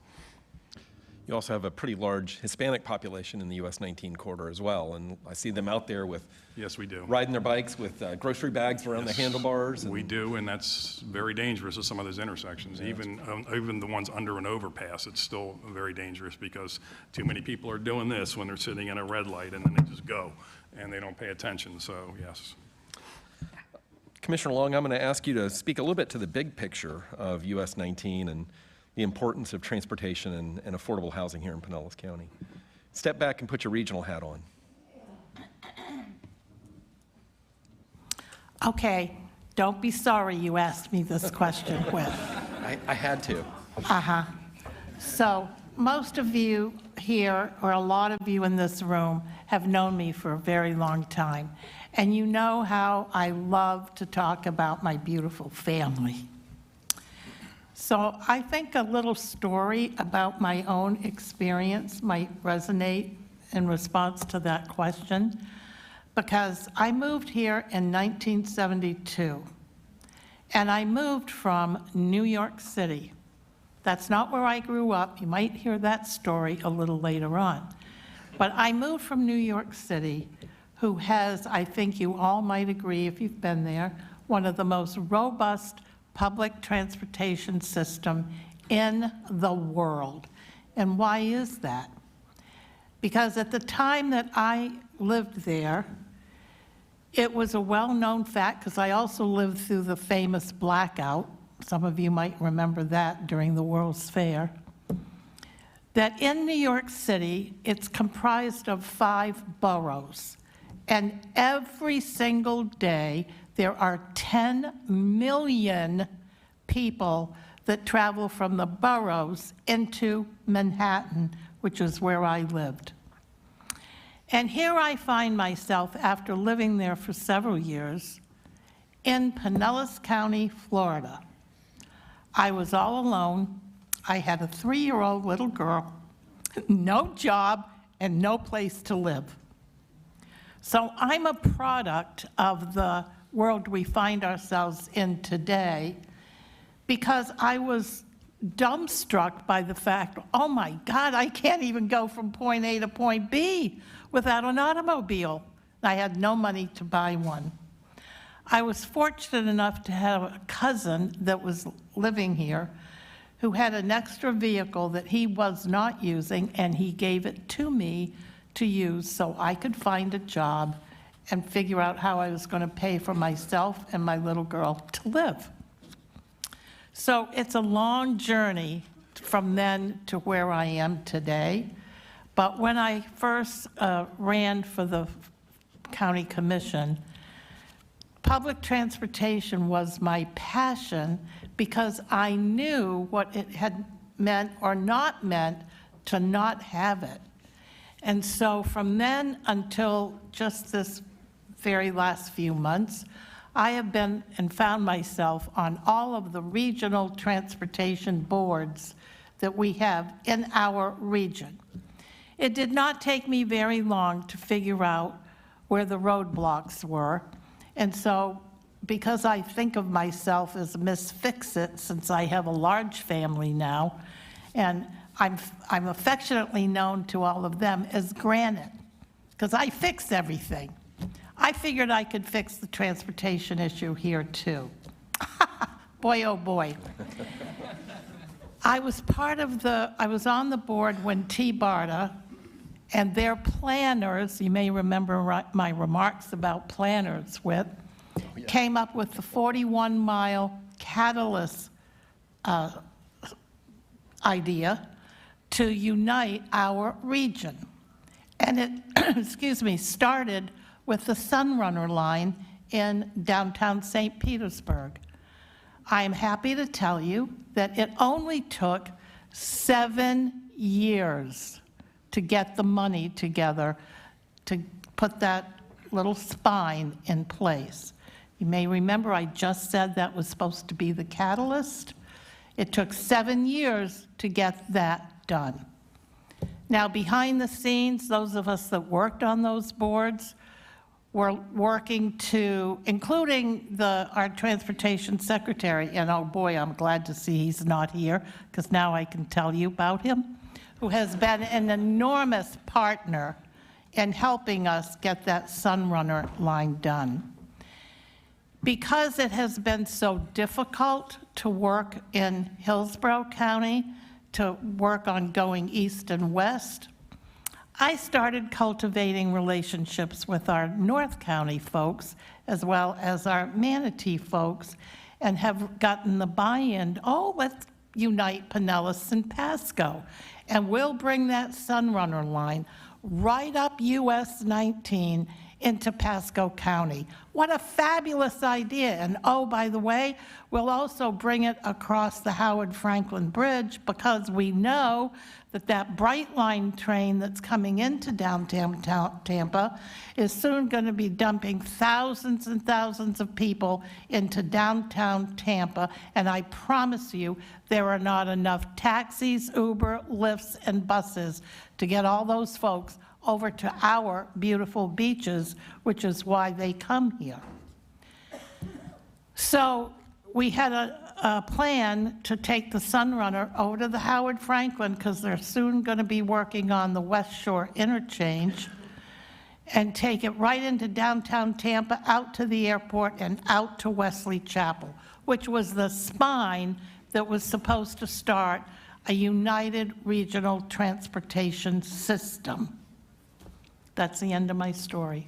You also have a pretty large Hispanic population in the US 19 corridor as well, and I see them out there with yes, we do. Riding their bikes with grocery bags around the handlebars. We do, and that's very dangerous at some of those intersections. Yeah, even the ones under an overpass, it's still very dangerous because too many people are doing this when they're sitting in a red light and then they just go. and they don't pay attention, so yes. Commissioner Long, I'm going to ask you to speak a little bit to the big picture of US 19 and the importance of transportation and affordable housing here in Pinellas County. Step back and put your regional hat on. Okay, don't be sorry you asked me this question, Whit. I had to. Uh-huh. So most of you here, or a lot of you in this room, have known me for a very long time. And you know how I love to talk about my beautiful family. So I think a little story about my own experience might resonate in response to that question, because I moved here in 1972, and I moved from New York City. That's not where I grew up. You might hear that story a little later on. But I moved from New York City, who has, I think you all might agree if you've been there, one of the most robust public transportation system in the world. And why is that? Because at the time that I lived there, it was a well-known fact, because I also lived through the famous blackout, some of you might remember that during the World's Fair, that in New York City, it's comprised of 5 boroughs. And every single day, there are 10 million people that travel from the boroughs into Manhattan, which is where I lived. And here I find myself, after living there for several years, in Pinellas County, Florida. I was all alone. I had a 3-year-old little girl, no job, and no place to live. So I'm a product of the world we find ourselves in today, because I was dumbstruck by the fact, oh my God, I can't even go from point A to point B without an automobile. I had no money to buy one. I was fortunate enough to have a cousin that was living here who had an extra vehicle that he was not using, and he gave it to me to use so I could find a job and figure out how I was going to pay for myself and my little girl to live. So it's a long journey from then to where I am today. But when I first ran for the county commission, public transportation was my passion, because I knew what it had meant or not meant to not have it. And so from then until just this very last few months, I have been and found myself on all of the regional transportation boards that we have in our region. It did not take me very long to figure out where the roadblocks were. And so, because I think of myself as Miss Fix-It, since I have a large family now, and I'm affectionately known to all of them as Granite, because I fix everything. I figured I could fix the transportation issue here too. Boy, oh boy. I was on the board when T-BARTA and their planners, you may remember my remarks about planners came up with the 41-mile catalyst idea to unite our region. And it, excuse me, started with the Sunrunner line in downtown St. Petersburg. I am happy to tell you that it only took 7 years to get the money together to put that little spine in place. You may remember I just said that was supposed to be the catalyst. It took 7 years to get that done. Now, behind the scenes, those of us that worked on those boards were working to, including our transportation secretary, and oh boy, I'm glad to see he's not here, because now I can tell you about him, who has been an enormous partner in helping us get that Sunrunner line done. Because it has been so difficult to work in Hillsborough County, to work on going east and west, I started cultivating relationships with our North County folks as well as our Manatee folks and have gotten the buy-in, oh, let's unite Pinellas and Pasco. And we'll bring that Sunrunner line right up US 19 into Pasco County. What a fabulous idea. And oh, by the way, we'll also bring it across the Howard Franklin Bridge because we know that that Brightline train that's coming into downtown Tampa is soon going to be dumping thousands and thousands of people into downtown Tampa. And I promise you, there are not enough taxis, Uber, Lyfts, and buses to get all those folks over to our beautiful beaches, which is why they come here. So we had a plan to take the Sunrunner over to the Howard Franklin because they're soon going to be working on the West Shore interchange and take it right into downtown Tampa, out to the airport and out to Wesley Chapel, which was the spine that was supposed to start a united regional transportation system. That's the end of my story.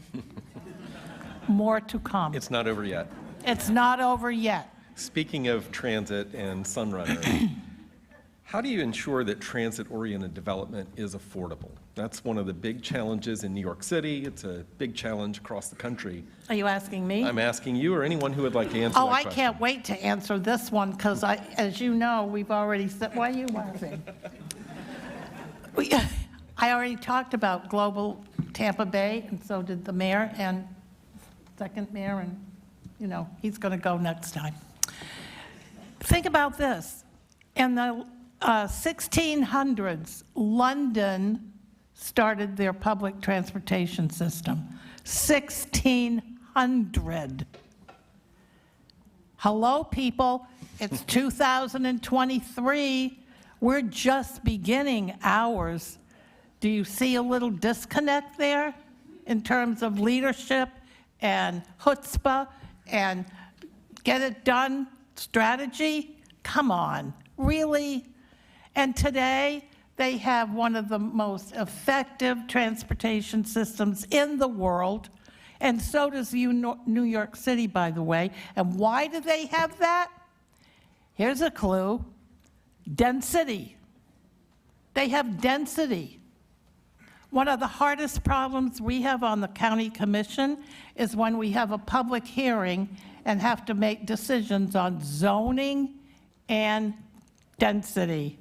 More to come. It's not over yet. It's not over yet. Speaking of transit and Sunrunner, how do you ensure that transit-oriented development is affordable? That's one of the big challenges in New York City. It's a big challenge across the country. Are you asking me? I'm asking you or anyone who would like to answer that question. I can't wait to answer this one because, as you know, we've already said, why are you laughing? I already talked about Global Tampa Bay, and so did the mayor and second mayor, and, you know, he's going to go next time. Think about this. In the 1600s, London started their public transportation system. 1600. Hello, people. It's 2023. We're just beginning ours. Do you see a little disconnect there in terms of leadership and chutzpah and get it done strategy? Come on, really? And today, they have one of the most effective transportation systems in the world, and so does New York City, by the way. And why do they have that? Here's a clue: density. They have density. One of the hardest problems we have on the county commission is when we have a public hearing and have to make decisions on zoning and density.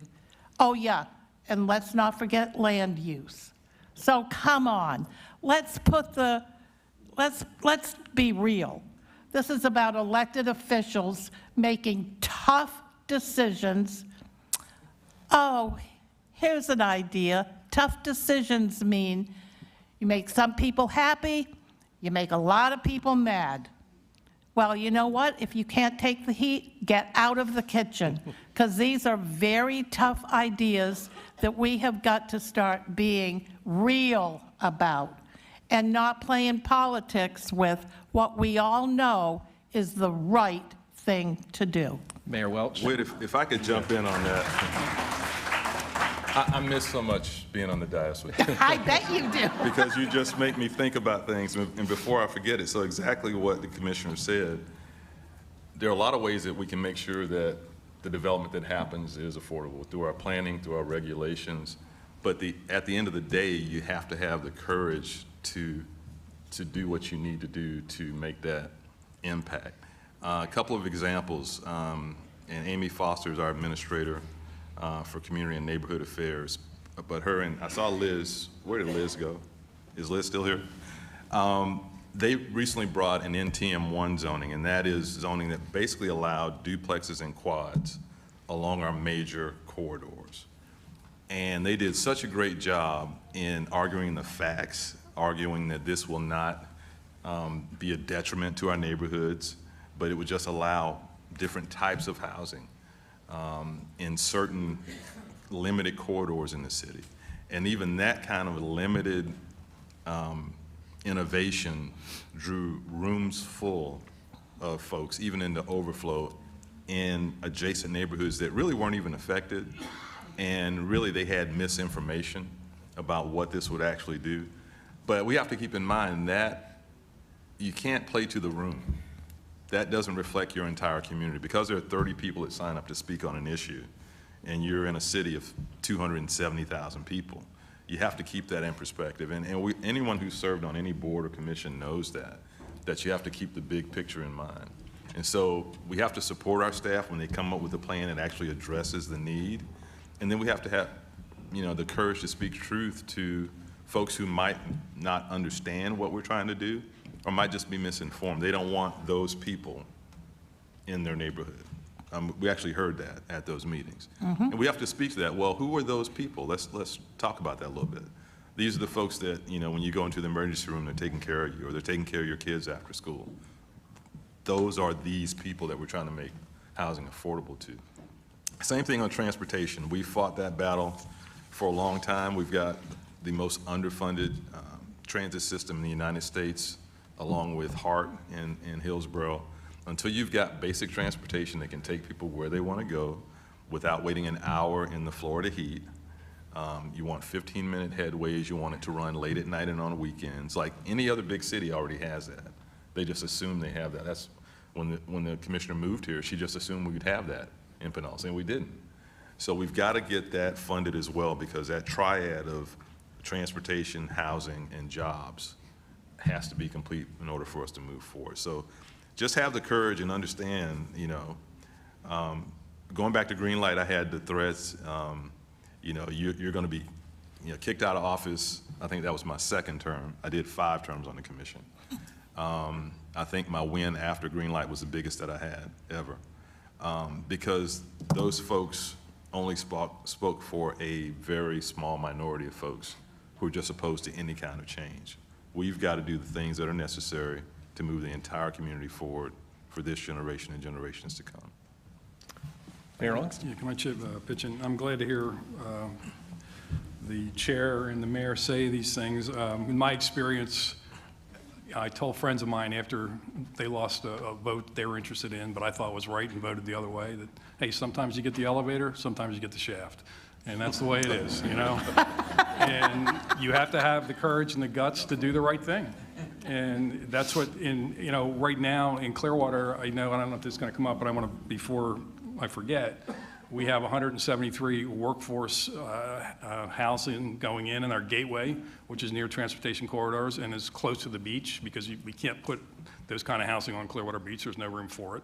Oh yeah, and let's not forget land use. So come on, let's be real. This is about elected officials making tough decisions. Oh, here's an idea. Tough decisions mean you make some people happy, you make a lot of people mad. Well, you know what? If you can't take the heat, get out of the kitchen, because these are very tough ideas that we have got to start being real about and not playing politics with what we all know is the right thing to do. Mayor Welch. Wait, if I could jump in on that. I miss so much being on the dais with you. I bet you do. Because you just make me think about things, and before I forget it, so exactly what the commissioner said, there are a lot of ways that we can make sure that the development that happens is affordable through our planning, through our regulations, but at the end of the day, you have to have the courage to do what you need to do to make that impact. A couple of examples, and Amy Foster is our administrator for Community and Neighborhood Affairs, but her and I saw Liz. Where did Liz go? Is Liz still here? They recently brought an NTM1 zoning, and that is zoning that basically allowed duplexes and quads along our major corridors. And they did such a great job in arguing the facts, arguing that this will not be a detriment to our neighborhoods, but it would just allow different types of housing in certain limited corridors in the city. And even that kind of limited innovation drew rooms full of folks, even in the overflow, in adjacent neighborhoods that really weren't even affected. And really they had misinformation about what this would actually do. But we have to keep in mind that you can't play to the room. That doesn't reflect your entire community. Because there are 30 people that sign up to speak on an issue, and you're in a city of 270,000 people, you have to keep that in perspective. And anyone who's served on any board or commission knows that you have to keep the big picture in mind. And so we have to support our staff when they come up with a plan that actually addresses the need. And then we have to have, the courage to speak truth to folks who might not understand what we're trying to do or might just be misinformed. They don't want those people in their neighborhood. We actually heard that at those meetings. And we have to speak to that. Well, who are those people? Let's talk about that a little bit. These are the folks that, when you go into the emergency room, they're taking care of you, or they're taking care of your kids after school. Those are these people that we're trying to make housing affordable to. Same thing on transportation. We fought that battle for a long time. We've got the most underfunded transit system in the United States, along with Hart and Hillsborough. Until you've got basic transportation that can take people where they want to go without waiting an hour in the Florida heat, you want 15-minute headways, you want it to run late at night and on weekends. Like any other big city already has that. They just assume they have that. That's when the commissioner moved here, she just assumed we'd have that in Pinellas, and we didn't. So we've got to get that funded as well, because that triad of transportation, housing, and jobs has to be complete in order for us to move forward. So just have the courage and understand, going back to green light, I had the threats, you're going to be kicked out of office. I think that was my second term. I did 5 terms on the commission. I think my win after green light was the biggest that I had ever, because those folks only spoke for a very small minority of folks who are just opposed to any kind of change. We've got to do the things that are necessary to move the entire community forward for this generation and generations to come. Mayor Owens? Yeah, can I pitch in? I'm glad to hear the chair and the mayor say these things. In my experience, I told friends of mine after they lost a vote they were interested in, but I thought was right and voted the other way, that, hey, sometimes you get the elevator, sometimes you get the shaft. And that's the way it is, And you have to have the courage and the guts to do the right thing. And that's what, right now in Clearwater, I don't know if this is going to come up, but I want to, before I forget, we have 173 workforce housing going in our gateway, which is near transportation corridors and is close to the beach, because we can't put those kind of housing on Clearwater Beach. There's no room for it.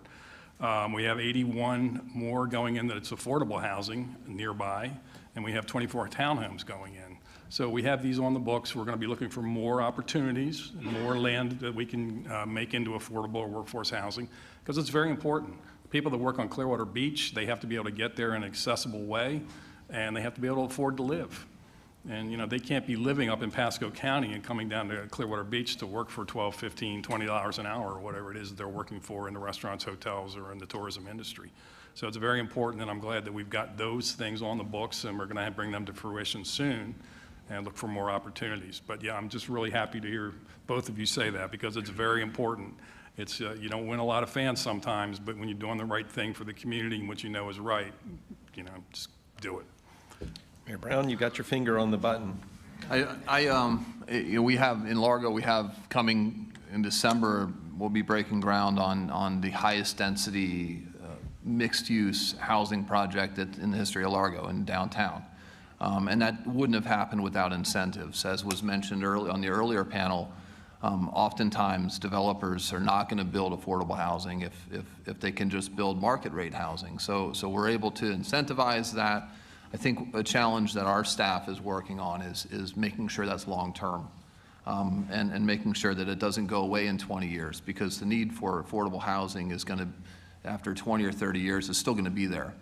We have 81 more going in that it's affordable housing nearby, and we have 24 townhomes going in. So we have these on the books. We're going to be looking for more opportunities, more land that we can make into affordable workforce housing, because it's very important. People that work on Clearwater Beach, they have to be able to get there in an accessible way, and they have to be able to afford to live. And they can't be living up in Pasco County and coming down to Clearwater Beach to work for $12, $15, $20 an hour, or whatever it is that they're working for in the restaurants, hotels, or in the tourism industry. So it's very important, and I'm glad that we've got those things on the books, and we're going to bring them to fruition soon and look for more opportunities. But yeah, I'm just really happy to hear both of you say that, because it's very important. It's, you don't win a lot of fans sometimes, but when you're doing the right thing for the community and what you know is right, just do it. Mayor Brown, you got your finger on the button. We have in Largo, we have coming in December, we'll be breaking ground on the highest density mixed-use housing project in the history of Largo in downtown. And that wouldn't have happened without incentives. As was mentioned early on the earlier panel, oftentimes developers are not going to build affordable housing if they can just build market rate housing. So we're able to incentivize that. I think a challenge that our staff is working on is making sure that's long-term, and making sure that it doesn't go away in 20 years, because the need for affordable housing is going to, after 20 or 30 years, is still going to be there.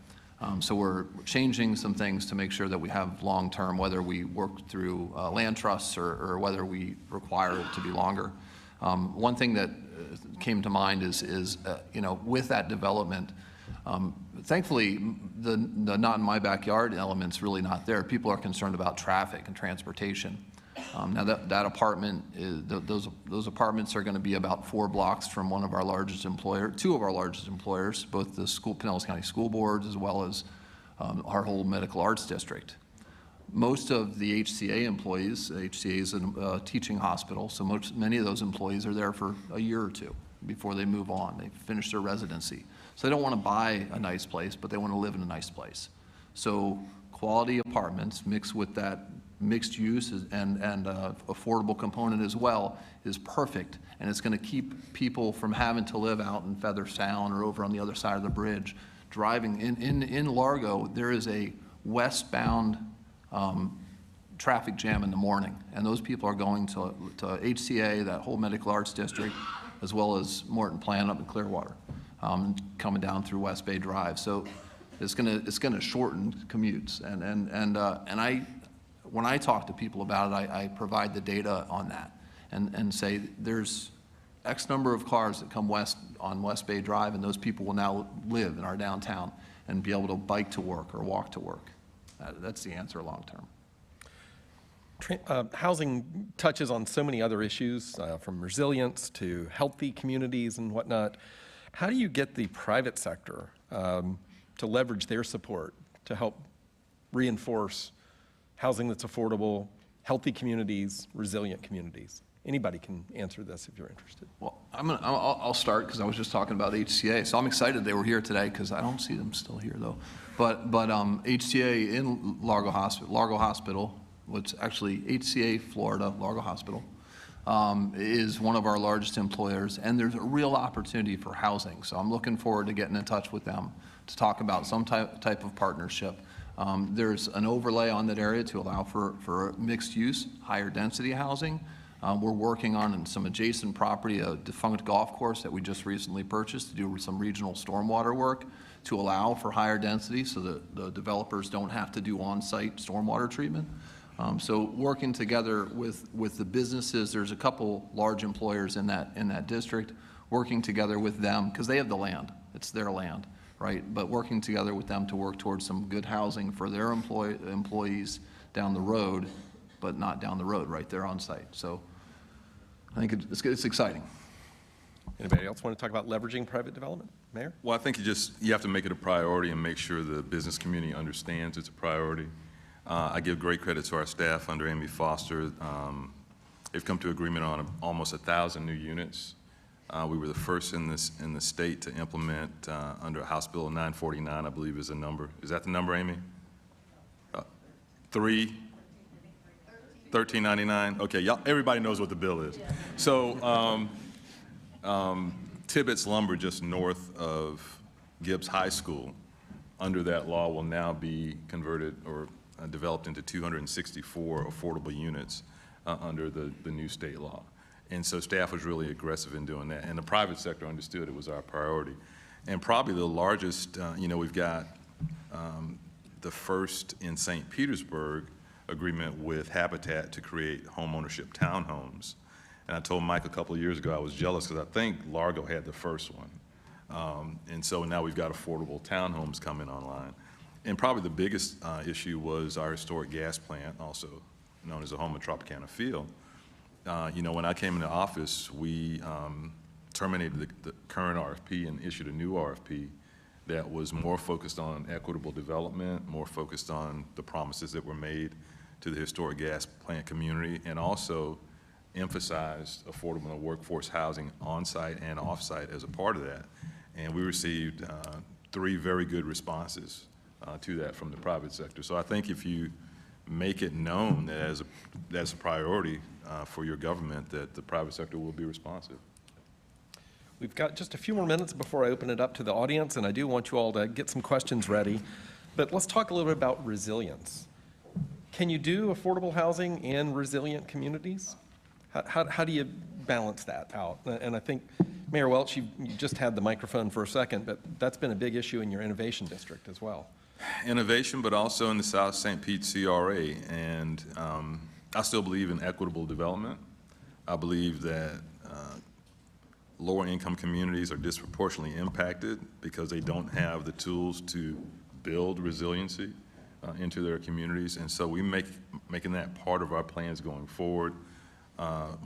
So we're changing some things to make sure that we have long-term, whether we work through land trusts or whether we require it to be longer. One thing that came to mind is with that development, thankfully, the not in my backyard element's really not there. People are concerned about traffic and transportation. Now that apartment, those apartments are going to be about 4 blocks from one of our largest employers, 2 of our largest employers, both the Pinellas County School Boards as well as our whole medical arts district. Most of the HCA employees, HCA is a teaching hospital, so many of those employees are there for a year or two before they move on. They finish their residency. So they don't want to buy a nice place, but they want to live in a nice place. So quality apartments mixed with that mixed use and affordable component as well is perfect. And it's going to keep people from having to live out in Feather Sound or over on the other side of the bridge. Driving in Largo, there is a westbound traffic jam in the morning, and those people are going to HCA, that whole medical arts district, as well as Morton Plant up in Clearwater, coming down through West Bay Drive. So it's gonna shorten commutes, and when I talk to people about it, I provide the data on that, and say there's X number of cars that come west on West Bay Drive, and those people will now live in our downtown and be able to bike to work or walk to work. That's the answer long term. Housing touches on so many other issues, from resilience to healthy communities and whatnot. How do you get the private sector to leverage their support to help reinforce housing that's affordable, healthy communities, resilient communities? Anybody can answer this if you're interested. Well, I'll start because I was just talking about HCA. So I'm excited they were here today because I don't see them still here though. But HCA in Largo Hospital, which actually HCA Florida, Largo Hospital, is one of our largest employers, and there's a real opportunity for housing. So I'm looking forward to getting in touch with them to talk about some type of partnership. There's an overlay on that area to allow for mixed use, higher density housing. We're working on some adjacent property, a defunct golf course that we just recently purchased to do some regional stormwater work to allow for higher density so that the developers don't have to do on-site stormwater treatment. So working together with the businesses, there's a couple large employers in that district, working together with them because they have the land, it's their land, right? But working together with them to work towards some good housing for their employees down the road, but not down the road, right there on site. So I think it's exciting. Anybody else want to talk about leveraging private development? Mayor? Well, I think you have to make it a priority and make sure the business community understands it's a priority. I give great credit to our staff under Amy Foster. They've come to agreement on almost 1,000 new units. We were the first in the state to implement under House Bill 949, I believe is the number. Is that the number, Amy? 1399. Okay, everybody knows what the bill is. Yeah. So Tibbetts Lumber, just north of Gibbs High School, under that law will now be converted or developed into 264 affordable units under the new state law. And so staff was really aggressive in doing that. And the private sector understood it was our priority. And probably the largest, we've got the first in St. Petersburg agreement with Habitat to create homeownership townhomes. And I told Mike a couple of years ago I was jealous because I think Largo had the first one. And so now we've got affordable townhomes coming online. And probably the biggest issue was our historic gas plant, also known as the home of Tropicana Field. When I came into office, we terminated the current RFP and issued a new RFP that was more focused on equitable development, more focused on the promises that were made to the historic gas plant community, and also emphasized affordable workforce housing on-site and off-site as a part of that. And we received 3 very good responses to that from the private sector. So I think if you make it known that as a priority for your government, that the private sector will be responsive. We've got just a few more minutes before I open it up to the audience, and I do want you all to get some questions ready. But let's talk a little bit about resilience. Can you do affordable housing in resilient communities? How do you balance that out? And I think, Mayor Welch, you just had the microphone for a second, but that's been a big issue in your innovation district as well. Innovation, but also in the South St. Pete CRA. And I still believe in equitable development. I believe that lower income communities are disproportionately impacted because they don't have the tools to build resiliency into their communities. And so we're making that part of our plans going forward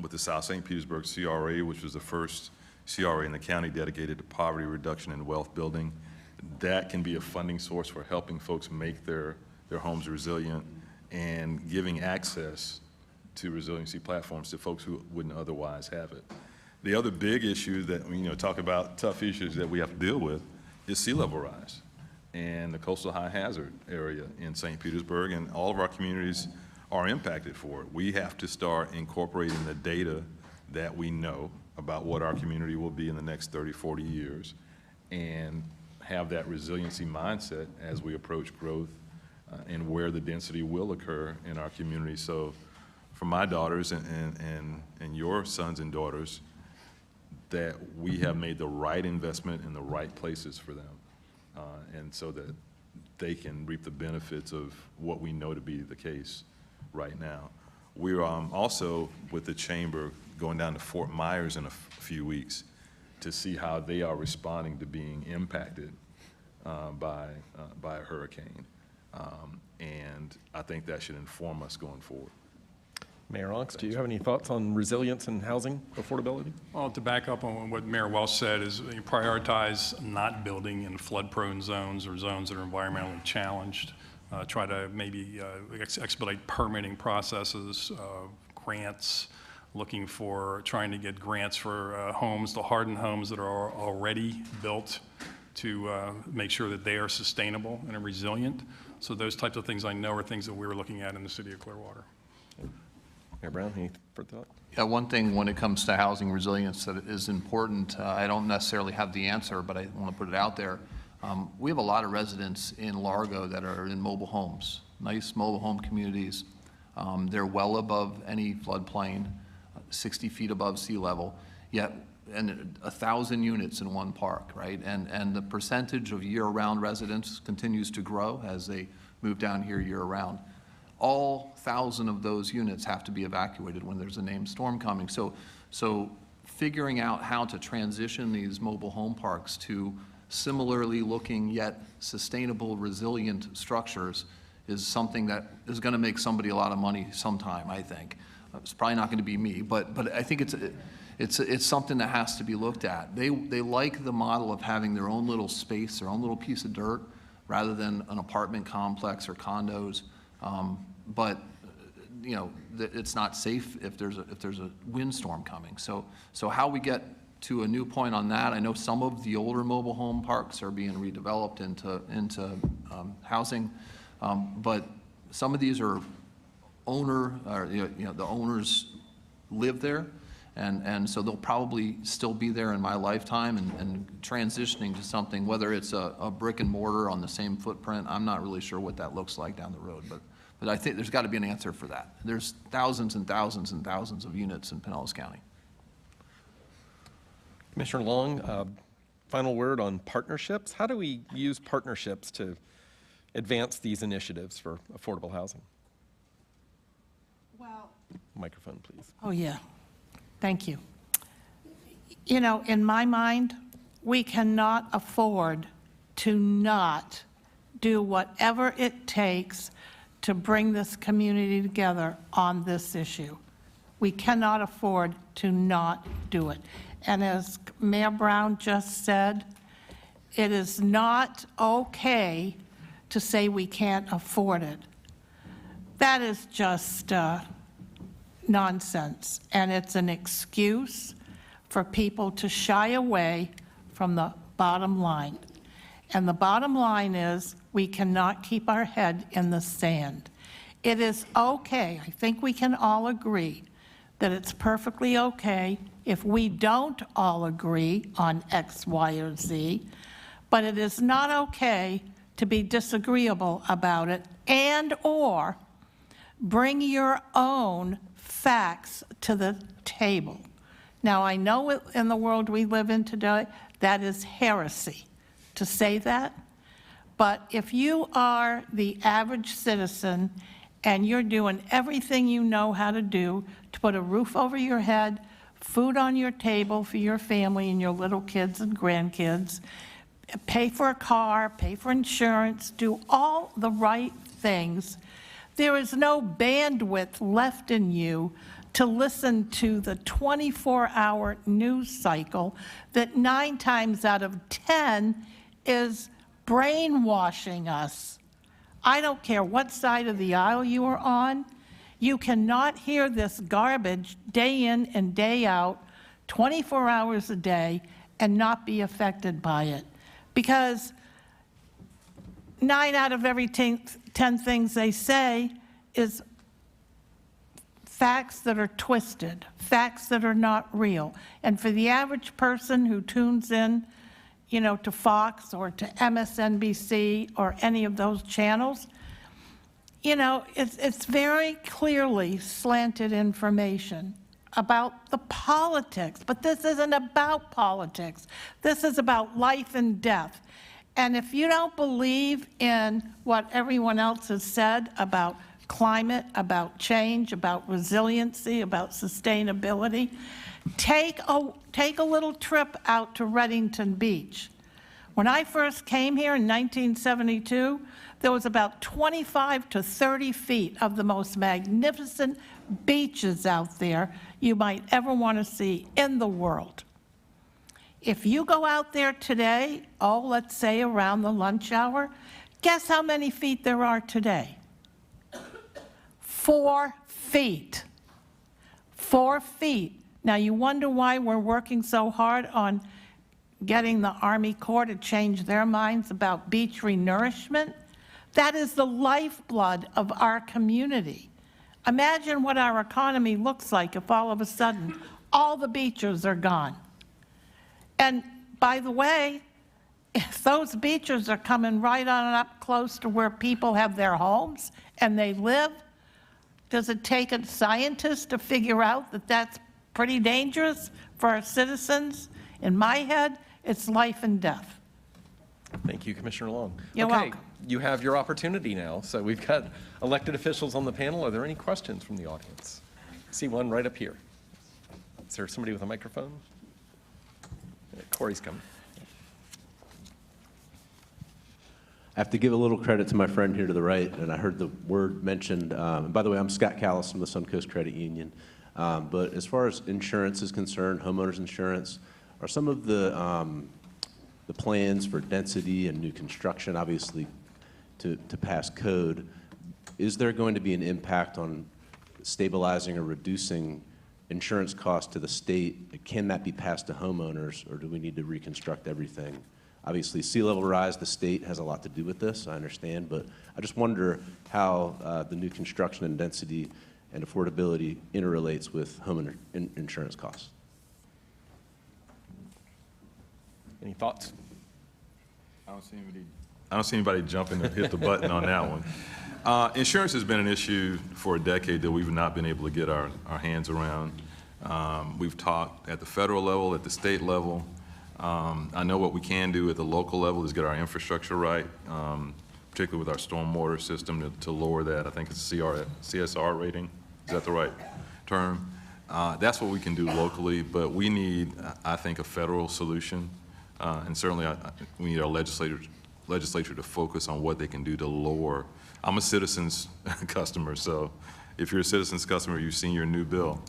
with the South St. Petersburg CRA, which was the first CRA in the county dedicated to poverty reduction and wealth building. That can be a funding source for helping folks make their homes resilient. and giving access to resiliency platforms to folks who wouldn't otherwise have it. The other big issue that, talk about tough issues that we have to deal with is sea level rise and the coastal high hazard area in St. Petersburg, and all of our communities are impacted for it. We have to start incorporating the data that we know about what our community will be in the next 30, 40 years and have that resiliency mindset as we approach growth and where the density will occur in our community. So for my daughters and your sons and daughters, that we have made the right investment in the right places for them, and so that they can reap the benefits of what we know to be the case right now. We're also, with the Chamber, going down to Fort Myers in a few weeks to see how they are responding to being impacted by a hurricane. And I think that should inform us going forward. Mayor Onyx, do you have any thoughts on resilience and housing affordability? Well, to back up on what Mayor Welch said, is you prioritize not building in flood-prone zones or zones that are environmentally challenged. Try to maybe expedite permitting processes, grants, trying to get grants for homes, the hardened homes that are already built, to make sure that they are sustainable and resilient. So those types of things I know are things that we were looking at in the city of Clearwater. Mayor Brown, any further thought? Yeah, one thing when it comes to housing resilience that is important, I don't necessarily have the answer, but I want to put it out there. We have a lot of residents in Largo that are in mobile homes, nice mobile home communities. They're well above any floodplain, 60 feet above sea level, yet and 1,000 units in one park, right? And the percentage of year-round residents continues to grow as they move down here year-round. All 1,000 of those units have to be evacuated when there's a named storm coming. So figuring out how to transition these mobile home parks to similarly looking yet sustainable, resilient structures is something that is going to make somebody a lot of money sometime, I think. It's probably not going to be me, but I think it's something that has to be looked at. They like the model of having their own little space, their own little piece of dirt, rather than an apartment complex or condos. But it's not safe if there's a windstorm coming. So how we get to a new point on that, I know some of the older mobile home parks are being redeveloped into housing, but some of these are the owners live there, and so they'll probably still be there in my lifetime, and transitioning to something, whether it's a brick and mortar on the same footprint, I'm not really sure what that looks like down the road, but I think there's got to be an answer for that. There's thousands and thousands and thousands of units in Pinellas County. Commissioner Long, final word on partnerships. How do we use partnerships to advance these initiatives for affordable housing? Well, microphone, please. Oh, yeah. Thank you. In my mind, we cannot afford to not do whatever it takes to bring this community together on this issue. We cannot afford to not do it. And as Mayor Brown just said, it is not okay to say we can't afford it. That is just nonsense, and it's an excuse for people to shy away from the bottom line. And the bottom line is we cannot keep our head in the sand. It is okay, I think we can all agree, that it's perfectly okay if we don't all agree on X, Y, or Z, but it is not okay to be disagreeable about it and or bring your own facts to the table. Now, I know in the world we live in today, that is heresy to say that, but if you are the average citizen and you're doing everything you know how to do to put a roof over your head, food on your table for your family and your little kids and grandkids, pay for a car, pay for insurance, do all the right things, there is no bandwidth left in you to listen to the 24-hour news cycle that 9 times out of 10 is brainwashing us. I don't care what side of the aisle you are on, you cannot hear this garbage day in and day out, 24 hours a day, and not be affected by it. Because 9 out of every 10 things they say is facts that are twisted, facts that are not real. And for the average person who tunes in, you know, to Fox or to MSNBC or any of those channels, you know, it's very clearly slanted information about the politics. But this isn't about politics. This is about life and death. And if you don't believe in what everyone else has said about climate, about change, about resiliency, about sustainability, take a little trip out to Reddington Beach. When I first came here in 1972, there was about 25 to 30 feet of the most magnificent beaches out there you might ever want to see in the world. If you go out there today, let's say around the lunch hour, guess how many feet there are today? 4 feet. 4 feet. Now you wonder why we're working so hard on getting the Army Corps to change their minds about beach renourishment? That is the lifeblood of our community. Imagine what our economy looks like if all of a sudden all the beaches are gone. And by the way, if those beaches are coming right on up close to where people have their homes and they live, does it take a scientist to figure out that that's pretty dangerous for our citizens? In my head, it's life and death. Thank you, Commissioner Long. You're welcome. You have your opportunity now. So we've got elected officials on the panel. Are there any questions from the audience? I see one right up here. Is there somebody with a microphone? Corey's coming. I have to give a little credit to my friend here to the right, and I heard the word mentioned. And by the way, I'm Scott Callis from the Suncoast Credit Union. But as far as insurance is concerned, homeowners insurance, are some of the plans for density and new construction, obviously to pass code, is there going to be an impact on stabilizing or reducing insurance costs to the state? Can that be passed to homeowners, or do we need to reconstruct everything? Obviously, sea level rise, the state has a lot to do with this, I understand, but I just wonder how the new construction and density and affordability interrelates with home insurance costs. Any thoughts? I don't see anybody jumping to hit the button on that one. Insurance has been an issue for a decade that we've not been able to get our hands around. We've talked at the federal level, at the state level. I know what we can do at the local level is get our infrastructure right, particularly with our stormwater system to lower that. I think it's CSR rating. Is that the right term? That's what we can do locally, but we need, I think, a federal solution. And certainly we need our legislature to focus on what they can do to lower. I'm a Citizens customer, so if you're a Citizens customer, you've seen your new bill.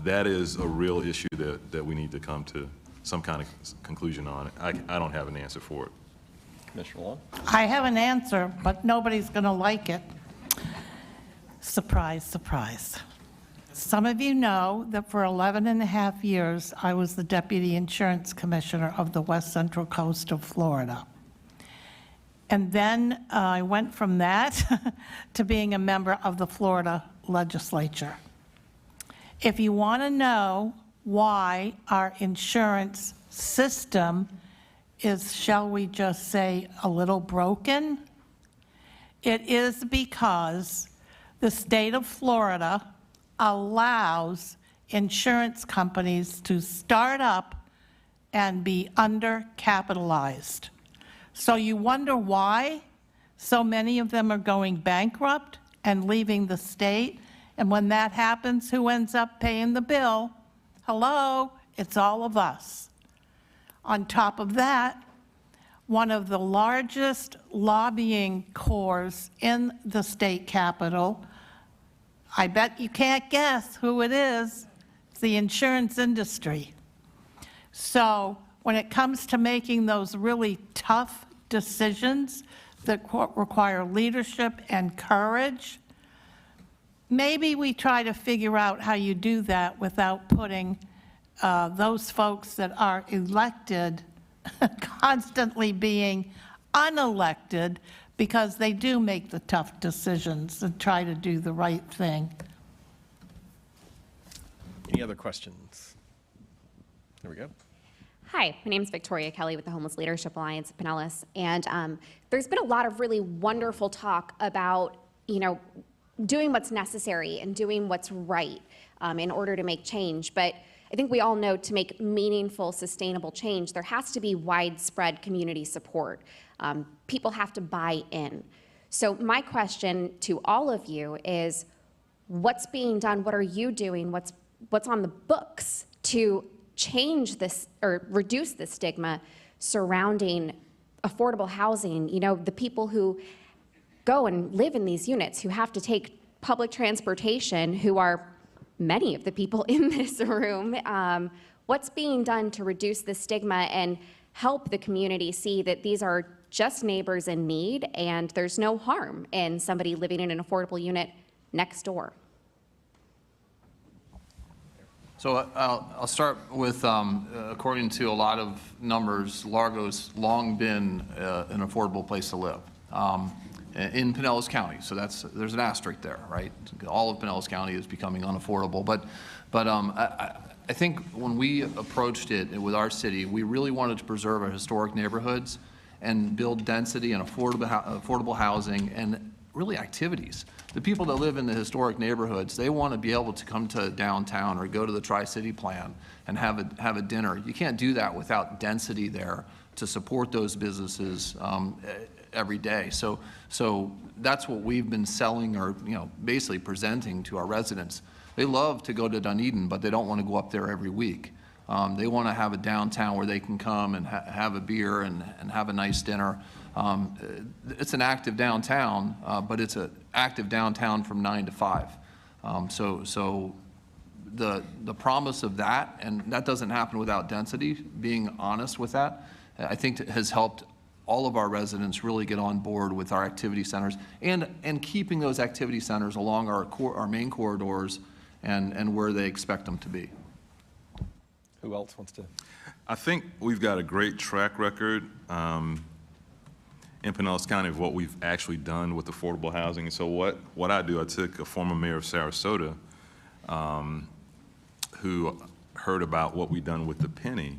That is a real issue that we need to come to some kind of conclusion on. I don't have an answer for it. Commissioner Long? I have an answer, but nobody's going to like it. Surprise, surprise. Some of you know that for 11 and a half years, I was the Deputy Insurance Commissioner of the West Central Coast of Florida. And then I went from that to being a member of the Florida legislature. If you want to know why our insurance system is, shall we just say, a little broken, it is because the state of Florida allows insurance companies to start up and be undercapitalized. So you wonder why so many of them are going bankrupt and leaving the state. And when that happens, who ends up paying the bill? Hello, it's all of us. On top of that, one of the largest lobbying corps in the state capitol, I bet you can't guess who it is. It's the insurance industry. So when it comes to making those really tough decisions that require leadership and courage. Maybe we try to figure out how you do that without putting those folks that are elected constantly being unelected, because they do make the tough decisions and try to do the right thing. Any other questions? There we go. Hi, my name is Victoria Kelly with the Homeless Leadership Alliance of Pinellas, and there's been a lot of really wonderful talk about, doing what's necessary and doing what's right in order to make change. But I think we all know to make meaningful, sustainable change, there has to be widespread community support. People have to buy in. So my question to all of you is, what's being done? What are you doing? What's on the books to change this or reduce the stigma surrounding affordable housing? The people who go and live in these units, who have to take public transportation, who are many of the people in this room. What's being done to reduce the stigma and help the community see that these are just neighbors in need and there's no harm in somebody living in an affordable unit next door? So I'll start with, according to a lot of numbers, Largo's long been an affordable place to live in Pinellas County. So there's an asterisk there, right? All of Pinellas County is becoming unaffordable. But I think when we approached it with our city, we really wanted to preserve our historic neighborhoods and build density and affordable housing and really activities. The people that live in the historic neighborhoods, they want to be able to come to downtown or go to the Tri-City Plan and have a dinner. You can't do that without density there to support those businesses every day. So that's what we've been selling, or basically presenting to our residents. They love to go to Dunedin, but they don't want to go up there every week. They want to have a downtown where they can come and have a beer and have a nice dinner. It's an active downtown, but it's an active downtown from 9 to 5. So the promise of that, and that doesn't happen without density, being honest with that, I think has helped all of our residents really get on board with our activity centers and keeping those activity centers along our main corridors and where they expect them to be. Who else wants to? I think we've got a great track record in Pinellas County of what we've actually done with affordable housing. And so what I do, I took a former mayor of Sarasota who heard about what we've done with the penny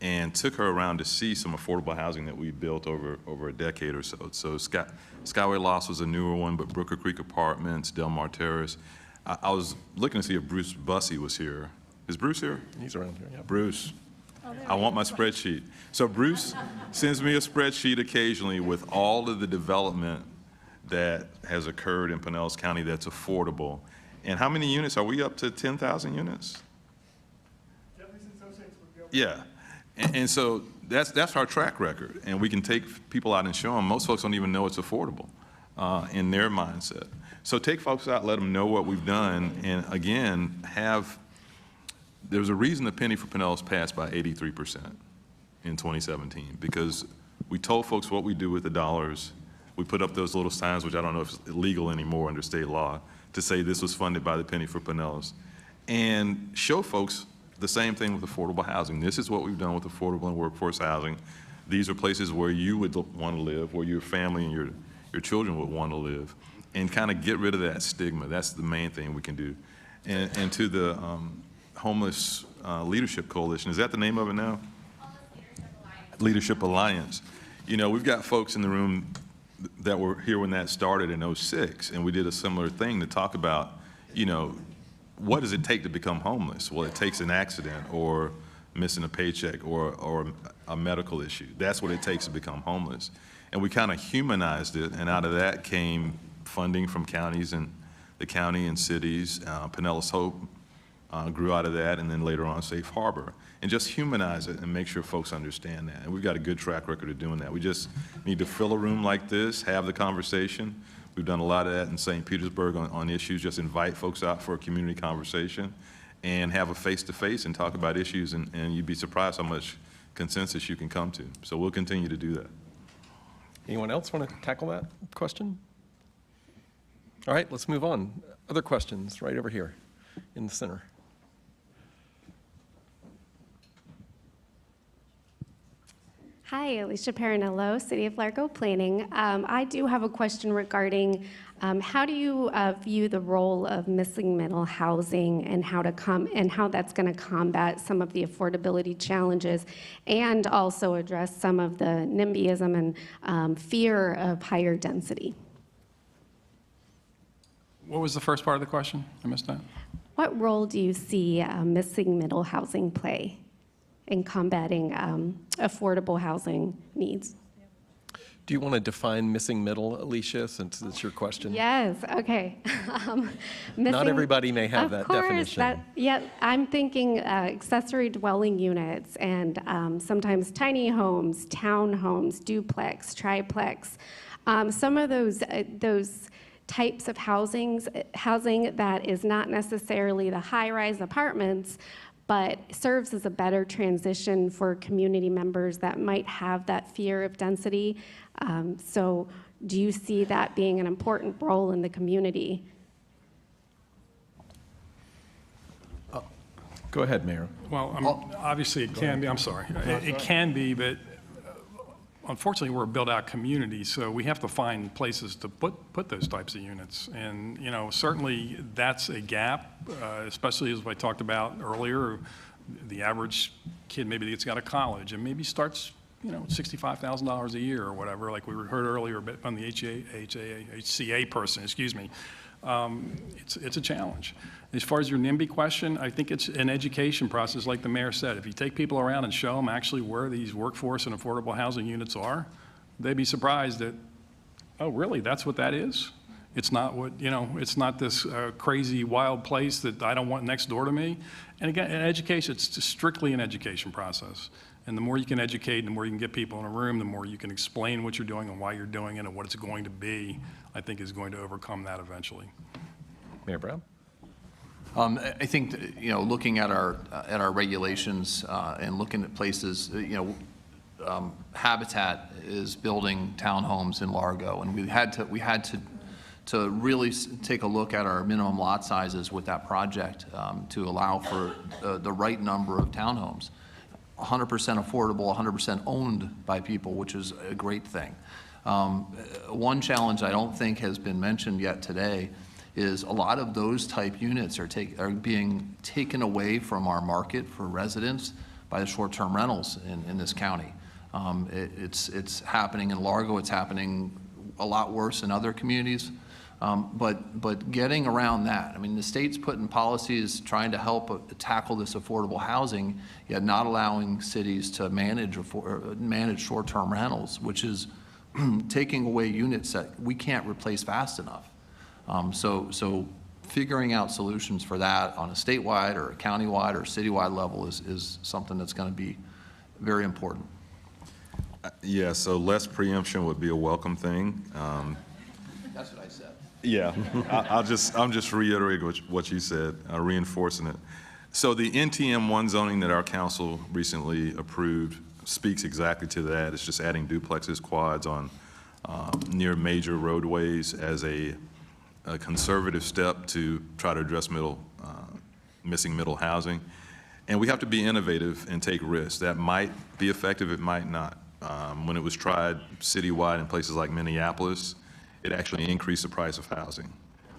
and took her around to see some affordable housing that we built over a decade or so. So Skyway Lofts was a newer one, but Brooker Creek Apartments, Del Mar Terrace. I was looking to see if Bruce Bussey was here. Is Bruce here? He's around here, yeah. Bruce, I want my spreadsheet. So Bruce sends me a spreadsheet occasionally with all of the development that has occurred in Pinellas County that's affordable. And how many units? Are we up to 10,000 units? Yeah. And so that's our track record. And we can take people out and show them. Most folks don't even know it's affordable in their mindset. So take folks out, let them know what we've done, and again, there's a reason the penny for Pinellas passed by 83% in 2017, because we told folks what we do with the dollars. We put up those little signs, which I don't know if it's illegal anymore under state law, to say this was funded by the penny for Pinellas, and show folks the same thing with affordable housing. This is what we've done with affordable and workforce housing. These are places where you would want to live, where your family and your children would want to live, and kind of get rid of that stigma. That's the main thing we can do. And to the Homeless Leadership Coalition, is that the name of it now? Leadership Alliance. We've got folks in the room that were here when that started in '06, and we did a similar thing to talk about, what does it take to become homeless? Well, it takes an accident or missing a paycheck or a medical issue. That's what it takes to become homeless. And we kind of humanized it, and out of that came funding from counties and the county and cities. Pinellas Hope grew out of that, and then later on Safe Harbor. And just humanize it and make sure folks understand that. And we've got a good track record of doing that. We just need to fill a room like this, have the conversation. We've done a lot of that in St. Petersburg on issues, just invite folks out for a community conversation and have a face-to-face and talk about issues, and you'd be surprised how much consensus you can come to. So we'll continue to do that. Anyone else want to tackle that question? All right, let's move on. Other questions right over here in the center. Hi, Alicia Parinello, City of Largo Planning. I do have a question regarding how do you view the role of missing middle housing and how that's going to combat some of the affordability challenges and also address some of the NIMBYism and fear of higher density? What was the first part of the question? I missed that. What role do you see missing middle housing play in combating affordable housing needs? Do you want to define missing middle, Alicia, since it's your question? Yes, okay. Not everybody may have that definition. I'm thinking accessory dwelling units and sometimes tiny homes, townhomes, duplex, triplex. Some of those types of housing that is not necessarily the high-rise apartments, but serves as a better transition for community members that might have that fear of density. So do you see that being an important role in the community? Go ahead, Mayor. Well, obviously it can be, I'm sorry. It can be, but unfortunately, we're a built-out community, so we have to find places to put those types of units. And, you know, certainly that's a gap, especially as I talked about earlier, the average kid maybe gets out of college and maybe starts, you know, $65,000 a year or whatever, like we heard earlier from the HCA person, excuse me. It's a challenge. As far as your NIMBY question, I think it's an education process, like the mayor said. If you take people around and show them actually where these workforce and affordable housing units are, they'd be surprised that, oh, really, that's what that is? It's not what, you know, it's not this crazy, wild place that I don't want next door to me. And again, in education, it's just strictly an education process. And the more you can educate, and the more you can get people in a room, the more you can explain what you're doing and why you're doing it and what it's going to be, I think is going to overcome that eventually. Mayor Brown? I think that, you know, looking at our regulations and looking at places, you know, Habitat is building townhomes in Largo, and we had to really take a look at our minimum lot sizes with that project to allow for the right number of townhomes. 100% affordable, 100% owned by people, which is a great thing. One challenge I don't think has been mentioned yet today is a lot of those type units are being taken away from our market for residents by the short-term rentals in this county. It's happening in Largo. It's happening a lot worse in other communities. But getting around that, I mean, the state's putting policies trying to help tackle this affordable housing, yet not allowing cities to manage short-term rentals, which is taking away units that we can't replace fast enough. So figuring out solutions for that on a statewide or a countywide or citywide level is something that's going to be very important. Yeah, so less preemption would be a welcome thing. That's what I said. Yeah, I'm just reiterating what you said, reinforcing it. So the NTM1 zoning that our council recently approved speaks exactly to that. It's just adding duplexes, quads on near major roadways as a conservative step to try to address missing middle housing. And we have to be innovative and take risks. That might be effective, it might not. When it was tried citywide in places like Minneapolis, it actually increased the price of housing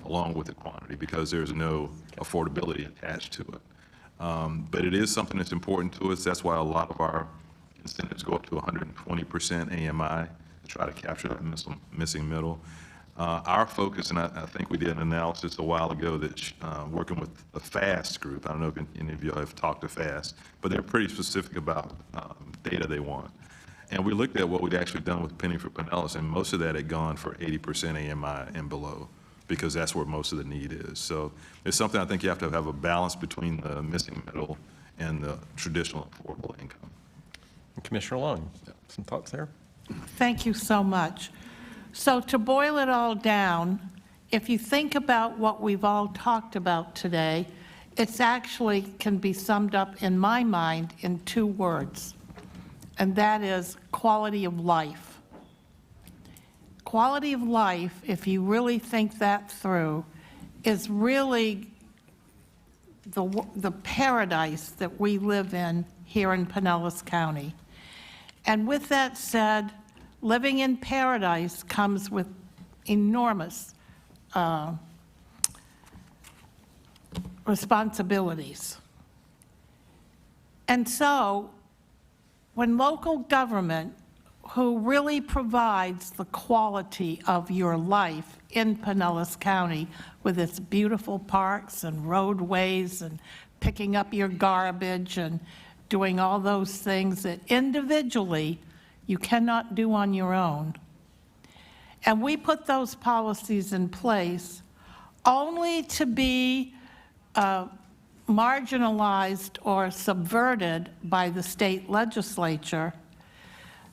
along with the quantity because there's no affordability attached to it. But it is something that's important to us. That's why a lot of our incentives go up to 120% AMI to try to capture that missing middle. Our focus, and I think we did an analysis a while ago that working with the FAST group, I don't know if any of you have talked to FAST, but they're pretty specific about data they want. And we looked at what we'd actually done with Penny for Pinellas, and most of that had gone for 80% AMI and below, because that's where most of the need is. So it's something I think you have to have a balance between the missing middle and the traditional affordable income. Commissioner Long, some thoughts there? Thank you so much. So to boil it all down, if you think about what we've all talked about today, it's actually can be summed up in my mind in 2 words, and that is quality of life. quality of life, if you really think that through, is really the paradise that we live in here in Pinellas County. And with that said, living in paradise comes with enormous responsibilities. And so, when local government, who really provides the quality of your life in Pinellas County with its beautiful parks and roadways and picking up your garbage and doing all those things that individually you cannot do on your own. And we put those policies in place only to be marginalized or subverted by the state legislature.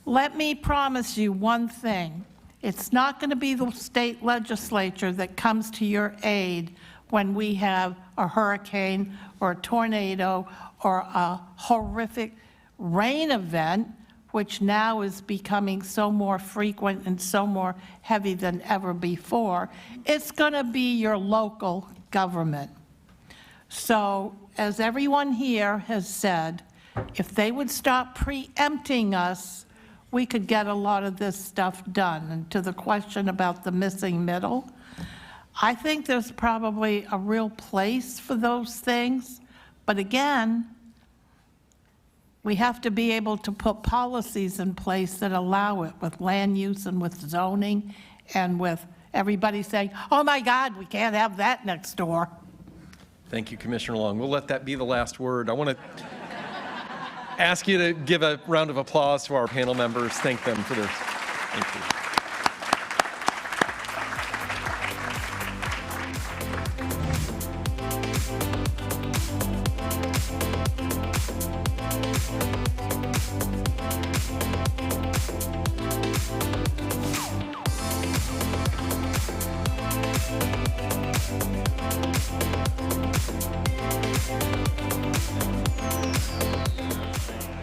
Let me promise you one thing. It's not going to be the state legislature that comes to your aid when we have a hurricane or a tornado or a horrific rain event, which now is becoming so more frequent and so more heavy than ever before. It's going to be your local government. So, as everyone here has said, if they would stop preempting us, we could get a lot of this stuff done. And to the question about the missing middle, I think there's probably a real place for those things. But again, we have to be able to put policies in place that allow it with land use and with zoning and with everybody saying, oh my God, we can't have that next door. Thank you, Commissioner Long. We'll let that be the last word. I want to ask you to give a round of applause to our panel members. Thank them for their, thank you.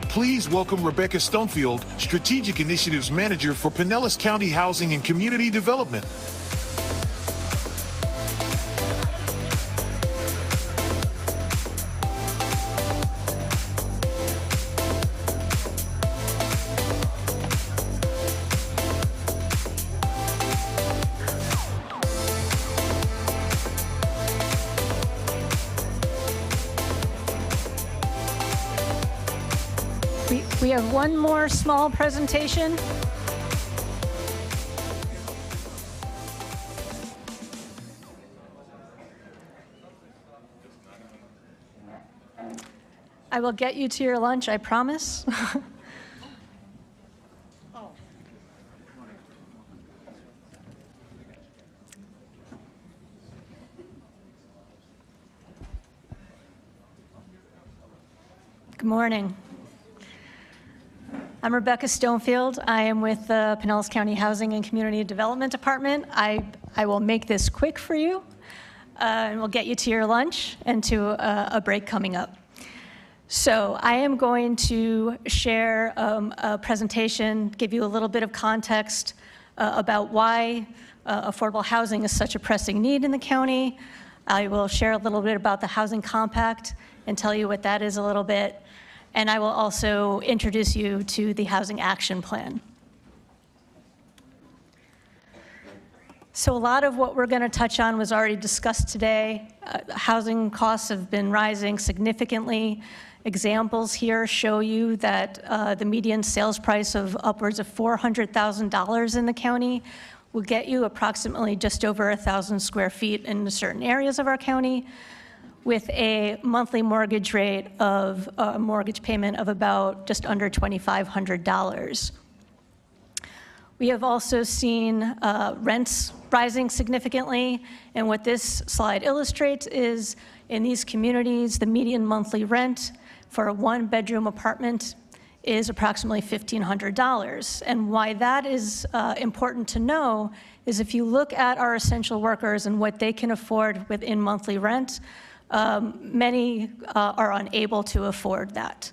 Please welcome Rebecca Stonefield, Strategic Initiatives Manager for Pinellas County Housing and Community Development. We have one more small presentation. I will get you to your lunch, I promise. Good morning. I'm Rebecca Stonefield. I am with the Pinellas County Housing and Community Development Department. I will make this quick for you, and we'll get you to your lunch and to a break coming up. So I am going to share a presentation, give you a little bit of context about why affordable housing is such a pressing need in the county. I will share a little bit about the Housing Compact and tell you what that is a little bit. And I will also introduce you to the Housing Action Plan. So a lot of what we're going to touch on was already discussed today. Housing costs have been rising significantly. Examples here show you that the median sales price of upwards of $400,000 in the county will get you approximately just over 1,000 square feet in certain areas of our county, with a monthly mortgage rate of a mortgage payment of about just under $2,500. We have also seen rents rising significantly, and what this slide illustrates is in these communities, the median monthly rent for a one-bedroom apartment is approximately $1,500. And why that is important to know is if you look at our essential workers and what they can afford within monthly rent, many are unable to afford that.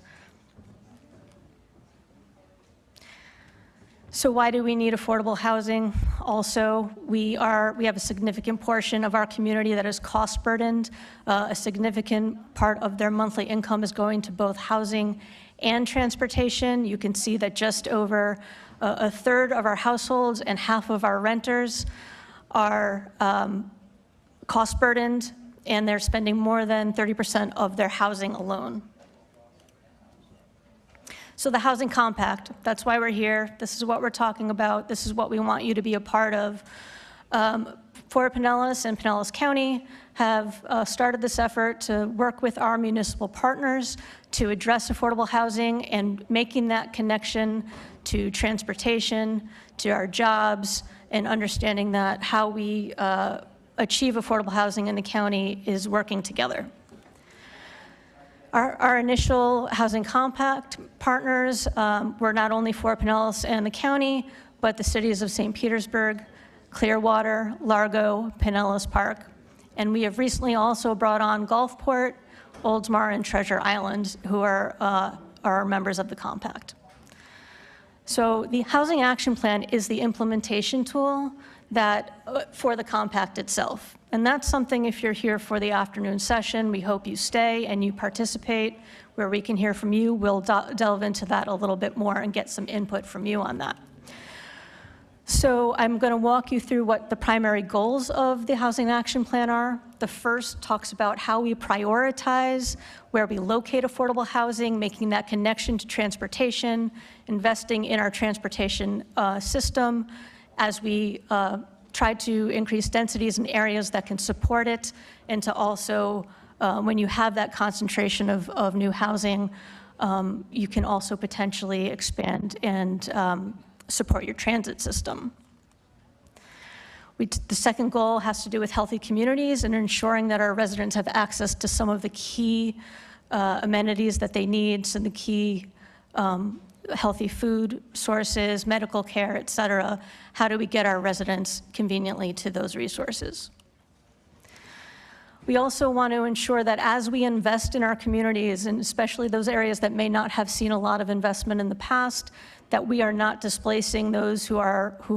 So why do we need affordable housing? Also, we have a significant portion of our community that is cost burdened. A significant part of their monthly income is going to both housing and transportation. You can see that just over a third of our households and half of our renters are cost burdened, and they're spending more than 30% of their housing alone. So the Housing Compact, that's why we're here. This is what we're talking about. This is what we want you to be a part of. Fort Pinellas and Pinellas County have started this effort to work with our municipal partners to address affordable housing and making that connection to transportation, to our jobs, and understanding that how we achieve affordable housing in the county is working together. Our initial Housing Compact partners were not only Fort Pinellas and the county, but the cities of St. Petersburg, Clearwater, Largo, Pinellas Park. And we have recently also brought on Gulfport, Oldsmar, and Treasure Island, who are members of the compact. So the Housing Action Plan is the implementation tool that for the compact itself. And that's something, if you're here for the afternoon session, we hope you stay and you participate where we can hear from you. We'll delve into that a little bit more and get some input from you on that. So I'm going to walk you through what the primary goals of the Housing Action Plan are. The first talks about how we prioritize where we locate affordable housing, making that connection to transportation, investing in our transportation system as we try to increase densities in areas that can support it, and to also, when you have that concentration of new housing, you can also potentially expand and support your transit system. The second goal has to do with healthy communities and ensuring that our residents have access to some of the key amenities that they need, some of the key healthy food sources, medical care, et cetera. How do we get our residents conveniently to those resources? We also want to ensure that as we invest in our communities, and especially those areas that may not have seen a lot of investment in the past, that we are not displacing those who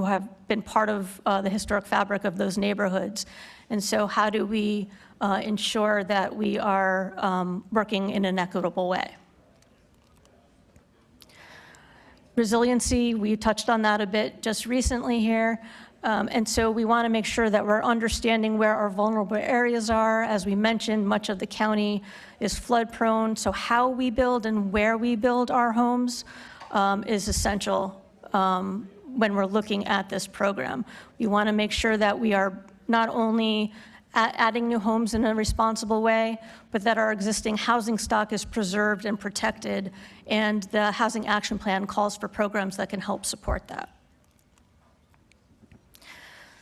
have been part of the historic fabric of those neighborhoods. And so how do we ensure that we are working in an equitable way? Resiliency, we touched on that a bit just recently here. And so we want to make sure that we're understanding where our vulnerable areas are. As we mentioned, much of the county is flood prone. So how we build and where we build our homes is essential when we're looking at this program. We want to make sure that we are not only adding new homes in a responsible way, but that our existing housing stock is preserved and protected, and the Housing Action Plan calls for programs that can help support that.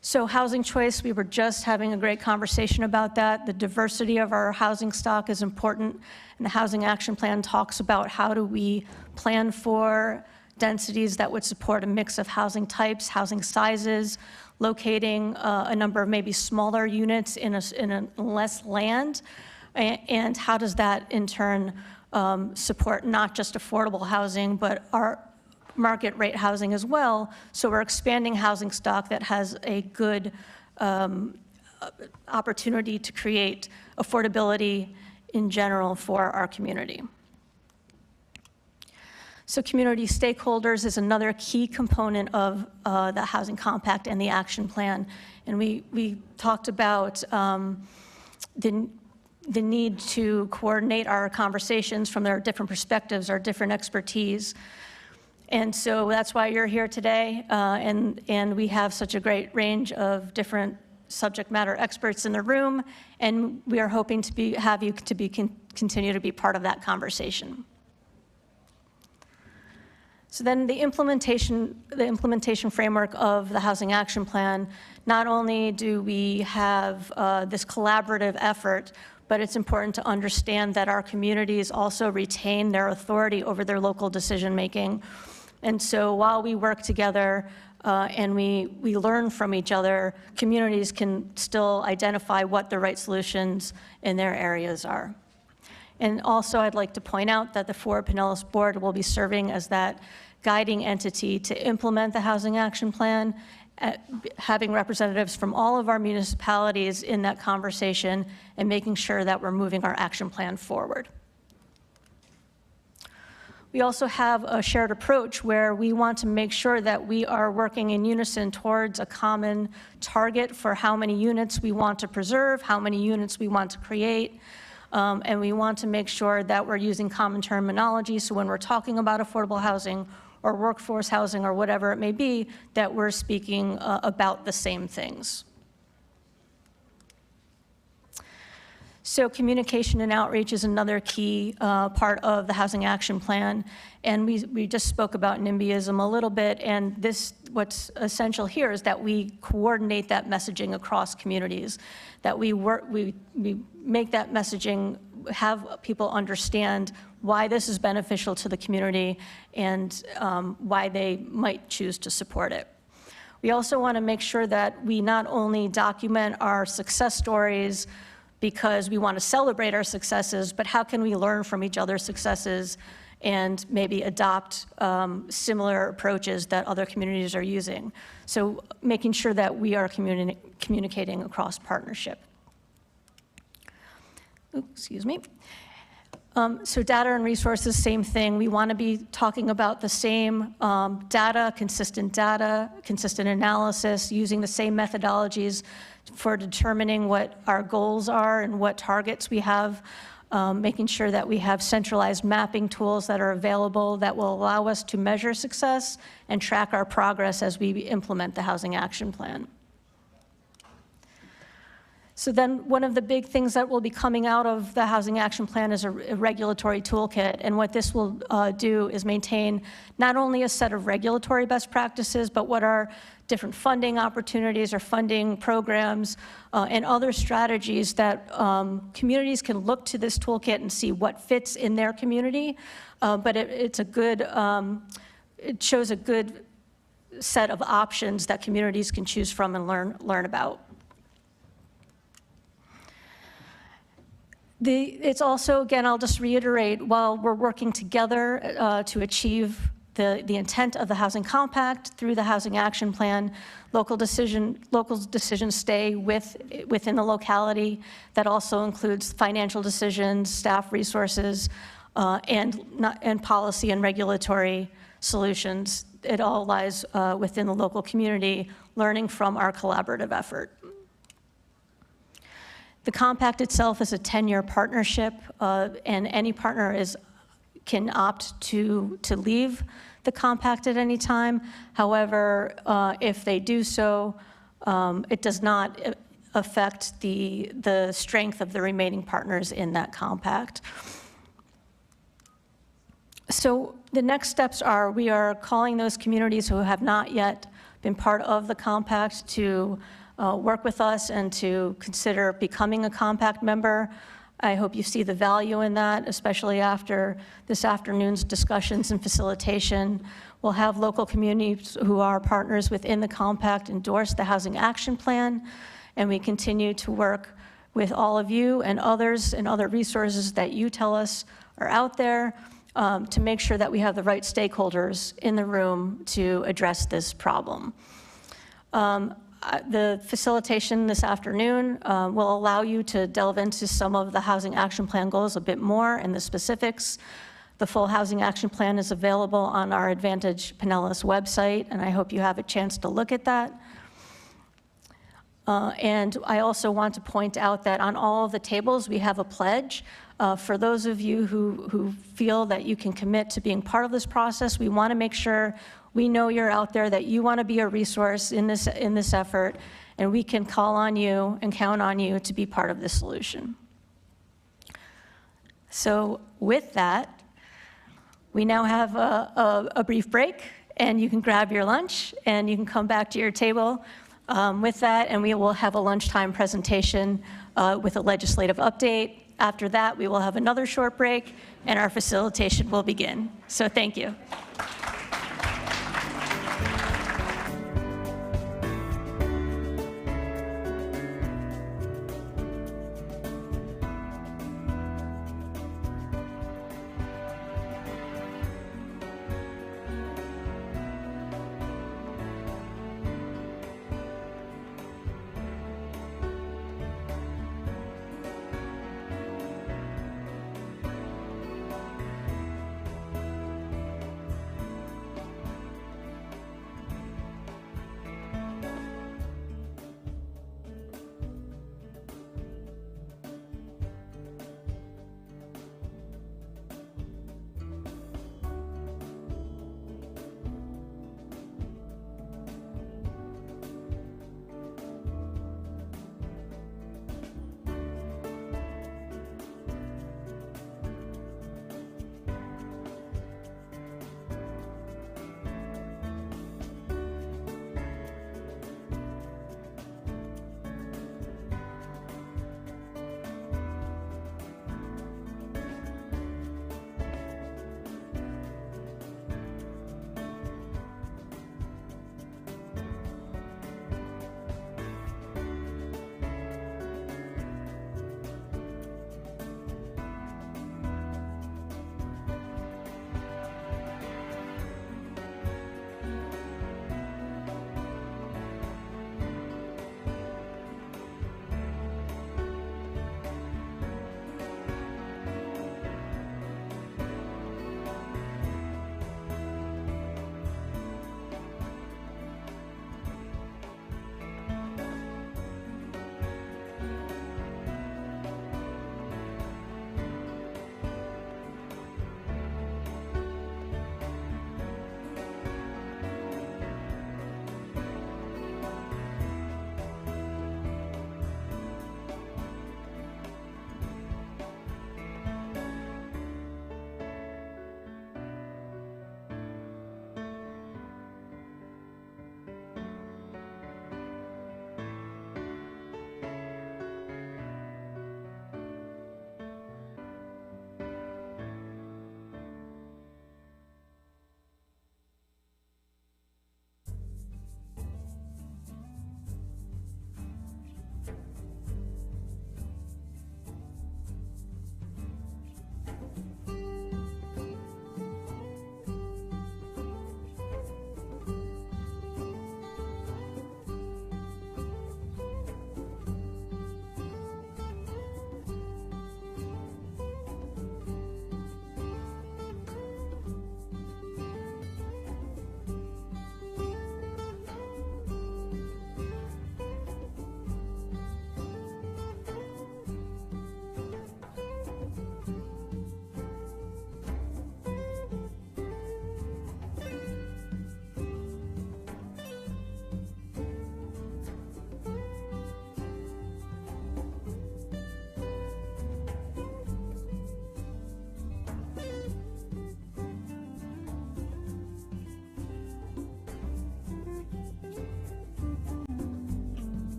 So housing choice, we were just having a great conversation about that. The diversity of our housing stock is important, and the Housing Action Plan talks about how do we plan for densities that would support a mix of housing types, housing sizes, locating a number of maybe smaller units in less land, and how does that in turn support not just affordable housing, but our market rate housing as well. So we're expanding housing stock that has a good opportunity to create affordability in general for our community. So community stakeholders is another key component of the Housing Compact and the Action Plan. And we talked about the need to coordinate our conversations from their different perspectives, our different expertise. And so that's why you're here today, and we have such a great range of different subject matter experts in the room, and we are hoping to have you continue to be part of that conversation. So then the implementation framework of the Housing Action Plan, not only do we have this collaborative effort, but it's important to understand that our communities also retain their authority over their local decision-making. And so while we work together and we learn from each other, communities can still identify what the right solutions in their areas are. And also I'd like to point out that the Fort Pinellas Board will be serving as that guiding entity to implement the Housing Action Plan, having representatives from all of our municipalities in that conversation and making sure that we're moving our action plan forward. We also have a shared approach where we want to make sure that we are working in unison towards a common target for how many units we want to preserve, how many units we want to create, and we want to make sure that we're using common terminology, so when we're talking about affordable housing or workforce housing or whatever it may be, that we're speaking about the same things. So communication and outreach is another key part of the Housing Action Plan. And we just spoke about NIMBYism a little bit, and what's essential here is that we coordinate that messaging across communities, that we make that messaging, have people understand why this is beneficial to the community and why they might choose to support it. We also want to make sure that we not only document our success stories because we want to celebrate our successes, but how can we learn from each other's successes and maybe adopt similar approaches that other communities are using. So making sure that we are communicating across partnership. Oops, excuse me. So data and resources, same thing. We want to be talking about the same data, consistent analysis, using the same methodologies for determining what our goals are and what targets we have, making sure that we have centralized mapping tools that are available that will allow us to measure success and track our progress as we implement the Housing Action Plan. So then one of the big things that will be coming out of the Housing Action Plan is a regulatory toolkit. And what this will do is maintain not only a set of regulatory best practices, but what are different funding opportunities or funding programs and other strategies that communities can look to this toolkit and see what fits in their community. But it shows a good set of options that communities can choose from and learn about. It's also, again, I'll just reiterate, while we're working together to achieve the intent of the Housing Compact through the Housing Action Plan, local decisions stay within the locality. That also includes financial decisions, staff resources, and policy and regulatory solutions. It all lies within the local community, learning from our collaborative effort. The compact itself is a 10-year partnership, and any partner can opt to leave the compact at any time. However, if they do so, it does not affect the strength of the remaining partners in that compact. So the next steps are, we are calling those communities who have not yet been part of the compact to work with us and to consider becoming a compact member. I hope you see the value in that, especially after this afternoon's discussions and facilitation. We'll have local communities who are partners within the compact endorse the Housing Action Plan, and we continue to work with all of you and others and other resources that you tell us are out there to make sure that we have the right stakeholders in the room to address this problem. The facilitation this afternoon will allow you to delve into some of the Housing Action Plan goals a bit more and the specifics. The full Housing Action Plan is available on our Advantage Pinellas website, and I hope you have a chance to look at that. And I also want to point out that on all of the tables, we have a pledge. For those of you who feel that you can commit to being part of this process, we want to make sure we know you're out there, that you want to be a resource in this effort, and we can call on you and count on you to be part of this solution. So with that, we now have a brief break, and you can grab your lunch, and you can come back to your table with that, and we will have a lunchtime presentation with a legislative update. After that, we will have another short break, and our facilitation will begin. So thank you.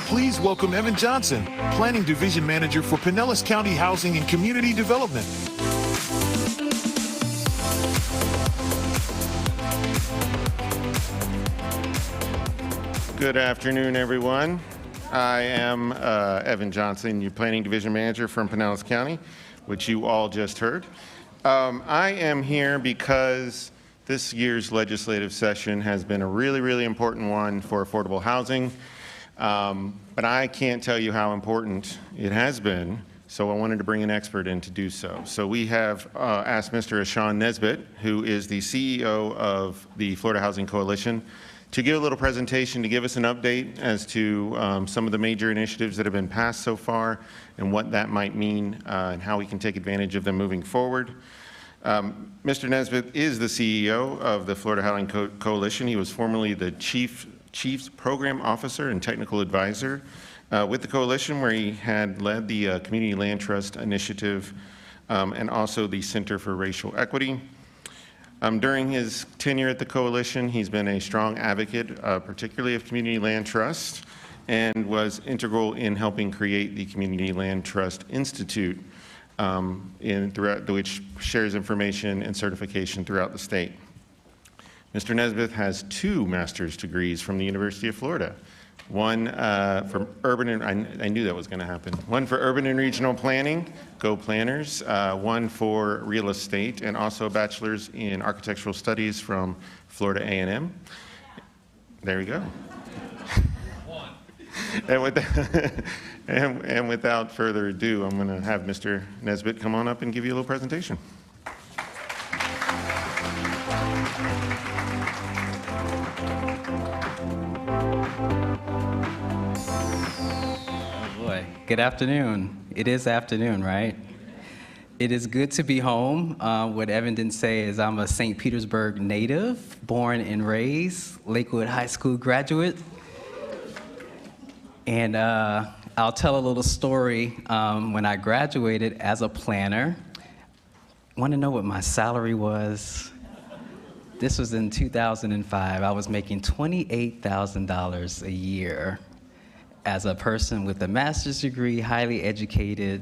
Please welcome Evan Johnson, Planning Division Manager for Pinellas County Housing and Community Development. Good afternoon, everyone. I am Evan Johnson, your Planning Division Manager from Pinellas County, which you all just heard. I am here because this year's legislative session has been a really important one for affordable housing. But I can't tell you how important it has been, so I wanted to bring an expert in to do so. So we have asked Mr. Ashawn Nesbitt, who is the CEO of the Florida Housing Coalition, to give a little presentation to give us an update as to some of the major initiatives that have been passed so far and what that might mean and how we can take advantage of them moving forward. Mr. Nesbitt is the CEO of the Florida Housing Coalition. He was formerly the Chief Program Officer and Technical Advisor with the coalition, where he had led the Community Land Trust Initiative and also the Center for Racial Equity. During his tenure at the coalition, he's been a strong advocate, particularly of Community Land Trust, and was integral in helping create the Community Land Trust Institute, which shares information and certification throughout the state. Mr. Nesbitt has 2 master's degrees from the University of Florida. One from urban, and I knew that was going to happen. One for urban and regional planning, go planners. One for real estate, and also a bachelor's in architectural studies from Florida A&M. There we go. And without further ado, I'm going to have Mr. Nesbitt come on up and give you a little presentation. Good afternoon. It is afternoon, right? It is good to be home. What Evan didn't say is I'm a St. Petersburg native, born and raised, Lakewood High School graduate. And I'll tell a little story. When I graduated as a planner, want to know what my salary was? This was in 2005. I was making $28,000 a year. As a person with a master's degree, highly educated.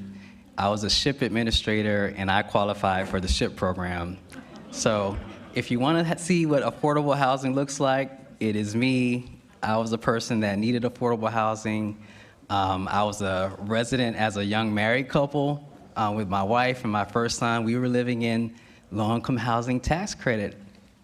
I was a ship administrator, and I qualified for the SHIP program. So if you want to see what affordable housing looks like, it is me. I was a person that needed affordable housing. I was a resident as a young married couple with my wife and my first son. We were living in low-income housing tax credit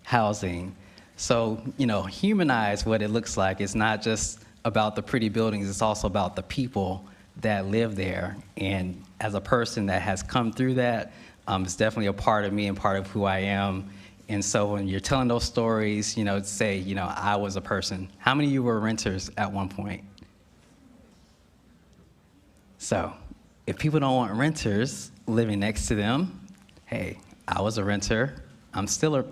housing. So, humanize what it looks like. It's not just about the pretty buildings, it's also about the people that live there. And as a person that has come through that, it's definitely a part of me and part of who I am. And so when you're telling those stories, say, I was a person. How many of you were renters at one point? So if people don't want renters living next to them, hey, I was a renter.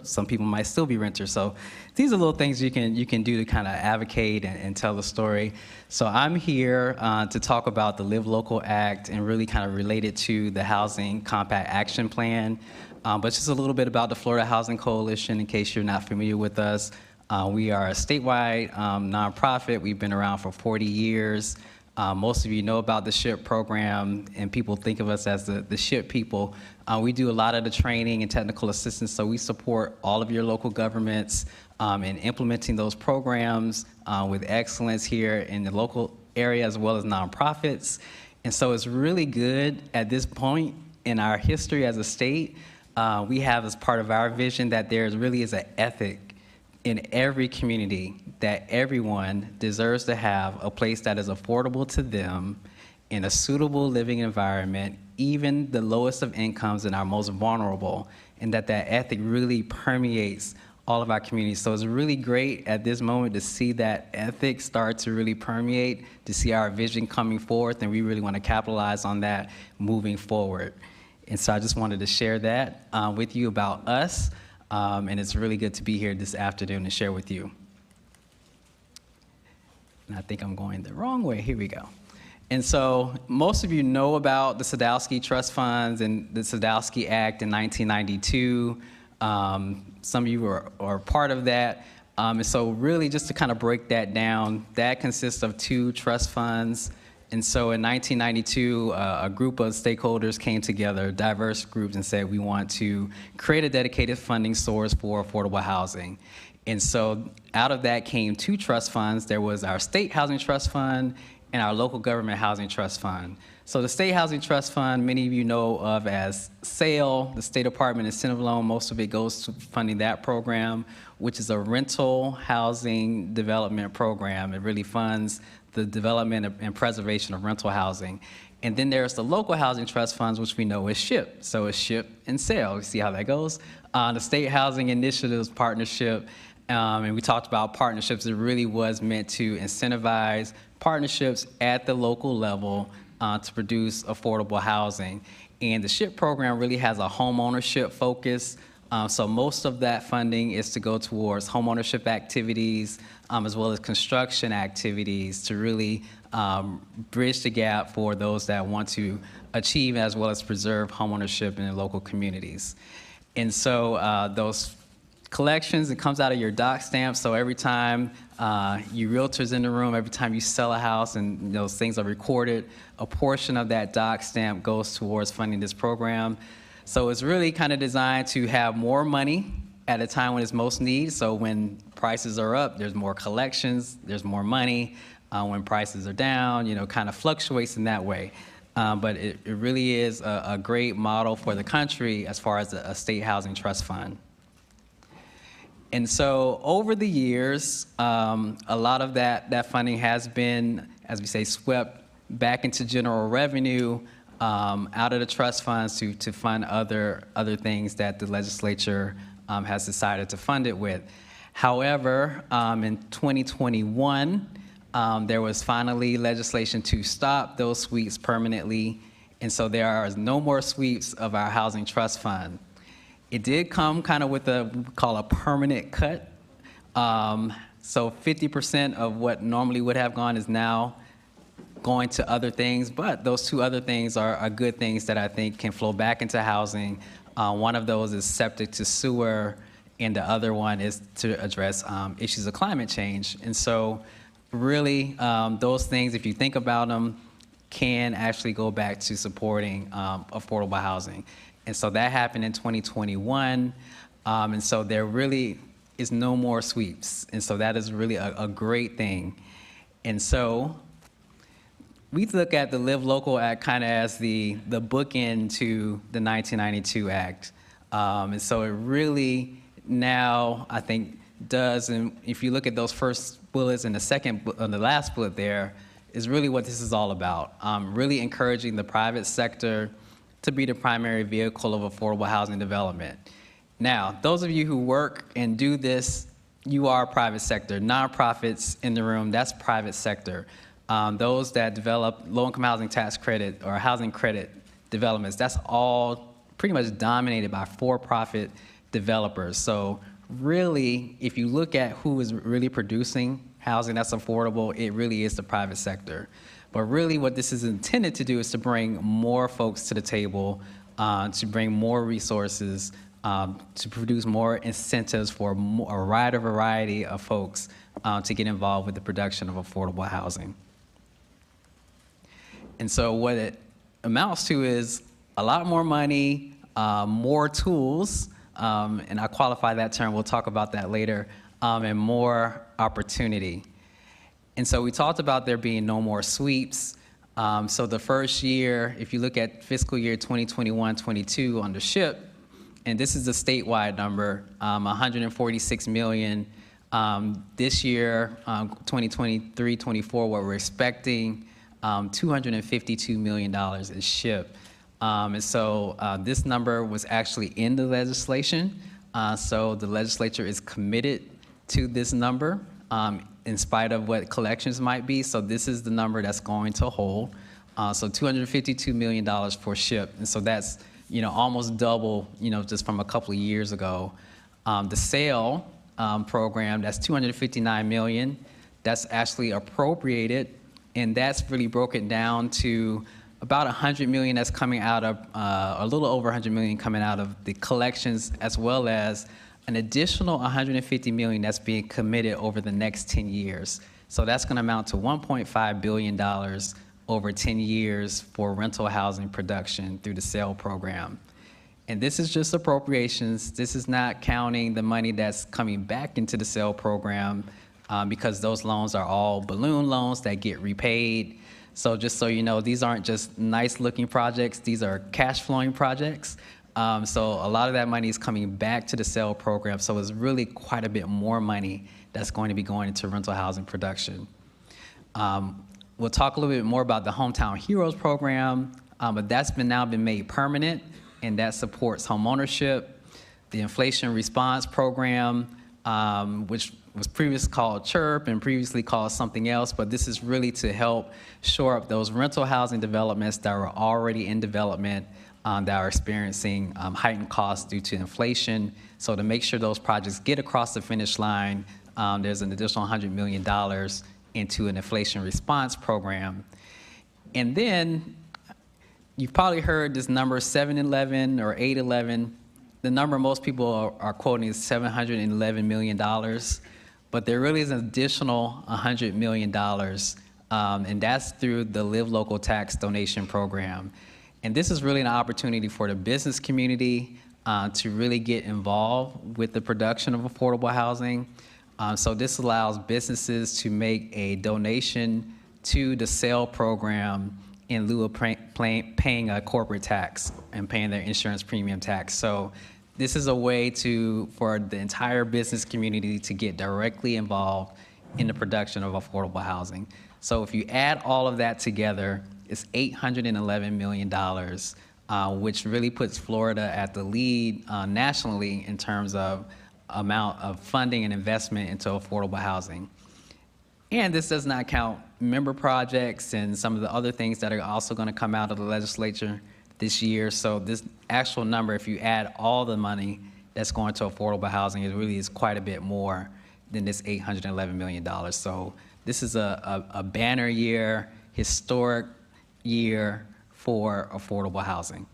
Some people might still be renters. So these are little things you can do to kind of advocate and tell the story. So I'm here to talk about the Live Local Act and really kind of relate it to the Housing Compact Action Plan. But just a little bit about the Florida Housing Coalition in case you're not familiar with us. We are a statewide nonprofit. We've been around for 40 years. Most of you know about the SHIP program, and people think of us as the SHIP people. We do a lot of the training and technical assistance, so we support all of your local governments in implementing those programs with excellence here in the local area as well as nonprofits. And so it's really good at this point in our history as a state. We have as part of our vision that there really is an ethic in every community that everyone deserves to have a place that is affordable to them in a suitable living environment, even the lowest of incomes and our most vulnerable, and that ethic really permeates all of our communities. So it's really great at this moment to see that ethic start to really permeate, to see our vision coming forth, and we really want to capitalize on that moving forward. And so I just wanted to share that with you about us. And it's really good to be here this afternoon to share with you. And I think I'm going the wrong way. Here we go. And so most of you know about the Sadowski Trust Funds and the Sadowski Act in 1992. Some of you are part of that. And so really just to kind of break that down, that consists of 2 trust funds. And so in 1992, a group of stakeholders came together, diverse groups, and said we want to create a dedicated funding source for affordable housing. And so out of that came 2 trust funds. There was our State Housing Trust Fund and our Local Government Housing Trust Fund. So the State Housing Trust Fund, many of you know of as SAIL, the State Department Incentive Loan. Most of it goes to funding that program, which is a rental housing development program. It really funds the development and preservation of rental housing. And then there's the local housing trust funds, which we know is SHIP. So it's SHIP and SAIL. You see how that goes? The State Housing Initiatives Partnership, and we talked about partnerships. It really was meant to incentivize partnerships at the local level to produce affordable housing. And the SHIP program really has a home ownership focus. So most of that funding is to go towards home ownership activities, as well as construction activities to really bridge the gap for those that want to achieve as well as preserve home ownership in their local communities. And so those collections, it comes out of your doc stamp. So every time you realtors in the room, every time you sell a house and those things are recorded, a portion of that doc stamp goes towards funding this program. So it's really kind of designed to have more money at a time when it's most needed. So when prices are up, there's more collections, there's more money. When prices are down, kind of fluctuates in that way. But it really is a great model for the country as far as a state housing trust fund. And so over the years, a lot of that funding has been, as we say, swept back into general revenue out of the trust funds to fund other things that the legislature has decided to fund it with. However, in 2021, there was finally legislation to stop those sweeps permanently, and so there are no more sweeps of our housing trust fund. It did come kind of with what we call a permanent cut. So 50% of what normally would have gone is now going to other things, but those 2 other things are good things that I think can flow back into housing. One of those is septic to sewer, and the other one is to address issues of climate change. And so really, those things, if you think about them, can actually go back to supporting affordable housing. And so that happened in 2021. And so there really is no more sweeps. And so that is really a great thing. And so we look at the Live Local Act kind of as the bookend to the 1992 Act. And so it really now, I think, does, and if you look at those first bullets and the last bullet there, is really what this is all about. Really encouraging the private sector to be the primary vehicle of affordable housing development. Now, those of you who work and do this, you are private sector. Nonprofits in the room, that's private sector. Those that develop low-income housing tax credit or housing credit developments, that's all pretty much dominated by for-profit developers. So really, if you look at who is really producing housing that's affordable, it really is the private sector. But really what this is intended to do is to bring more folks to the table, to bring more resources, to produce more incentives for a wider variety of folks to get involved with the production of affordable housing. And so what it amounts to is a lot more money, more tools, and I qualify that term, we'll talk about that later, and more opportunity. And so we talked about there being no more sweeps. So the first year, if you look at fiscal year 2021-22 on the SHIP, and this is a statewide number, 146 million. This year, 2023-24, what we're expecting, $252 million is SHIP. And so this number was actually in the legislation. So the legislature is committed to this number in spite of what collections might be. So this is the number that's going to hold. So $252 million for SHIP. And so that's, almost double, just from a couple of years ago. The SAIL program, that's $259 million. That's actually appropriated, and that's really broken down to about $100 million that's coming out of, a little over $100 million coming out of the collections, as well as an additional $150 million that's being committed over the next 10 years. So that's going to amount to $1.5 billion over 10 years for rental housing production through the SALE program. And this is just appropriations. This is not counting the money that's coming back into the SALE program because those loans are all balloon loans that get repaid. So just so you know, these aren't just nice looking projects, these are cash flowing projects. So a lot of that money is coming back to the SALE program. So it's really quite a bit more money that's going to be going into rental housing production. We'll talk a little bit more about the Hometown Heroes program, but that's now been made permanent, and that supports homeownership. The Inflation Response Program, which was previously called CHIRP and previously called something else, but this is really to help shore up those rental housing developments that were already in development that are experiencing heightened costs due to inflation. So to make sure those projects get across the finish line, there's an additional $100 million into an inflation response program. And then you've probably heard this number 711 or 811. The number most people are quoting is $711 million, but there really is an additional $100 million, and that's through the Live Local Tax Donation Program. And this is really an opportunity for the business community to really get involved with the production of affordable housing. So this allows businesses to make a donation to the SALE program in lieu of paying a corporate tax and paying their insurance premium tax. So this is a way for the entire business community to get directly involved in the production of affordable housing. So if you add all of that together, it's $811 million, which really puts Florida at the lead nationally in terms of amount of funding and investment into affordable housing. And this does not count member projects and some of the other things that are also going to come out of the legislature this year. So this actual number, if you add all the money that's going to affordable housing, it really is quite a bit more than this $811 million. So this is a banner year, historic year for affordable housing.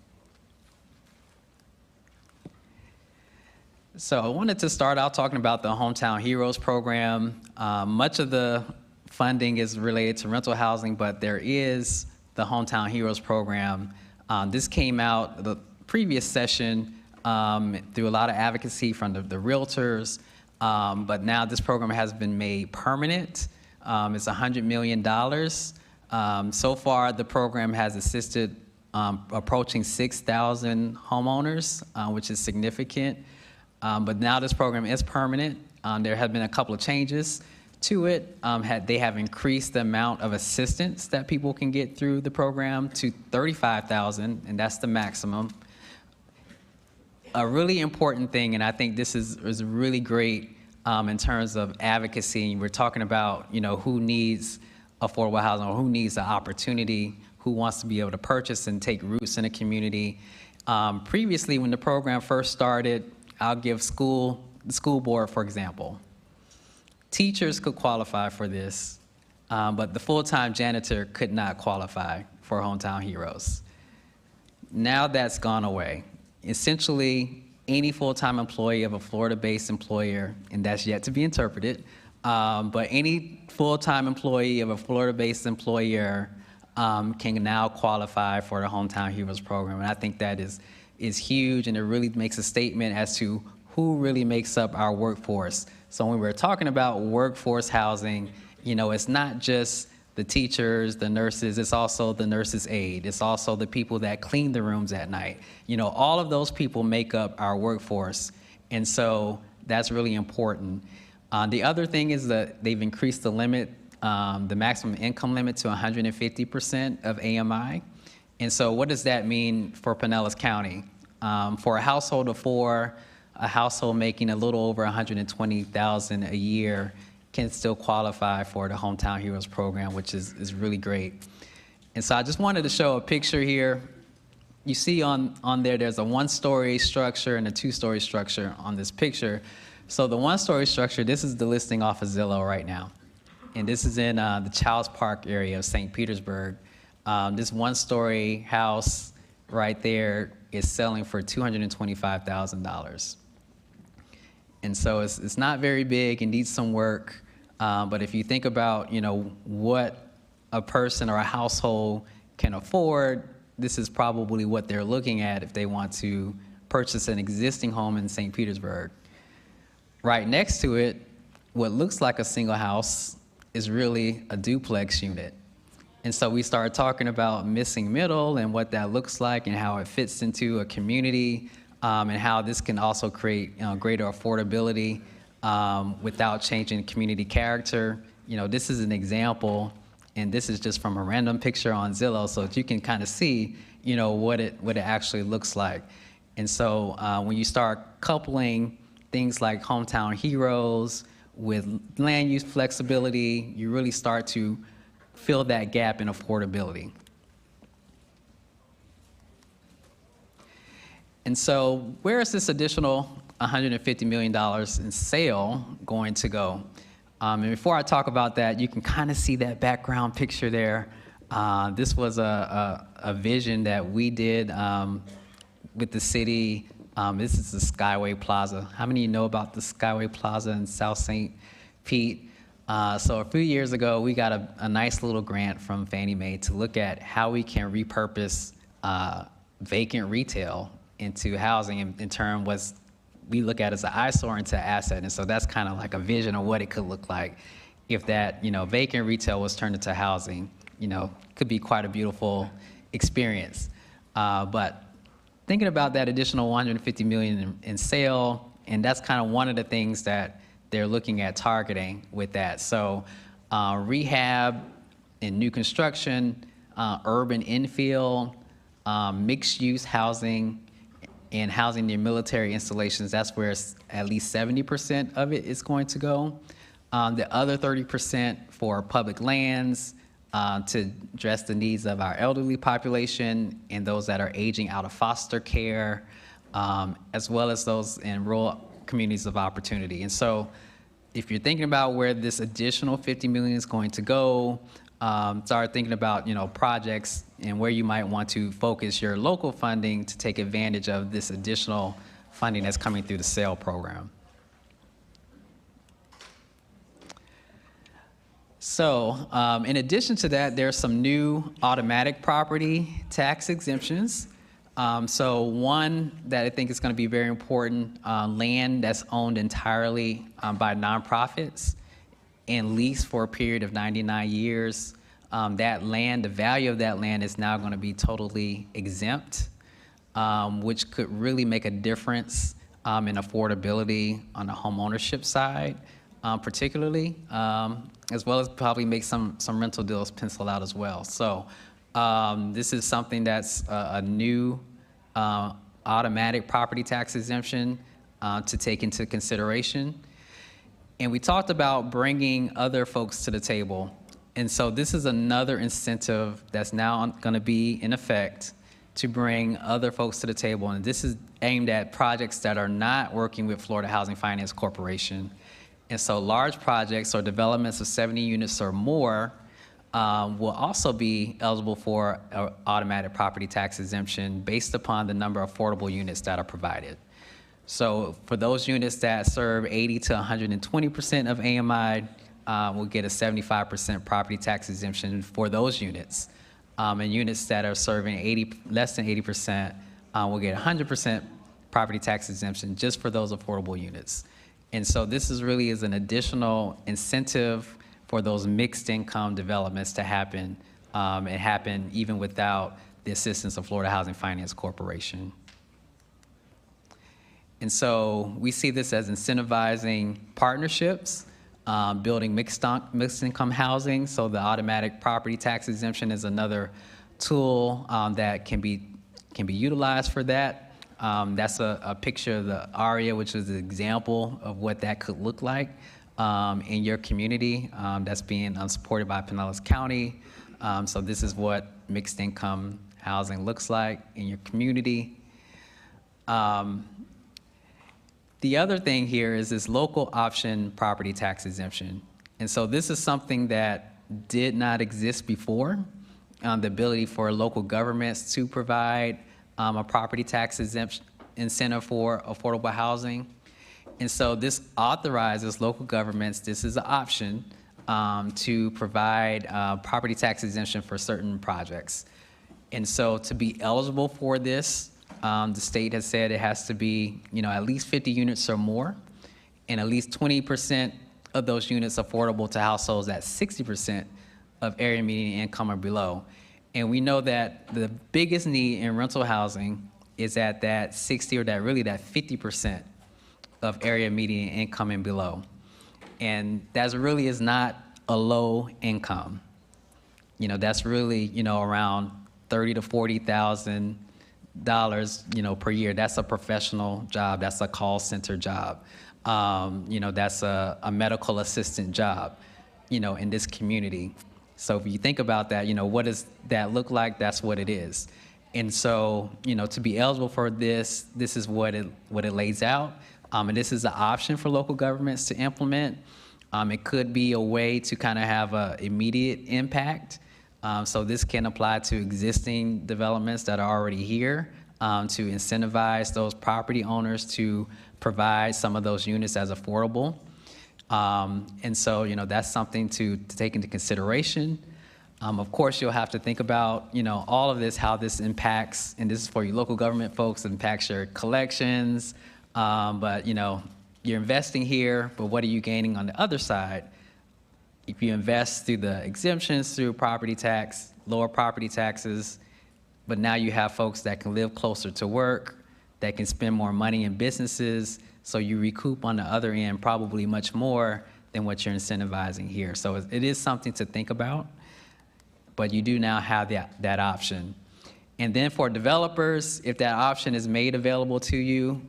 So I wanted to start out talking about the Hometown Heroes program. Much of the funding is related to rental housing, but there is the Hometown Heroes program. This came out the previous session through a lot of advocacy from the realtors, but now this program has been made permanent. It's $100 million. So far, the program has assisted approaching 6,000 homeowners, which is significant. But now this program is permanent. There have been a couple of changes to it. They have increased the amount of assistance that people can get through the program to $35,000, and that's the maximum. A really important thing, and I think this is really great in terms of advocacy. We're talking about, who needs affordable housing or who needs the opportunity, who wants to be able to purchase and take roots in a community. Previously, when the program first started, I'll give the school board, for example. Teachers could qualify for this, but the full-time janitor could not qualify for Hometown Heroes. Now that's gone away. Essentially, any full-time employee of a Florida-based employer, and that's yet to be interpreted, but any full-time employee of a Florida-based employer can now qualify for the Hometown Heroes program, and I think that is huge, and it really makes a statement as to who really makes up our workforce. So when we're talking about workforce housing, it's not just the teachers, the nurses, it's also the nurses' aide. It's also the people that clean the rooms at night. All of those people make up our workforce, and so that's really important. The other thing is that they've increased the limit, the maximum income limit to 150% of AMI. And so what does that mean for Pinellas County? For a household of four, a household making a little over $120,000 a year can still qualify for the Hometown Heroes program, which is really great. And so I just wanted to show a picture here. You see on there, there's a one-story structure and a two-story structure on this picture. So the one-story structure, this is the listing off of Zillow right now. And this is in the Childs Park area of St. Petersburg. This one-story house right there is selling for $225,000. And so it's not very big, it needs some work. But if you think about, what a person or a household can afford, this is probably what they're looking at if they want to purchase an existing home in St. Petersburg. Right next to it, what looks like a single house is really a duplex unit. And so we started talking about missing middle and what that looks like and how it fits into a community, and how this can also create greater affordability without changing community character. This is an example, and this is just from a random picture on Zillow, so that you can kind of see what it actually looks like. And so when you start coupling things like hometown heroes with land use flexibility, you really start to fill that gap in affordability. And so where is this additional $150 million in sale going to go? And before I talk about that, you can kind of see that background picture there. This was a vision that we did with the city. This is the Skyway Plaza. How many of you know about the Skyway Plaza in South St. Pete? So a few years ago, we got a nice little grant from Fannie Mae to look at how we can repurpose vacant retail into housing in terms was we look at as an eyesore into asset. And so that's kind of like a vision of what it could look like if that, vacant retail was turned into housing. Could be quite a beautiful experience. But thinking about that additional $150 million in sale, and that's kind of one of the things that they're looking at targeting with that. So rehab and new construction, urban infill, mixed-use housing, and housing near military installations, that's where at least 70% of it is going to go. The other 30% for public lands to address the needs of our elderly population and those that are aging out of foster care, as well as those in rural communities of opportunity. And so if you're thinking about where this additional $50 million is going to go, start thinking about projects and where you might want to focus your local funding to take advantage of this additional funding that's coming through the SAIL program. So in addition to that, there's some new automatic property tax exemptions. So one that I think is going to be very important, land that's owned entirely by nonprofits and leased for a period of 99 years. That land, the value of that land is now going to be totally exempt, which could really make a difference in affordability on the home ownership side, particularly, as well as probably make some rental deals pencil out as well. So this is something that's a new automatic property tax exemption to take into consideration. And we talked about bringing other folks to the table. And so this is another incentive that's now going to be in effect to bring other folks to the table. And this is aimed at projects that are not working with Florida Housing Finance Corporation. And so large projects or developments of 70 units or more will also be eligible for an automatic property tax exemption based upon the number of affordable units that are provided. So for those units that serve 80 to 120% of AMI, we'll get a 75% property tax exemption for those units. And units that are serving less than 80% will get 100% property tax exemption just for those affordable units. And so this is really is an additional incentive for those mixed income developments to happen, and happen even without the assistance of Florida Housing Finance Corporation. And so we see this as incentivizing partnerships, building mixed income housing. So the automatic property tax exemption is another tool that can be utilized for that. That's a picture of the ARIA, which is an example of what that could look like in your community that's being supported by Pinellas County. So this is what mixed income housing looks like in your community. The other thing here is this local option property tax exemption. And so this is something that did not exist before, the ability for local governments to provide a property tax exemption incentive for affordable housing. And so this authorizes local governments, this is an option, to provide property tax exemption for certain projects. And so to be eligible for this, the state has said it has to be, at least 50 units or more, and at least 20% of those units affordable to households at 60% of area median income or below. And we know that the biggest need in rental housing is at that 60 or that 50% of area median income and below. And that really is not a low income. That's really, around $30,000 to $40,000, per year. That's a professional job. That's a call center job. That's a medical assistant job, in this community. So if you think about that, what does that look like? That's what it is. And so, to be eligible for this is what it lays out. And this is an option for local governments to implement. It could be a way to kind of have an immediate impact. So this can apply to existing developments that are already here, to incentivize those property owners to provide some of those units as affordable. And so, that's something to take into consideration. Of course, you'll have to think about, all of this, how this impacts, and this is for you local government folks, impacts your collections. But, you're investing here, but what are you gaining on the other side? If you invest through the exemptions, through property tax, lower property taxes, but now you have folks that can live closer to work, that can spend more money in businesses, so you recoup on the other end probably much more than what you're incentivizing here. So it is something to think about, but you do now have that option. And then for developers, if that option is made available to you,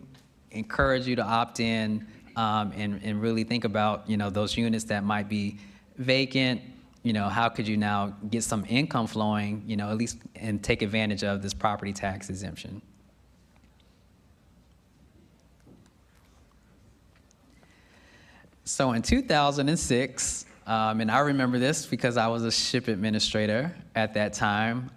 encourage you to opt in and really think about, those units that might be vacant. How could you now get some income flowing, at least, and take advantage of this property tax exemption. So in 2006, and I remember this because I was a ship administrator at that time,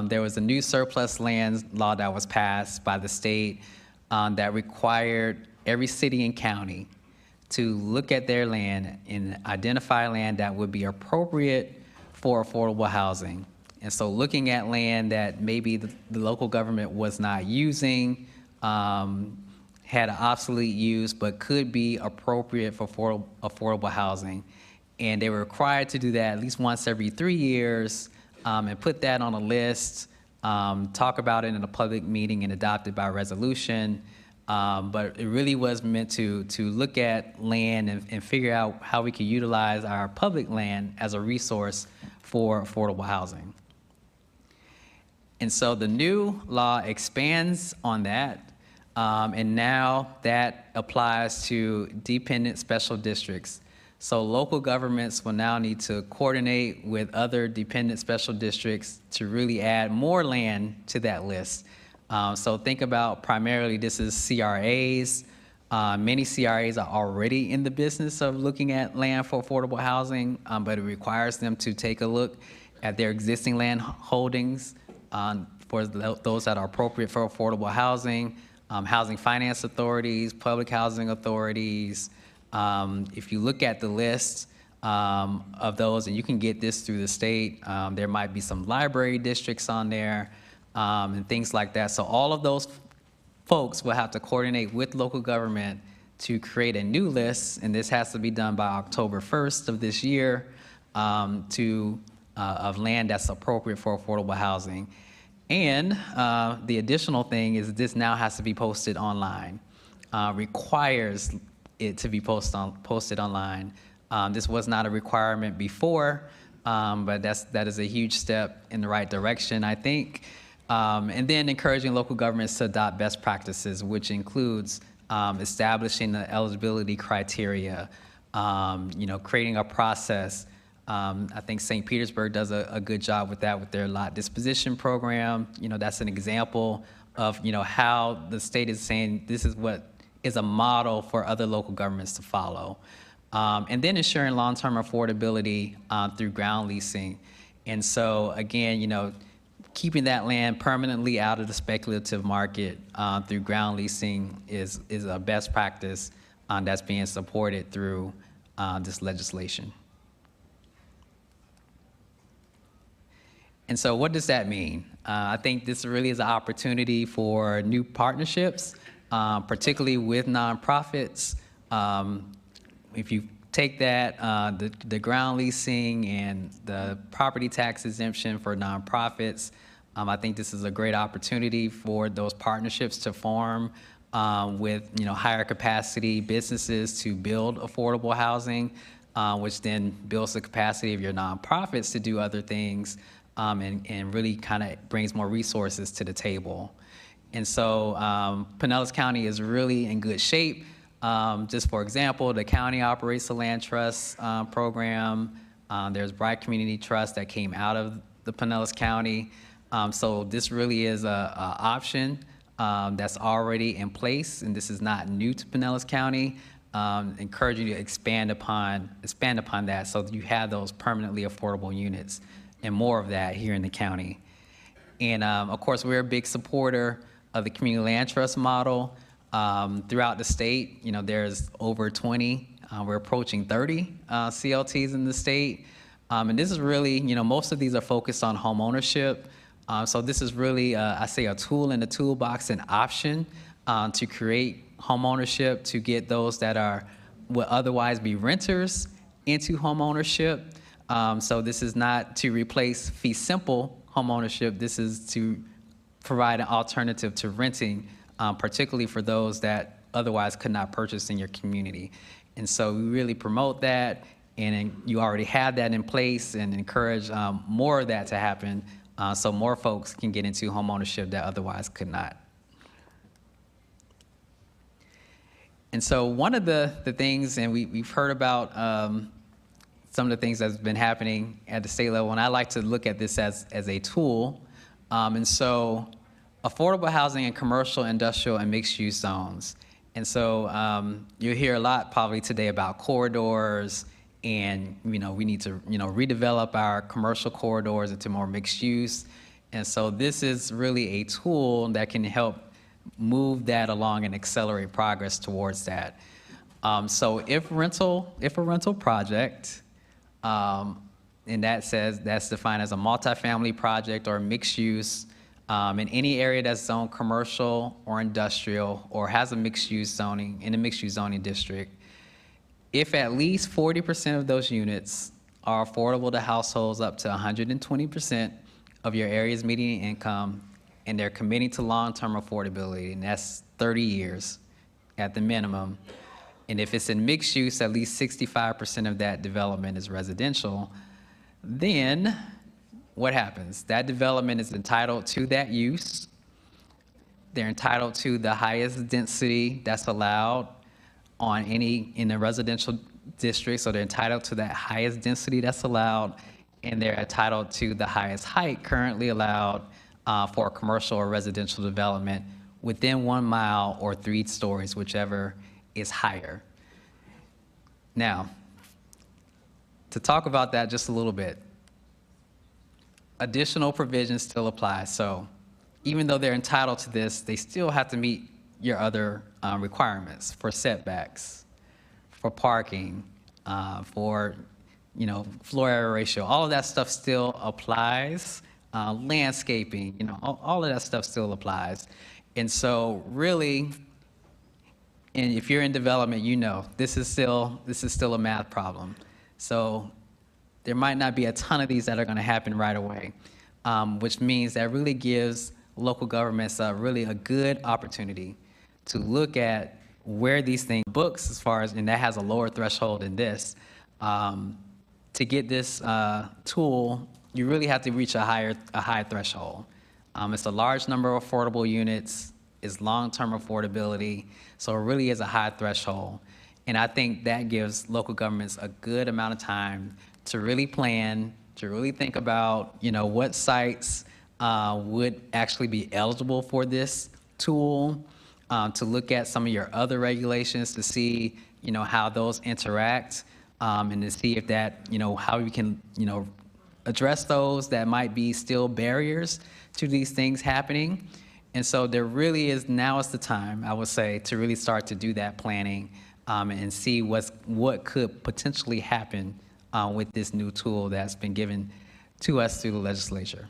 there was a new surplus land law that was passed by the state that required every city and county to look at their land and identify land that would be appropriate for affordable housing. And so looking at land that maybe the local government was not using, had an obsolete use, but could be appropriate for affordable housing. And they were required to do that at least once every 3 years, and put that on a list, talk about it in a public meeting and adopt it by resolution. But it really was meant to look at land and figure out how we could utilize our public land as a resource for affordable housing. And so the new law expands on that, and now that applies to dependent special districts. So local governments will now need to coordinate with other dependent special districts to really add more land to that list. So think about primarily this is CRAs. Many CRAs are already in the business of looking at land for affordable housing, but it requires them to take a look at their existing land holdings for those that are appropriate for affordable housing, housing finance authorities, public housing authorities. If you look at the list of those, and you can get this through the state, there might be some library districts on there, and things like that. So all of those folks will have to coordinate with local government to create a new list, and this has to be done by October 1st of this year, of land that's appropriate for affordable housing. And the additional thing is this now has to be posted online, requires it to be posted online. This was not a requirement before, but that is a huge step in the right direction, I think. And then encouraging local governments to adopt best practices, which includes establishing the eligibility criteria, creating a process. I think St. Petersburg does a good job with that with their lot disposition program. That's an example of, how the state is saying this is what is a model for other local governments to follow. And then ensuring long-term affordability through ground leasing. And so again, keeping that land permanently out of the speculative market through ground leasing is a best practice that's being supported through this legislation. And so what does that mean? I think this really is an opportunity for new partnerships, particularly with nonprofits. If you take that, the ground leasing and the property tax exemption for nonprofits, I think this is a great opportunity for those partnerships to form with higher capacity businesses to build affordable housing, which then builds the capacity of your nonprofits to do other things and really kind of brings more resources to the table. And so Pinellas County is really in good shape. Just for example, the county operates the land trust program. There's Bright Community Trust that came out of the Pinellas County. So this really is a option that's already in place, and this is not new to Pinellas County. Encourage you to expand upon that so that you have those permanently affordable units and more of that here in the county. And of course, we're a big supporter of the community land trust model. Throughout the state, there's over 20, we're approaching 30 CLTs in the state. And this is really, most of these are focused on home ownership. So this is really, I say, a tool in the toolbox, an option to create home ownership, to get those that would otherwise be renters into home ownership. So this is not to replace fee simple home ownership. This is to provide an alternative to renting, particularly for those that otherwise could not purchase in your community. And so we really promote that, and you already have that in place, and encourage more of that to happen so more folks can get into home ownership that otherwise could not. And so one of the things, and we've heard about some of the things that's been happening at the state level, and I like to look at this as a tool. And so affordable housing in commercial, industrial, and mixed-use zones. And so you'll hear a lot probably today about corridors, and we need to redevelop our commercial corridors into more mixed use. And so this is really a tool that can help move that along and accelerate progress towards that. So if a rental project, and that's defined as a multifamily project or mixed use in any area that's zoned commercial or industrial or has a mixed use zoning in a mixed use zoning district, if at least 40% of those units are affordable to households up to 120% of your area's median income, and they're committing to long-term affordability, and that's 30 years at the minimum. And if it's in mixed use, at least 65% of that development is residential, then what happens? That development is entitled to that use. They're entitled to the highest density that's allowed in the residential district, so they're entitled to that highest density that's allowed, and they're entitled to the highest height currently allowed for commercial or residential development within 1 mile or 3 stories, whichever is higher. Now, to talk about that just a little bit, additional provisions still apply. So even though they're entitled to this, they still have to meet your other requirements for setbacks, for parking, for floor area ratio. All of that stuff still applies. Landscaping, all of that stuff still applies. And so really, and if you're in development, this is still a math problem. So there might not be a ton of these that are going to happen right away, which means that really gives local governments really a good opportunity to look at where these things books as far as, and that has a lower threshold than this. To get this tool, you really have to reach a high threshold. It's a large number of affordable units, it's long-term affordability, so it really is a high threshold. And I think that gives local governments a good amount of time to really plan, to really think about, what sites would actually be eligible for this tool, to look at some of your other regulations to see, how those interact, and to see if that, how you can, address those that might be still barriers to these things happening. And so there really is, now is the time, I would say, to really start to do that planning and see what could potentially happen with this new tool that's been given to us through the legislature.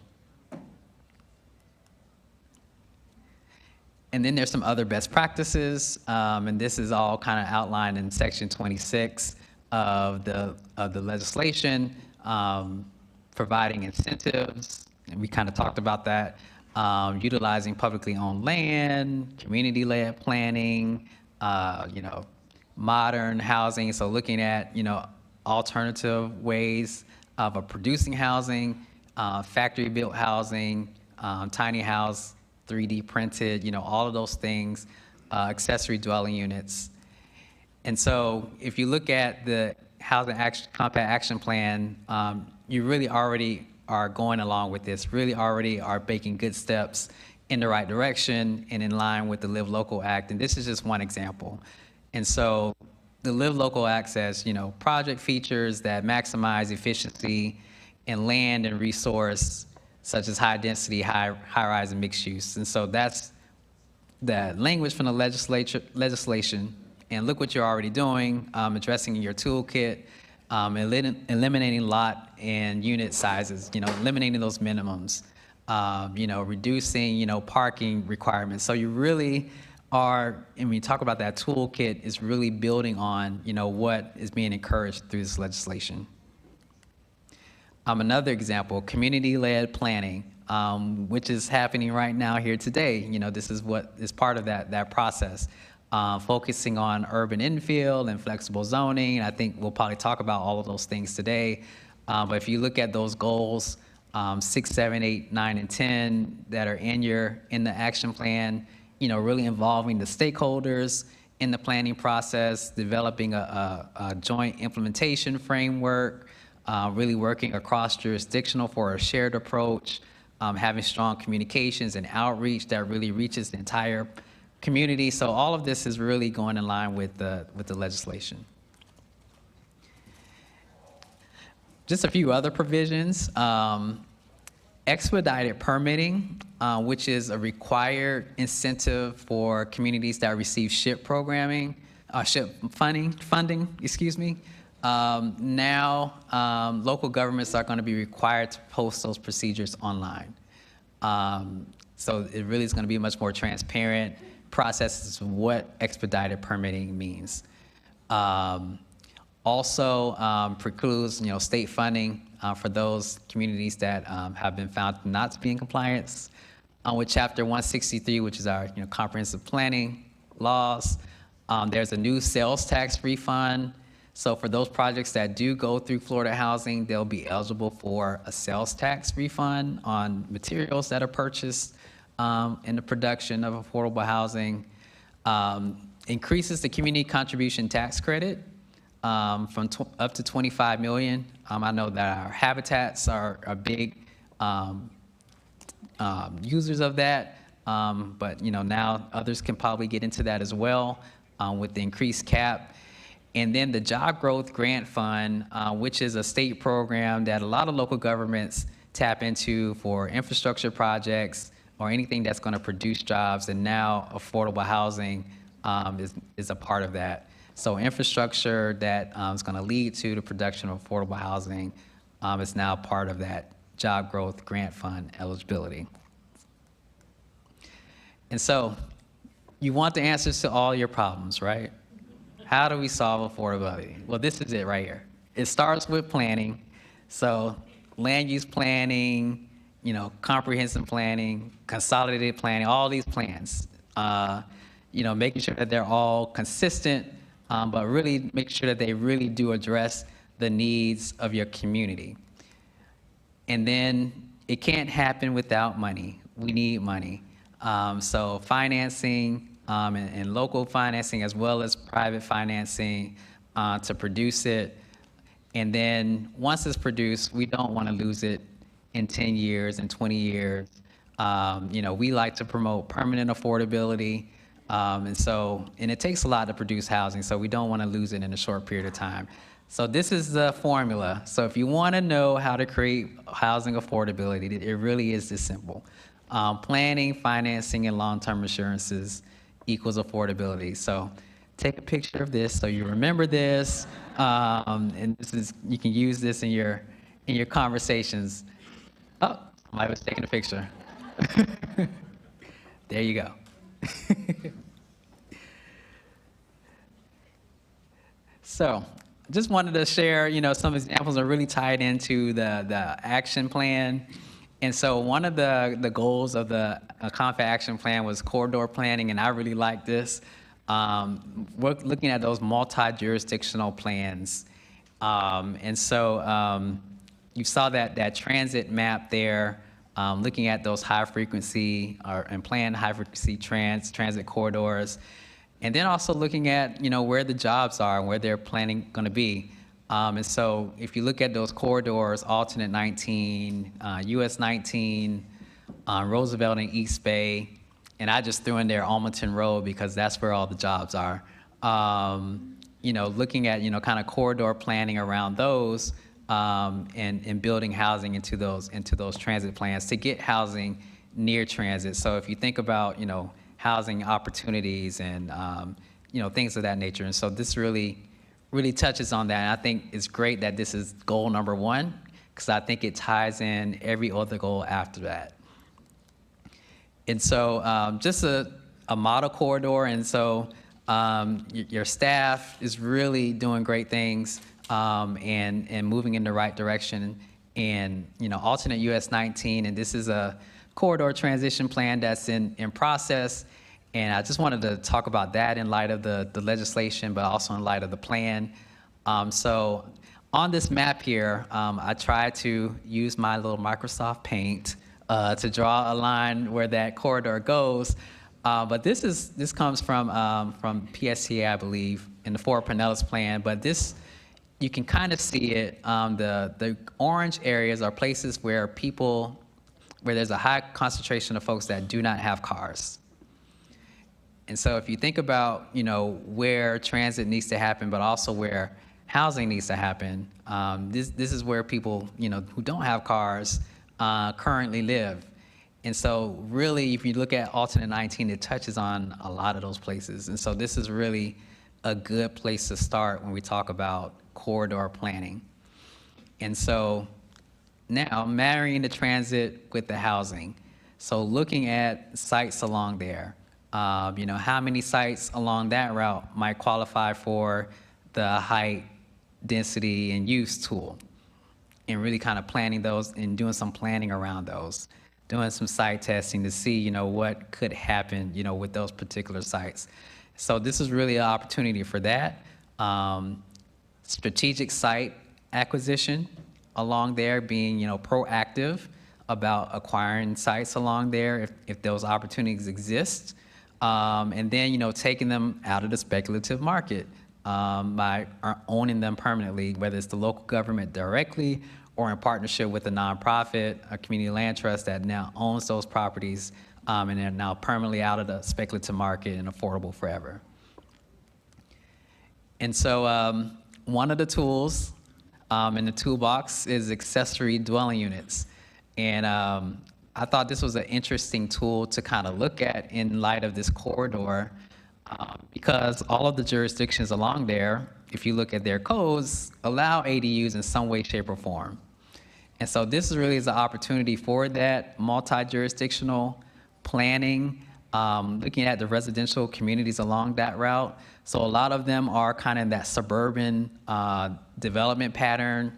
And then there's some other best practices, and this is all kind of outlined in Section 26 of the legislation, providing incentives, and we kind of talked about that, utilizing publicly owned land, community-led planning, modern housing, so looking at, alternative ways of producing housing, factory-built housing, tiny house, 3D printed, all of those things, accessory dwelling units. And so if you look at the Housing Compact Action Plan, you really already are going along with this, really already are making good steps in the right direction and in line with the Live Local Act. And this is just one example. And so the Live Local Act says, project features that maximize efficiency in land and resource, such as high density, high-rise, and mixed use. And so that's the language from the legislation. And look what you're already doing, addressing in your toolkit, eliminating lot and unit sizes, eliminating those minimums, reducing, parking requirements. So you really are, and when you talk about that toolkit, is really building on, what is being encouraged through this legislation. Another example, community-led planning, which is happening right now here today. This is what is part of that process, focusing on urban infill and flexible zoning. I think we'll probably talk about all of those things today. But if you look at those goals, 6, 7, 8, 9, and 10 that are in the action plan, really involving the stakeholders in the planning process, developing a joint implementation framework, really working across jurisdictional for a shared approach, having strong communications and outreach that really reaches the entire community. So all of this is really going in line with the legislation. Just a few other provisions. Expedited permitting, which is a required incentive for communities that receive SHIP programming, SHIP funding, excuse me. Now, local governments are going to be required to post those procedures online. So it really is going to be a much more transparent process as to what expedited permitting means. Also precludes, state funding for those communities that have been found not to be in compliance with Chapter 163, which is our comprehensive planning laws. There's a new sales tax refund. So for those projects that do go through Florida Housing, they'll be eligible for a sales tax refund on materials that are purchased in the production of affordable housing. Increases the community contribution tax credit from up to $25 million. I know that our habitats are big users of that, but now others can probably get into that as well with the increased cap. And then the Job Growth Grant Fund, which is a state program that a lot of local governments tap into for infrastructure projects or anything that's going to produce jobs, and now affordable housing is a part of that. So infrastructure that is going to lead to the production of affordable housing is now part of that Job Growth Grant Fund eligibility. And so you want the answers to all your problems, right? How do we solve affordability? Well, this is it right here. It starts with planning. So land use planning, comprehensive planning, consolidated planning, all these plans, making sure that they're all consistent, but really make sure that they really do address the needs of your community. And then it can't happen without money. We need money. So financing, and local financing as well as private financing to produce it. And then once it's produced, we don't want to lose it in 10 years and 20 years. We like to promote permanent affordability. And it takes a lot to produce housing, so we don't want to lose it in a short period of time. So this is the formula. So if you want to know how to create housing affordability, it really is this simple. Planning, financing, and long-term assurances equals affordability. So take a picture of this so you remember this, and you can use this in your conversations. Oh, somebody was taking a picture. There you go. So, just wanted to share, some examples are really tied into the action plan. And so one of the goals of the CONFA action plan was corridor planning, and I really like this. We're looking at those multi-jurisdictional plans. And so you saw that transit map there, looking at those high-frequency and planned high-frequency transit corridors. And then also looking at, where the jobs are and where they're planning going to be. And so if you look at those corridors, alternate 19, US 19, Roosevelt and East Bay, and I just threw in there Almaton Road because that's where all the jobs are. Looking at, kind of corridor planning around those and building housing into those transit plans to get housing near transit. So if you think about, housing opportunities and things of that nature. And so this really touches on that. And I think it's great that this is goal number one, because I think it ties in every other goal after that. And so just a model corridor. And so your staff is really doing great things and moving in the right direction. And, alternate US 19, and this is a corridor transition plan that's in process. And I just wanted to talk about that in light of the legislation, but also in light of the plan. So on this map here, I tried to use my little Microsoft Paint to draw a line where that corridor goes. But this comes from PSTA, I believe, in the Fort Pinellas plan. But this, you can kind of see it. The orange areas are places where there's a high concentration of folks that do not have cars. And so if you think about, where transit needs to happen, but also where housing needs to happen, this is where people, who don't have cars currently live. And so really, if you look at alternate 19, it touches on a lot of those places. And so this is really a good place to start when we talk about corridor planning. And so now marrying the transit with the housing. So looking at sites along there, how many sites along that route might qualify for the height, density, and use tool, and really kind of planning those and doing some planning around those, doing some site testing to see, what could happen, with those particular sites. So this is really an opportunity for that. Strategic site acquisition along there, being, proactive about acquiring sites along there if those opportunities exist. And then, taking them out of the speculative market by owning them permanently, whether it's the local government directly or in partnership with a nonprofit, a community land trust that now owns those properties and they're now permanently out of the speculative market and affordable forever. And so one of the tools in the toolbox is accessory dwelling units. And I thought this was an interesting tool to kind of look at in light of this corridor because all of the jurisdictions along there, if you look at their codes, allow ADUs in some way, shape, or form. And so this really is an opportunity for that multi-jurisdictional planning, looking at the residential communities along that route. So a lot of them are kind of that suburban development pattern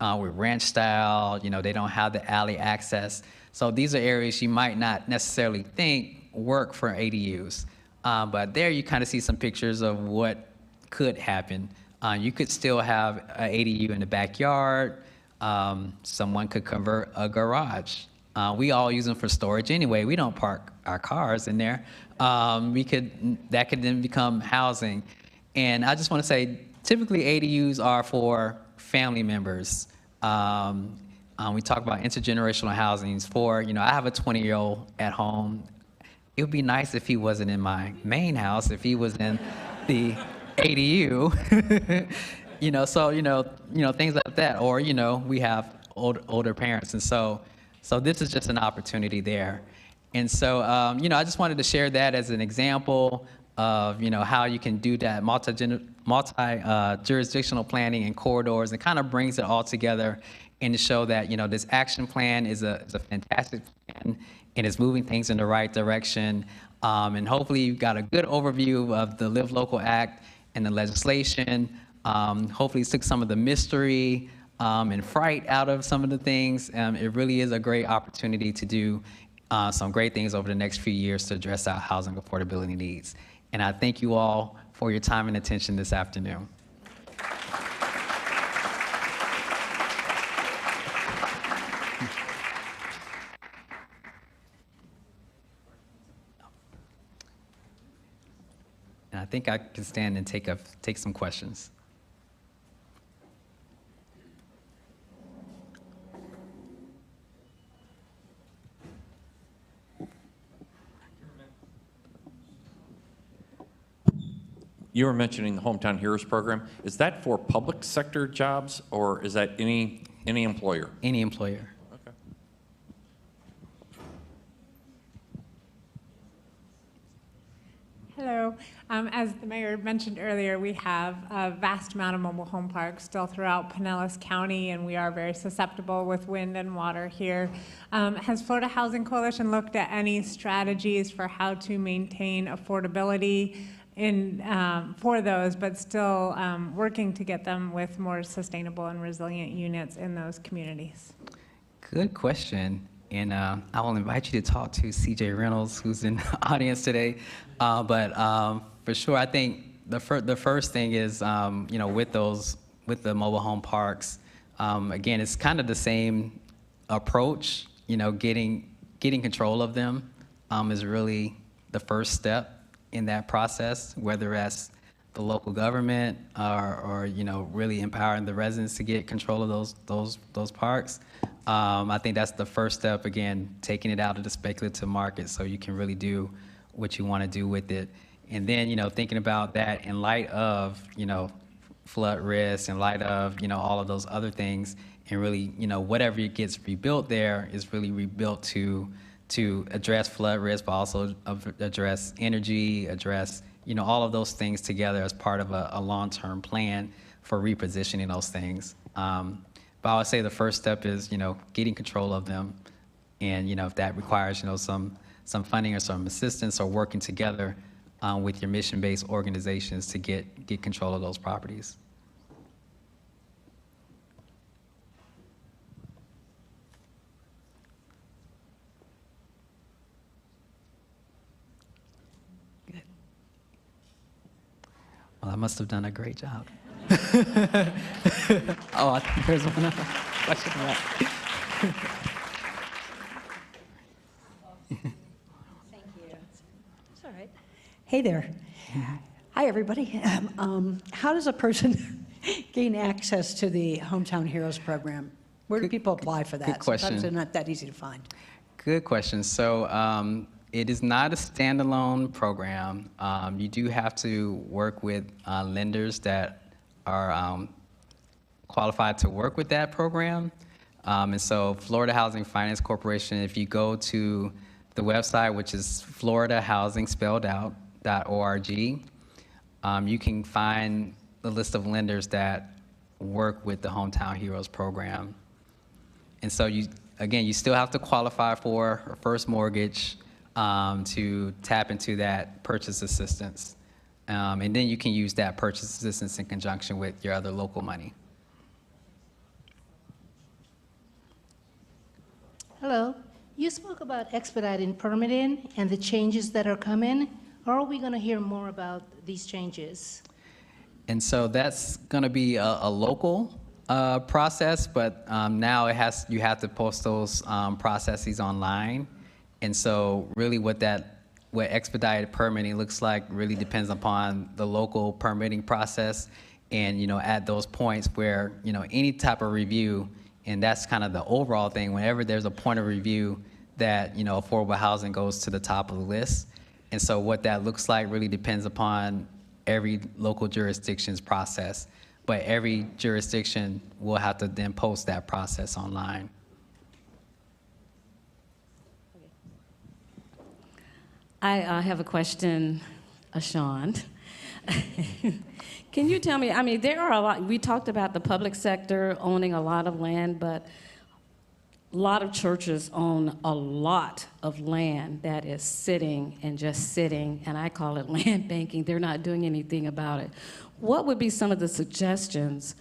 with ranch style, they don't have the alley access. So these are areas you might not necessarily think work for ADUs. But there you kind of see some pictures of what could happen. You could still have an ADU in the backyard. Someone could convert a garage. We all use them for storage anyway. We don't park our cars in there. That could then become housing. And I just want to say, typically ADUs are for family members. We talk about intergenerational housings for, I have a 20-year-old at home. It would be nice if he wasn't in my main house, if he was in the ADU, things like that. Or, we have older parents. And so this is just an opportunity there. And so, I just wanted to share that as an example of how you can do that multi-jurisdictional planning and corridors, and kind of brings it all together and to show that this action plan is a fantastic plan and it's moving things in the right direction. And hopefully you've got a good overview of the Live Local Act and the legislation. Hopefully it took some of the mystery and fright out of some of the things. It really is a great opportunity to do some great things over the next few years to address our housing affordability needs. And I thank you all for your time and attention this afternoon. And I think I can stand and take some questions. You were mentioning the Hometown Heroes program. Is that for public sector jobs, or is that any employer? Any employer. Okay. Hello. As the mayor mentioned earlier, we have a vast amount of mobile home parks still throughout Pinellas County, and we are very susceptible with wind and water here. Has Florida Housing Coalition looked at any strategies for how to maintain affordability for those, but still working to get them with more sustainable and resilient units in those communities? Good question. And I will invite you to talk to CJ Reynolds, who's in the audience today. But for sure, I think the first thing is, with the mobile home parks, again, it's kind of the same approach. Getting control of them is really the first step in that process, whether that's the local government or really empowering the residents to get control of those parks. I think that's the first step, again, taking it out of the speculative market so you can really do what you want to do with it. And then, thinking about that in light of, flood risk, in light of, all of those other things, and really, whatever gets rebuilt there is really rebuilt to address flood risk, but also address energy, address, all of those things together as part of a long-term plan for repositioning those things. But I would say the first step is, getting control of them. And, if that requires, some funding or some assistance or working together with your mission-based organizations to get control of those properties. Good. Well, I must have done a great job. Oh, I think there's one other question. Thank you. It's all right. Hey there. Hi, everybody. How does a person gain access to the Hometown Heroes program? Where do people apply for that? Good question. Sometimes they're not that easy to find. Good question. So it is not a standalone program. You do have to work with lenders that are qualified to work with that program. And so Florida Housing Finance Corporation, if you go to the website, which is floridahousingspelledout.org, you can find the list of lenders that work with the Hometown Heroes program. And so you still have to qualify for a first mortgage to tap into that purchase assistance. And then you can use that purchase assistance in conjunction with your other local money. Hello. You spoke about expediting permitting and the changes that are coming. Or are we going to hear more about these changes? And so that's going to be a local process, but now you have to post those processes online. And so really what expedited permitting looks like really depends upon the local permitting process. And, at those points where, any type of review, and that's kind of the overall thing, whenever there's a point of review that, affordable housing goes to the top of the list. And so what that looks like really depends upon every local jurisdiction's process. But every jurisdiction will have to then post that process online. I have a question Sean. Can you tell me, I mean, there are a lot, we talked about the public sector owning a lot of land, but a lot of churches own a lot of land that is sitting and just sitting, and I call it land banking. They're not doing anything about it. What would be some of the suggestions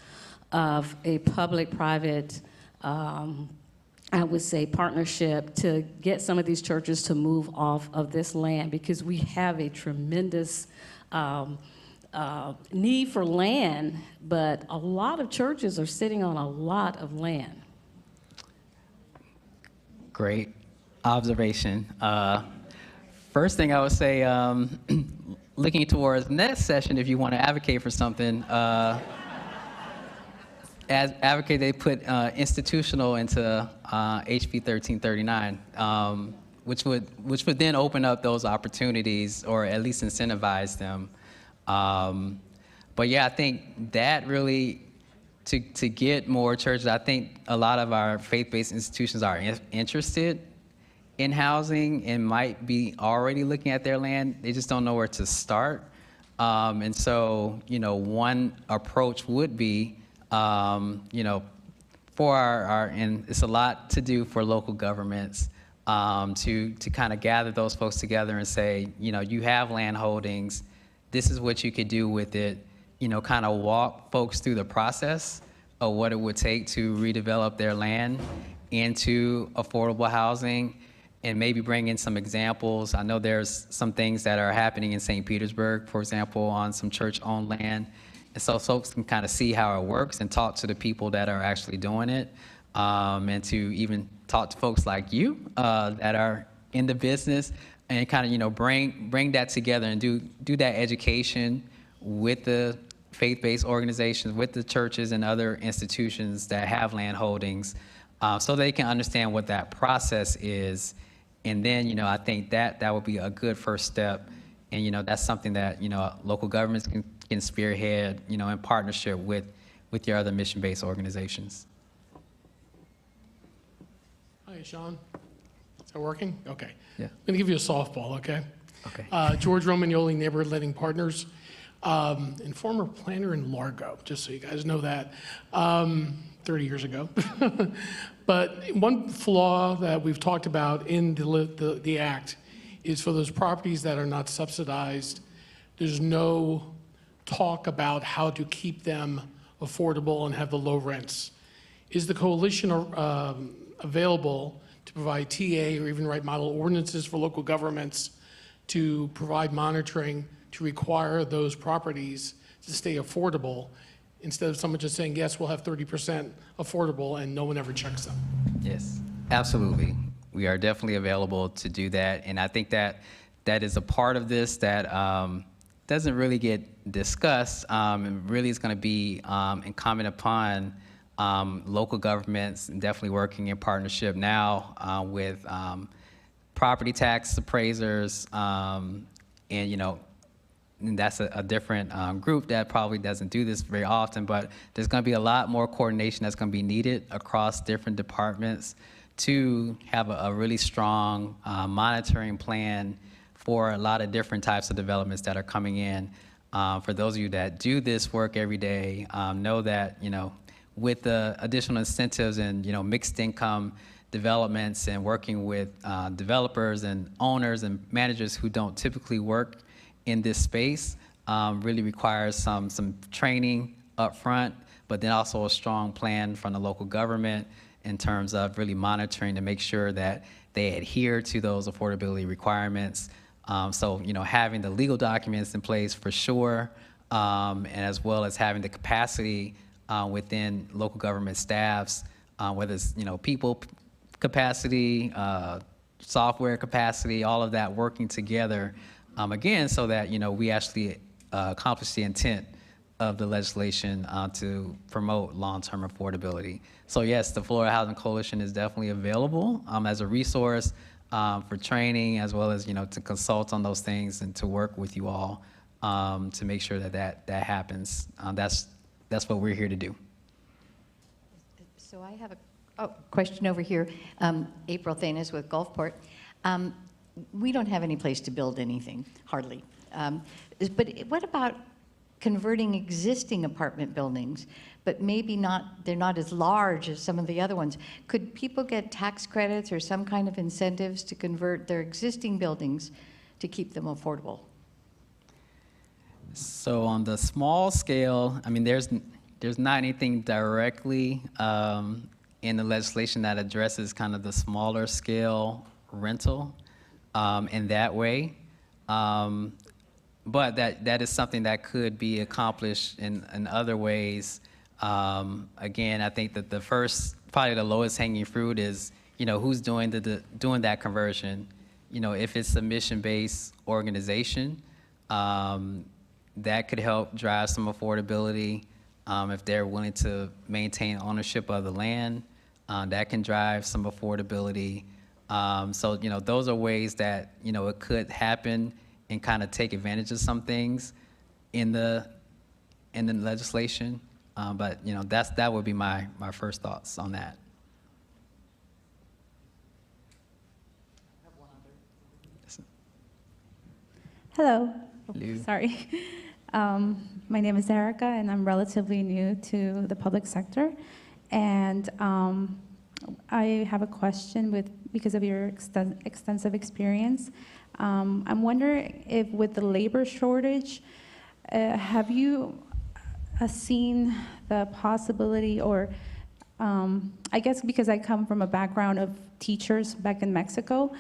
of a public-private, I would say, partnership to get some of these churches to move off of this land? Because we have a tremendous need for land, but a lot of churches are sitting on a lot of land. Great observation. First thing I would say, looking towards next session, if you want to advocate for something, as advocate, they put institutional into HB 1339, which would then open up those opportunities or at least incentivize them. But yeah, I think that really, to get more churches, I think a lot of our faith-based institutions are interested in housing and might be already looking at their land. They just don't know where to start. And so, one approach would be, for and it's a lot to do for local governments, to kind of gather those folks together and say, you have land holdings, this is what you could do with it, kind of walk folks through the process of what it would take to redevelop their land into affordable housing, and maybe bring in some examples. I know there's some things that are happening in St. Petersburg, for example, on some church-owned land. And so folks can kind of see how it works and talk to the people that are actually doing it, and to even talk to folks like you that are in the business, and kind of bring that together and do that education with the faith-based organizations, with the churches and other institutions that have land holdings, so they can understand what that process is. And then I think that would be a good first step, and that's something that local governments can spearhead, in partnership with your other mission-based organizations. Hi, Sean. Is that working? Okay. Yeah. I'm going to give you a softball, okay? Okay. George Romagnoli, Neighborhood Living Partners, and former planner in Largo, just so you guys know that, 30 years ago. But one flaw that we've talked about in the act is for those properties that are not subsidized, there's no talk about how to keep them affordable and have the low rents. Is the coalition available to provide TA or even write model ordinances for local governments to provide monitoring to require those properties to stay affordable, instead of someone just saying, yes, we'll have 30% affordable and no one ever checks them? Yes, absolutely. We are definitely available to do that. And I think that is a part of this that doesn't really get discussed, and really is going to be incumbent upon local governments, definitely working in partnership now with property tax appraisers, and that's a different group that probably doesn't do this very often, but there's going to be a lot more coordination that's going to be needed across different departments to have a really strong monitoring plan for a lot of different types of developments that are coming in. For those of you that do this work every day, know that, with the additional incentives and, mixed income developments and working with developers and owners and managers who don't typically work in this space, really requires some training up front, but then also a strong plan from the local government in terms of really monitoring to make sure that they adhere to those affordability requirements. So, having the legal documents in place for sure, and as well as having the capacity within local government staffs, whether it's, people capacity, software capacity, all of that working together, again, so that, we actually accomplish the intent of the legislation to promote long-term affordability. So yes, the Florida Housing Coalition is definitely available as a resource for training, as well as, to consult on those things and to work with you all to make sure that happens. That's what we're here to do. So I have a question over here. April Thanes with Gulfport. We don't have any place to build anything, hardly. But what about converting existing apartment buildings, but maybe they're not as large as some of the other ones? Could people get tax credits or some kind of incentives to convert their existing buildings to keep them affordable? So on the small scale, I mean, there's not anything directly in the legislation that addresses kind of the smaller scale rental in that way. But that is something that could be accomplished in other ways. Again, I think that probably the lowest hanging fruit is, who's doing doing that conversion. If it's a mission-based organization, that could help drive some affordability. If they're willing to maintain ownership of the land, that can drive some affordability. So, those are ways that, it could happen and kind of take advantage of some things in the legislation. But, that would be my first thoughts on that. Hello. Hello. Sorry. My name is Erica, and I'm relatively new to the public sector. And I have a question because of your extensive experience. I'm wondering if with the labor shortage, have you seen the possibility, or I guess because I come from a background of teachers back in Mexico,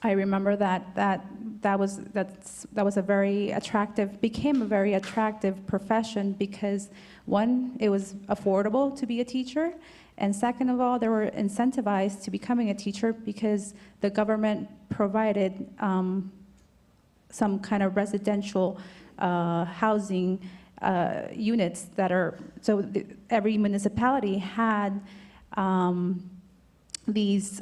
I remember that was a very attractive, became a very attractive profession because one, it was affordable to be a teacher, and second of all, they were incentivized to becoming a teacher because the government provided some kind of residential housing units that are, so every municipality had these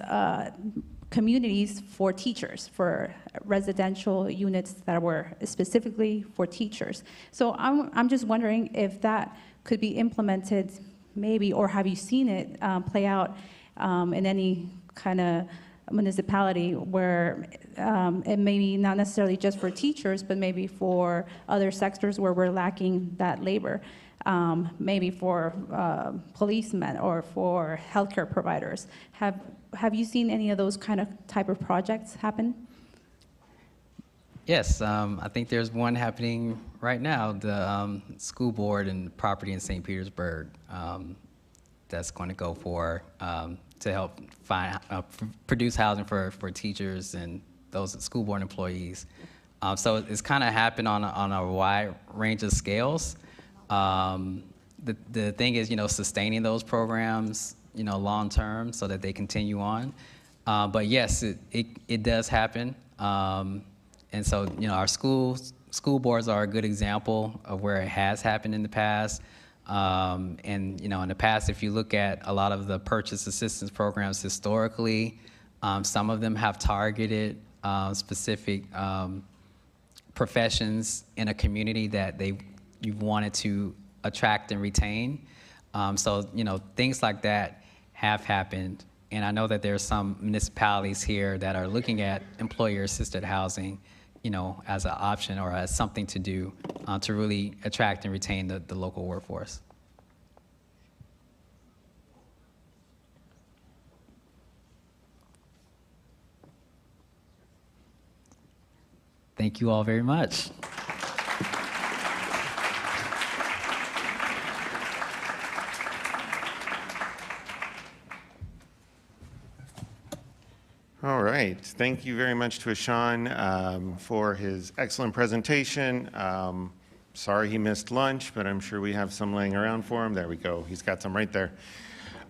communities for teachers, for residential units that were specifically for teachers. So I'm just wondering if that could be implemented maybe, or have you seen it play out in any kind of municipality where it may be not necessarily just for teachers, but maybe for other sectors where we're lacking that labor, maybe for policemen or for healthcare providers. Have you seen any of those type of projects happen? Yes, I think there's one happening right now, the school board and property in St. Petersburg that's going to go for, to help produce housing for teachers and those school board employees. So it's kind of happened on a wide range of scales. The thing is, sustaining those programs, long term so that they continue on. But yes, it does happen. And so, our school boards are a good example of where it has happened in the past. And, in the past, if you look at a lot of the purchase assistance programs historically, some of them have targeted specific professions in a community that you've wanted to attract and retain. So, things like that have happened. And I know that there are some municipalities here that are looking at employer-assisted housing, as an option or as something to do to really attract and retain the local workforce. Thank you all very much. All right. Thank you very much to Ashan for his excellent presentation. Sorry he missed lunch, but I'm sure we have some laying around for him. There we go. He's got some right there.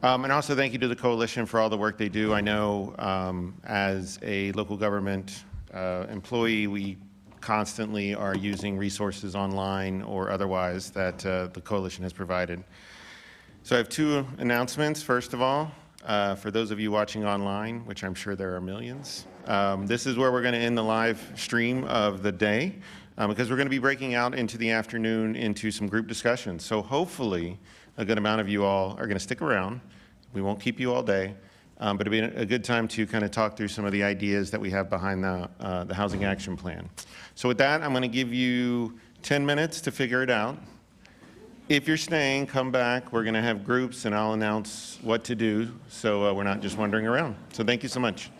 And also thank you to the coalition for all the work they do. I know as a local government employee, we constantly are using resources online or otherwise that the coalition has provided. So I have two announcements. First of all, for those of you watching online, which I'm sure there are millions, this is where we're going to end the live stream of the day because we're going to be breaking out into the afternoon into some group discussions. So hopefully a good amount of you all are going to stick around. We won't keep you all day. but it'd be a good time to kind of talk through some of the ideas that we have behind the Housing Action Plan. So with that, I'm going to give you 10 minutes to figure it out. If you're staying, come back. We're going to have groups, and I'll announce what to do, so we're not just wandering around. So thank you so much.